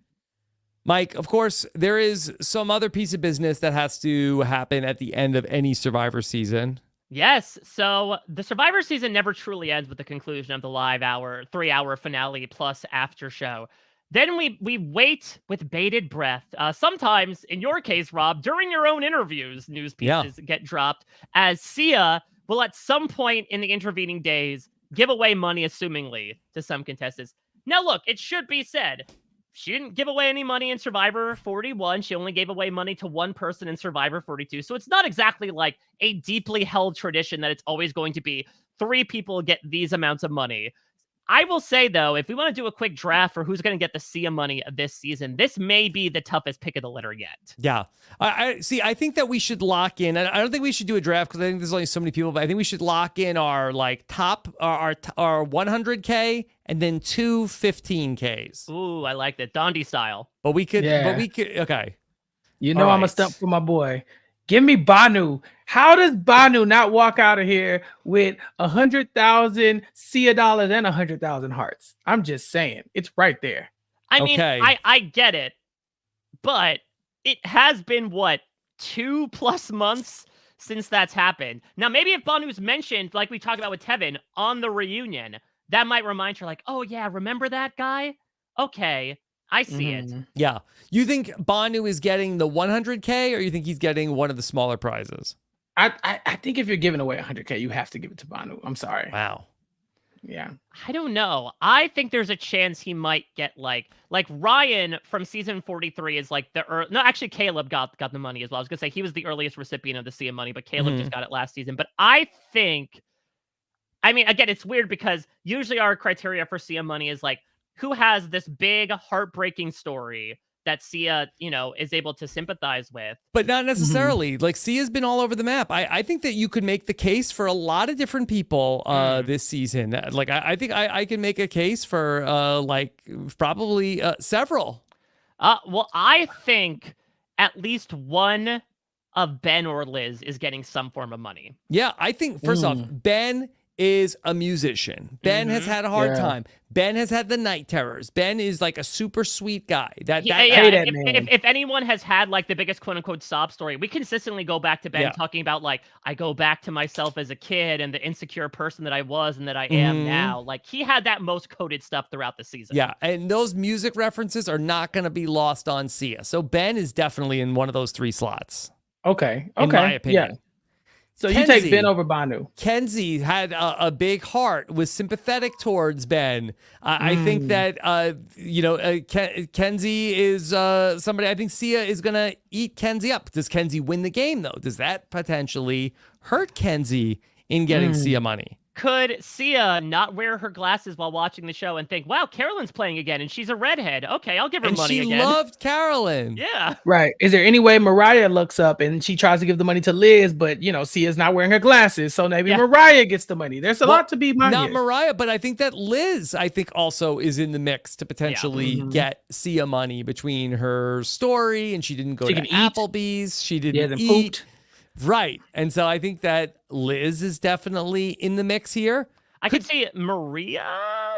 Mike, of course, there is some other piece of business that has to happen at the end of any Survivor season. Yes. So the Survivor season never truly ends with the conclusion of the live 3-hour finale plus after show. Then we wait with bated breath. Sometimes, in your case, Rob, during your own interviews, news pieces get dropped, as Sia will at some point in the intervening days give away money, assumingly, to some contestants. Now, look, it should be said, she didn't give away any money in Survivor 41. She only gave away money to one person in Survivor 42. So it's not exactly like a deeply held tradition that it's always going to be 3 people get these amounts of money. I will say, though, if we want to do a quick draft for who's going to get the Sia money this season, this may be the toughest pick of the litter yet. Yeah. I think that we should lock in. I don't think we should do a draft because I think there's only so many people, but I think we should lock in our like top, our 100K and then 2 15Ks. Ooh, I like that. Dondi style. But we could, okay. You know, I'm a stump for my boy. Give me Banu. How does Banu not walk out of here with 100,000 Sia dollars and 100,000 hearts? I'm just saying, it's right there. I mean, I get it. but it has been, what, 2+ months since that's happened. Now, maybe if Banu's mentioned, like we talked about with Tevin, on the reunion, that might remind her, like, oh yeah, remember that guy? Okay, I see it. Yeah. You think Banu is getting the 100K, or you think he's getting one of the smaller prizes? I think if you're giving away 100K, you have to give it to Banu. I'm sorry. Wow. Yeah. I don't know. I think there's a chance he might get like Ryan from season 43 is like no, actually Caleb got the money as well. I was gonna say he was the earliest recipient of the Sia money, but Caleb just got it last season. But I think, I mean, again, it's weird because usually our criteria for Sia money is like who has this big heartbreaking story that Sia, is able to sympathize with. But not necessarily. Like, Sia's been all over the map. I think that you could make the case for a lot of different people this season. Like, I think I can make a case for, probably several. Well, I think at least one of Ben or Liz is getting some form of money. Yeah, I think, first off, Ben is a musician. Ben has had a hard time. Ben has had the night terrors. Ben is like a super sweet guy. If anyone has had like the biggest quote unquote sob story, we consistently go back to Ben talking about like, I go back to myself as a kid and the insecure person that I was and that I am now. Like he had that most coded stuff throughout the season. Yeah, and those music references are not going to be lost on Sia. So Ben is definitely in one of those 3 slots. Okay. In my opinion. Yeah. So Kenzie, you take Ben over Banu. Kenzie had a big heart, was sympathetic towards Ben. I think that, Kenzie is somebody, I think Sia is going to eat Kenzie up. Does Kenzie win the game, though? Does that potentially hurt Kenzie in getting Sia money? Could Sia not wear her glasses while watching the show and think, wow, Carolyn's playing again and she's a redhead. Okay, I'll give her money again. And she loved Carolyn. Yeah. Right. Is there any way Mariah looks up and she tries to give the money to Liz, but, Sia's not wearing her glasses, so maybe Mariah gets the money. There's a lot to be money. Not Mariah, but I think that Liz, also is in the mix to potentially get Sia money between her story, and she didn't go to Applebee's. She didn't eat. Right. And so I think that Liz is definitely in the mix here. I could see Maria,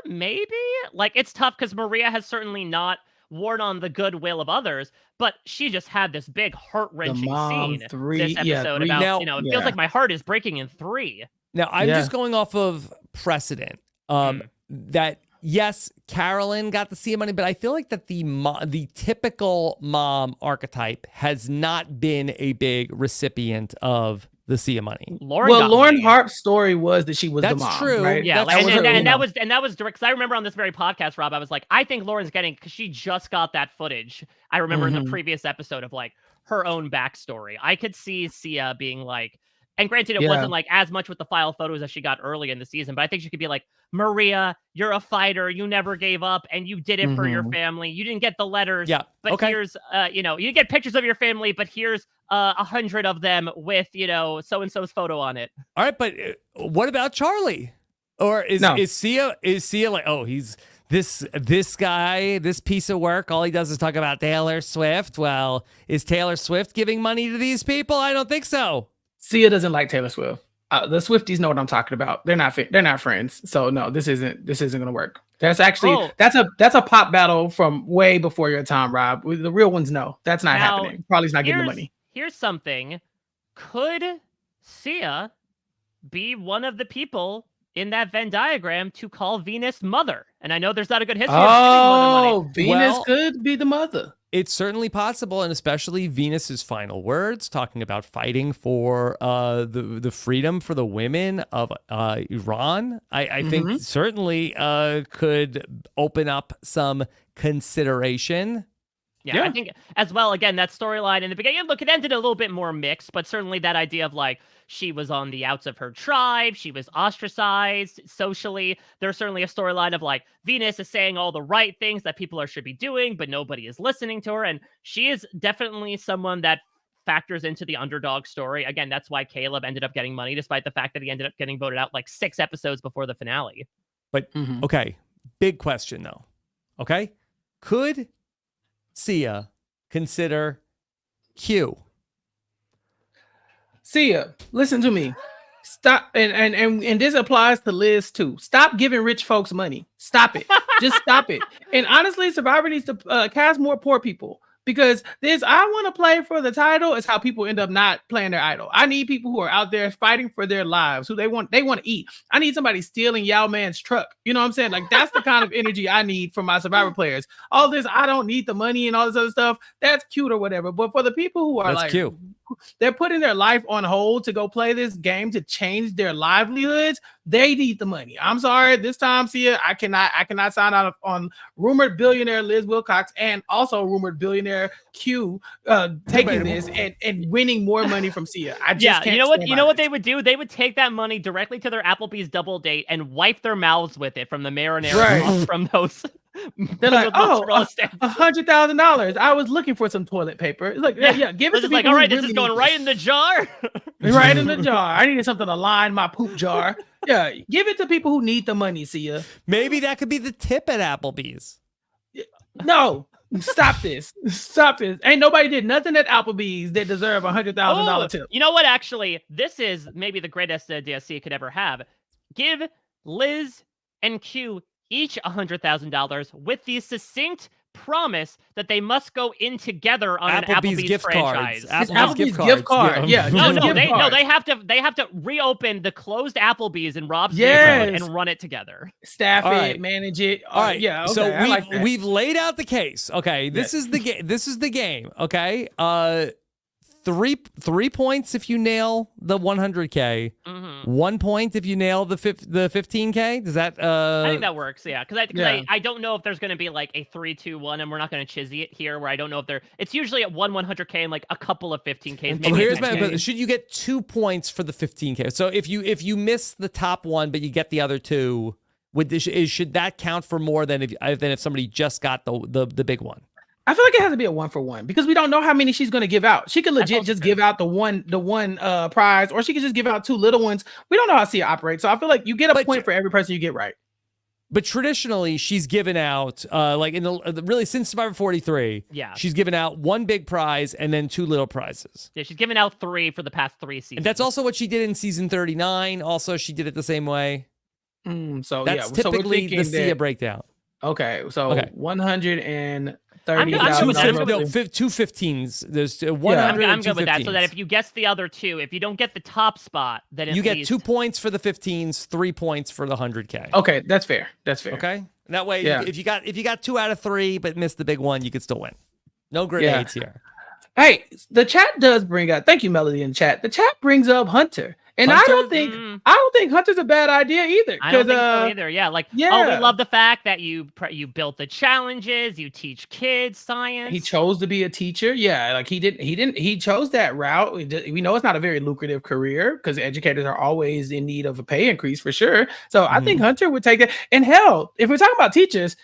maybe? Like, it's tough because Maria has certainly not worn on the goodwill of others, but she just had this big heart-wrenching scene this episode about, it feels like my heart is breaking in 3. Now, I'm just going off of precedent that, yes, Carolyn got the Sia money, but I feel like that the typical mom archetype has not been a big recipient of the Sia money. Lauren Harp's story was that she was the mom. That's true. Right? Yeah, that was direct. Because I remember on this very podcast, Rob, I was like, I think Lauren's getting, because she just got that footage. I remember in the previous episode of like her own backstory. I could see Sia being like, and granted, it wasn't like as much with the file photos as she got early in the season, but I think she could be like, Maria, you're a fighter. You never gave up and you did it for your family. You didn't get the letters. Yeah. But here's, you didn't get pictures of your family, but here's 100 of them with, so-and-so's photo on it. All right. But what about Charlie? Or is Sia like, oh, he's this guy, this piece of work, all he does is talk about Taylor Swift. Well, is Taylor Swift giving money to these people? I don't think so. Sia doesn't like Taylor Swift. The Swifties know what I'm talking about. They're not friends. So no, this isn't going to work. That's actually that's a pop battle from way before your time, Rob. The real ones know that's not happening. Probably's not getting the money. Here's something. Could Sia be one of the people in that Venn diagram to call Venus mother? And I know there's not a good history of mother money. Venus could be the mother. It's certainly possible, and especially Venus's final words, talking about fighting for the freedom for the women of Iran. I think certainly could open up some consideration. Yeah, I think as well, again, that storyline in the beginning, look, it ended a little bit more mixed, but certainly that idea of like, she was on the outs of her tribe, she was ostracized socially. There's certainly a storyline of like, Venus is saying all the right things that people should be doing, but nobody is listening to her. And she is definitely someone that factors into the underdog story. Again, that's why Caleb ended up getting money, despite the fact that he ended up getting voted out like 6 episodes before the finale. But, okay, big question though. Okay, could Sia consider Q? Sia, listen to me. Stop, and this applies to Liz too. Stop giving rich folks money. Stop it. Just stop it. And honestly, Survivor needs to cast more poor people. because this I want to play for the title is how people end up not playing their idol. I need people who are out there fighting for their lives, who they want to eat. I need somebody stealing Yao Man's truck. You know what I'm saying? Like that's the kind of energy I need from my Survivor players. All this, I don't need the money and all this other stuff. That's cute or whatever. But for the people who are cute. They're putting their life on hold to go play this game to change their livelihoods. They need the money. I'm sorry. This time, Sia, I cannot sign out on rumored billionaire Liz Wilcox and also rumored billionaire Q taking this and winning more money from Sia. I just can't. You know what they would do? They would take that money directly to their Applebee's double date and wipe their mouths with it from the marinara sauce from those. They're like, $100,000. I was looking for some toilet paper. It's like, yeah, give it to me. Like, all right, this is going right in the jar. Right in the jar. I needed something to line my poop jar. Yeah, give it to people who need the money, Sia. Maybe that could be the tip at Applebee's. No, stop this. Stop this. Ain't nobody did nothing at Applebee's that deserve $100,000 tip. You know what? Actually, this is maybe the greatest idea Sia could ever have. Give Liz and Q each $100,000 with the succinct promise that they must go in together on an Applebee's gift franchise. Applebee's gift card. Yeah. They have to reopen the closed Applebee's in Rob's neighborhood and run it together. Staff it, manage it. All right. Yeah. Okay, so we've laid out the case. Okay. This is the game. This is the game. Okay. 3 points if you nail the 100K. 1 point if you nail the 15K. Does that? I think that works. Yeah, because I don't know if there's going to be like a 3, 2, 1, and we're not going to chizzy it here. Where I don't know if there. It's usually at 100K and like a couple of 15Ks. Maybe here's my. Should you get 2 points for the 15K? So if you miss the top one but you get the other two, should that count for more than if somebody just got the big one? I feel like it has to be a 1-for-1 because we don't know how many she's going to give out. She could legit just give out the one prize, or she could just give out 2 little ones. We don't know how Sia operates, so I feel like you get a point for every person you get right. But traditionally, she's given out like in the really since Survivor 43. Yeah, she's given out 1 big prize and then 2 little prizes. Yeah, she's given out 3 for the past 3 seasons. And that's also what she did in season 39. Also, she did it the same way. So that's typically the Sia breakdown. Okay, so 130,000. 2 15s. There's 100. I'm good with that. So that if you guess the other 2, if you don't get the top spot, then you get 2 points for the 15s, 3 points for the 100K. Okay, that's fair. That's fair. Okay, and that way, if you got 2 out of 3 but missed the big one, you could still win. No grenades here. Hey, the chat does bring up. Thank you, Melody, in the chat. The chat brings up Hunter. And Hunter? I don't think Hunter's a bad idea either. I don't think so either. Yeah, we love the fact that you built the challenges, you teach kids science. He chose to be a teacher. Yeah, like he chose that route. We know it's not a very lucrative career because educators are always in need of a pay increase for sure. So I think Hunter would take that. And hell, if we're talking about teachers,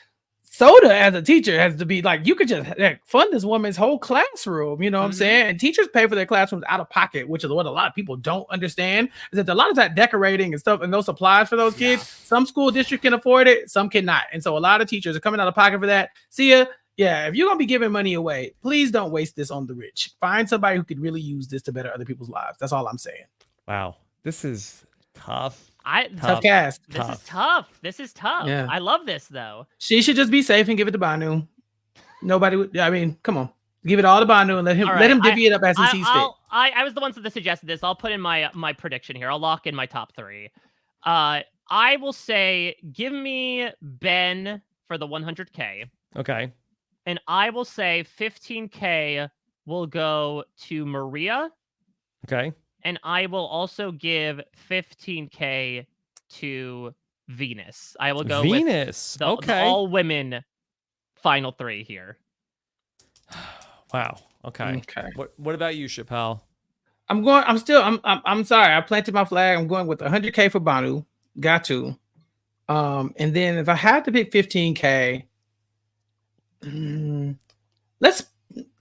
Soda as a teacher has to be like, you could just fund this woman's whole classroom, you know what I'm saying? And teachers pay for their classrooms out of pocket, which is what a lot of people don't understand, is that a lot of that decorating and stuff and those supplies for those kids, some school district can afford it, some cannot. And so a lot of teachers are coming out of pocket for that. Sia, if you're going to be giving money away, please don't waste this on the rich. Find somebody who could really use this to better other people's lives. That's all I'm saying. Wow. This is tough. Tough cast. This is tough. Yeah. I love this though. She should just be safe and give it to Banu. Nobody would. I mean, come on, give it all to Banu and let him divvy it up as he sees fit. I was the one that suggested this. I'll put in my prediction here. I'll lock in my top 3. I will say, give me Ben for the 100K. Okay. And I will say 15K will go to Maria. Okay. And I will also give 15K to Venus. I will go Venus. with the all women final 3 here. Wow. Okay. What about you, Chappell? I'm sorry. I planted my flag. I'm going with 100K for Banu. Got to. And then if I had to pick 15K,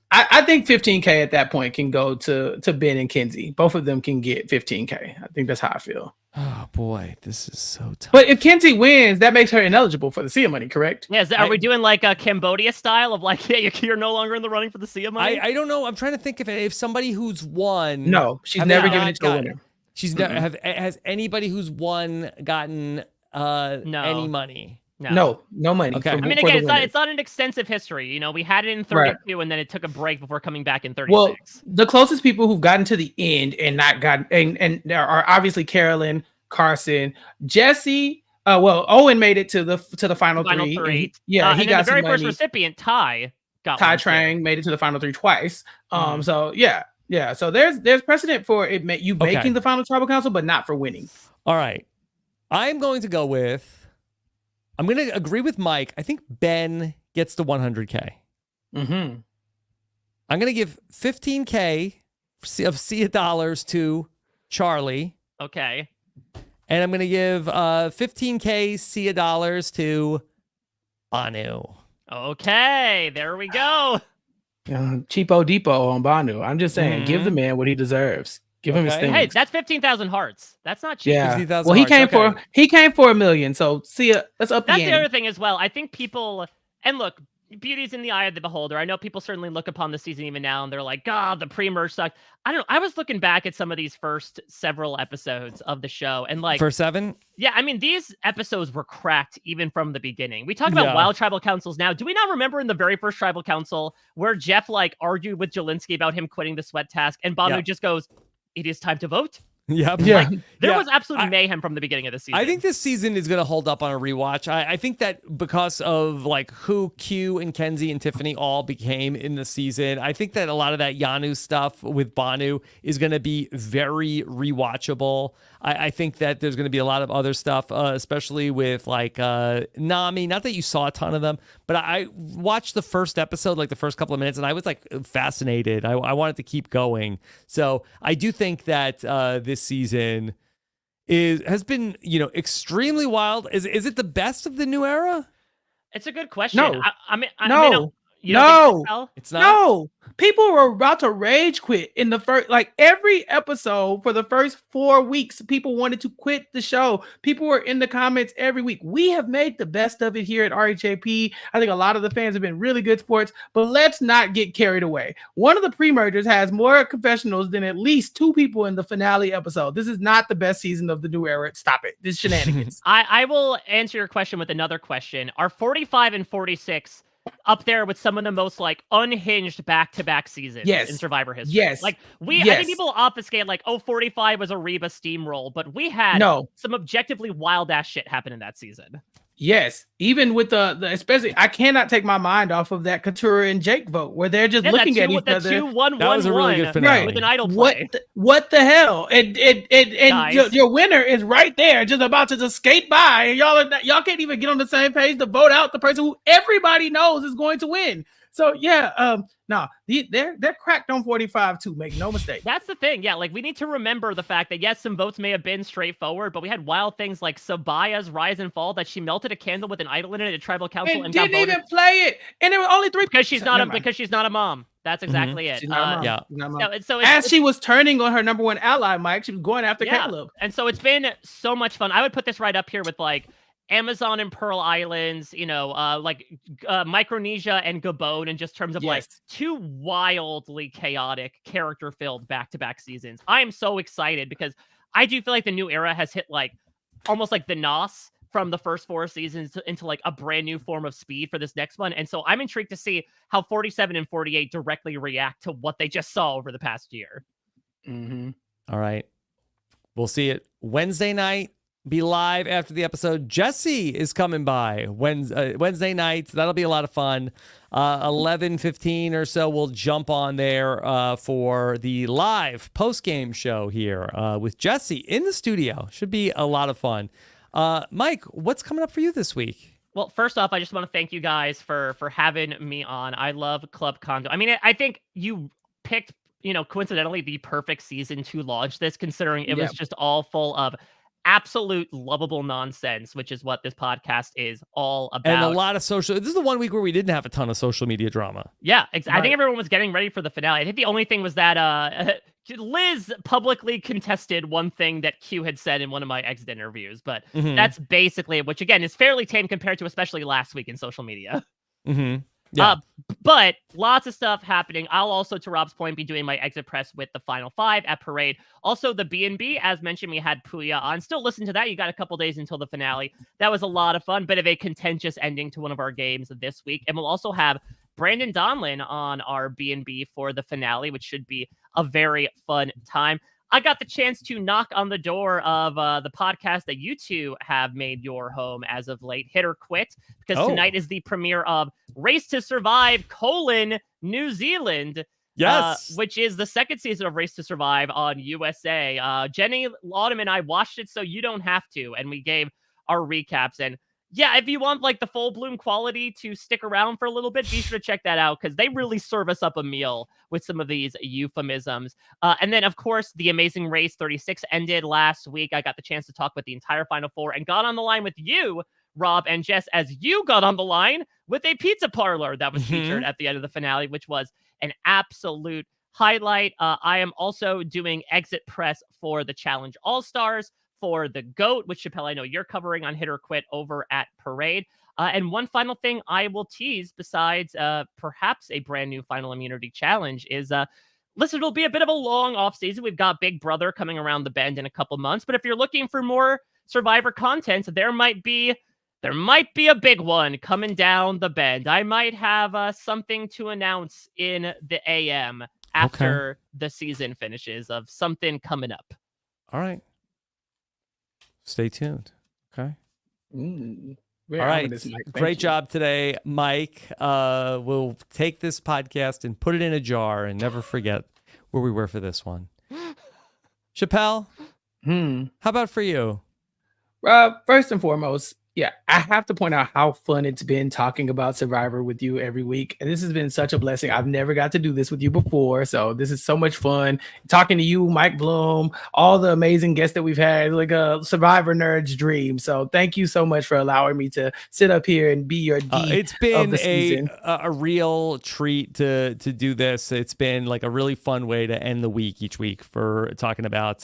I think 15K at that point can go to Ben and Kenzie. Both of them can get 15K. I think that's how I feel. Oh boy, this is so tough. But if Kenzie wins, that makes her ineligible for the Sia money, correct? Yeah, are we doing like a Cambodia style of like, you're no longer in the running for the Sia money? I don't know. I'm trying to think if somebody who's won. No, she's never given it to a winner. She's never has anybody who's won gotten any money. No money. Okay. I mean, for again, the it's not an extensive history. You know, we had it in Right. 32, and then it took a break before coming back in 36. Well, the closest people who've gotten to the end and not gotten, and there are obviously Carolyn, Carson, Jesse. Owen made it to the final three. three. And he and got the very some first money. recipient, Ty, got Ty one, Trang made it to the final three twice. So yeah. So there's precedent for it making the final tribal council, but not for winning. All right. I'm going to go with. I'm going to agree with Mike. I think Ben gets to 100K. Mm-hmm. I'm going to give 15K of Sia dollars to Charlie. Okay. And I'm going to give 15K Sia dollars to Banu. Okay, there we go. Cheapo Depot on Banu. I'm just saying, give the man what he deserves. Give him his thing. Hey, that's 15,000 hearts. That's not cheap. Yeah. 15,000 Well, he came hearts. for $1 million. So see ya. Let's up That's the the ante. other thing as well. I think people, and look, beauty's in the eye of the beholder. I know people certainly look upon the season even now and they're like, God, the pre-merge sucked. I don't know. I was looking back at some of these first several episodes of the show and like First 7? Yeah, I mean, these episodes were cracked even from the beginning. We talk about wild tribal councils now. Do we not remember in the very first tribal council where Jeff like argued with Jelinski about him quitting the sweat task and Banu just goes, it is time to vote? Yep. Yeah. There was absolute mayhem from the beginning of the season. I think this season is going to hold up on a rewatch. I think that because of like who Q and Kenzie and Tiffany all became in the season, I think that a lot of that Yanu stuff with Banu is going to be very rewatchable. I think that there's going to be a lot of other stuff, especially with like Nami. Not that you saw a ton of them, but I watched the first episode, like the first couple of minutes, and I was like fascinated. I wanted to keep going. So I do think that this season has been, extremely wild. Is it the best of the new era? It's a good question. No. No. You don't think so? It's not. No, people were about to rage quit in the first, like every episode for the first 4 weeks. People wanted to quit the show. People were in the comments every week. We have made the best of it here at RHAP. I think a lot of the fans have been really good sports, but let's not get carried away. One of the pre-mergers has more confessionals than at least 2 people in the finale episode. This is not the best season of the new era. Stop it. This is shenanigans. I will answer your question with another question. Are 45 and 46 up there with some of the most like unhinged back-to-back seasons in Survivor history? Yes. Like I think people obfuscate like, 45 was a Reba steamroll, but we had some objectively wild ass shit happen in that season. Yes, even with the especially, I cannot take my mind off of that Couture and Jake vote where they're just looking at each other. 2-1-1-1 That was a really good finale. with an idol play. What the hell? And your winner is right there, just about to just skate by, and y'all can't even get on the same page to vote out the person who everybody knows is going to win. So they're cracked on 45 too. Make no mistake. That's the thing. Yeah, like we need to remember the fact that yes, some votes may have been straightforward, but we had wild things like Sabaya's rise and fall that she melted a candle with an idol in it at a tribal council and didn't got voted. even play it. And there were only 3 because she's not a mom. That's exactly it. She's not a mom. Yeah. So as she was turning on her number one ally, Mike, she was going after Caleb. And so it's been so much fun. I would put this right up here with like Amazon and Pearl Islands, Micronesia and Gabon, in just terms of like 2 wildly chaotic, character-filled back-to-back seasons. I am so excited because I do feel like the new era has hit like almost like the NOS from the first 4 seasons into like a brand new form of speed for this next one. And so I'm intrigued to see how 47 and 48 directly react to what they just saw over the past year. Mm-hmm. All right. We'll see it Wednesday night. Be live after the episode. Jesse is coming by Wednesday night. That'll be a lot of fun. 11:15 or so, we'll jump on there for the live post-game show here with Jesse in the studio. Should be a lot of fun. Mike, what's coming up for you this week? Well, first off, I just want to thank you guys for having me on. I love Club Condo. I mean, I think you picked, coincidentally, the perfect season to launch this, considering it was just all full of absolute lovable nonsense, which is what this podcast is all about. And a lot of social. This is the one week where we didn't have a ton of social media drama. Yeah, exactly. I think everyone was getting ready for the finale. I think the only thing was that Liz publicly contested one thing that Q had said in one of my exit interviews, but that's basically it, which again is fairly tame compared to especially last week in social media. Mm-hmm. Yeah. But lots of stuff happening. I'll also, to Rob's point, be doing my exit press with the final 5 at Parade. Also, the B&B, as mentioned, we had Puya on. Still listen to that. You got a couple days until the finale. That was a lot of fun. Bit of a contentious ending to one of our games this week. And we'll also have Brandon Donlin on our B&B for the finale, which should be a very fun time. I got the chance to knock on the door of the podcast that you two have made your home as of late, Hit or Quit, because tonight is the premiere of Race to Survive, New Zealand. Yes. Which is the second season of Race to Survive on USA. Jenny, Autumn, and I watched it, so you don't have to, and we gave our recaps. And yeah, if you want like the full bloom quality to stick around for a little bit, be sure to check that out because they really serve us up a meal with some of these euphemisms. And then, of course, the Amazing Race 36 ended last week. I got the chance to talk with the entire Final Four and got on the line with you, Rob and Jess, as you got on the line with a pizza parlor that was featured at the end of the finale, which was an absolute highlight. I am also doing exit press for the Challenge All-Stars for the GOAT, which, Chappell, I know you're covering on Hit or Quit over at Parade. And one final thing I will tease, besides perhaps a brand new Final Immunity Challenge, is listen, it'll be a bit of a long off season. We've got Big Brother coming around the bend in a couple months, but if you're looking for more Survivor content, there might be a big one coming down the bend. I might have something to announce in the AM after the season finishes of something coming up. All right. Stay tuned. Okay. All right. Great job today, Mike. We'll take this podcast and put it in a jar and never forget where we were for this one. Chappell, how about for you? First and foremost, yeah, I have to point out how fun it's been talking about Survivor with you every week. And this has been such a blessing. I've never got to do this with you before. So this is so much fun. Talking to you, Mike Bloom, all the amazing guests that we've had, like a Survivor nerd's dream. So thank you so much for allowing me to sit up here and be your D It's been a real treat to do this. It's been like a really fun way to end the week each week for talking about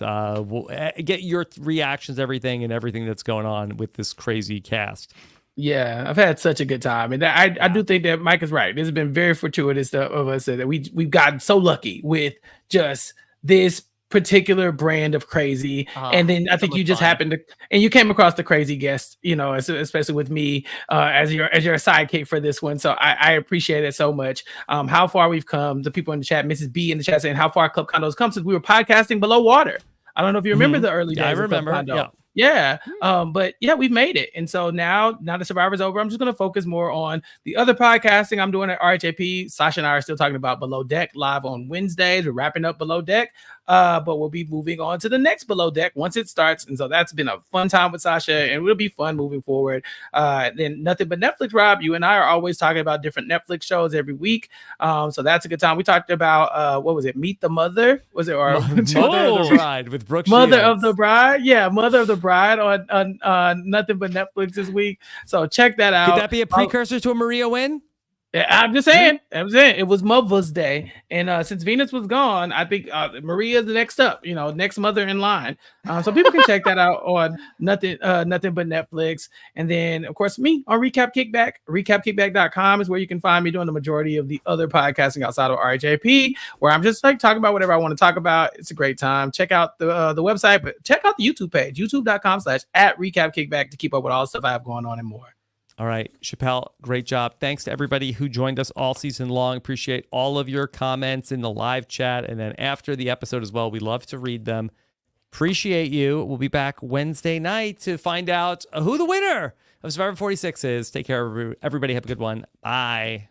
get your reactions, everything that's going on with this crazy cast. Yeah, I've had such a good time, and I do think that Mike is right. This has been very fortuitous of us that we've gotten so lucky with just this particular brand of crazy, and then I think you just happened to, and you came across the crazy guest, you know, especially with me as your sidekick for this one. So I appreciate it so much. How far we've come. The people in the chat, Mrs. B in the chat saying how far Club Condo's come since we were podcasting below water. I don't know if you remember the early days. I remember. Of Club Condo. Yeah. But yeah, we've made it. And so now the Survivor's over, I'm just going to focus more on the other podcasting I'm doing at RHAP. Sasha and I are still talking about Below Deck live on Wednesdays. We're wrapping up Below Deck, but we'll be moving on to the next Below Deck once it starts. And so that's been a fun time with Sasha, and it'll be fun moving forward. Then Nothing But Netflix, Rob, you and I are always talking about different Netflix shows every week. So that's a good time. We talked about, what was it? Meet the Mother? Was it? Or Mother of the Bride with Brooke Mother Shields. of the Bride. Yeah, Mother of the Bride on Nothing But Netflix this week. So check that out. Could that be a precursor to a Maria win? I'm just saying. It was Mother's Day, and since Venus was gone, I think Maria's the next up. You know, next mother in line. So people can check that out on Nothing But Netflix, and then of course me on Recap Kickback. RecapKickback.com is where you can find me doing the majority of the other podcasting outside of RHAP, where I'm just like talking about whatever I want to talk about. It's a great time. Check out the website, but check out the YouTube page, youtube.com/@RecapKickback to keep up with all the stuff I have going on and more. All right, Chappell, great job. Thanks to everybody who joined us all season long. Appreciate all of your comments in the live chat and then after the episode as well. We love to read them. Appreciate you. We'll be back Wednesday night to find out who the winner of Survivor 46 is. Take care, everybody. Have a good one. Bye.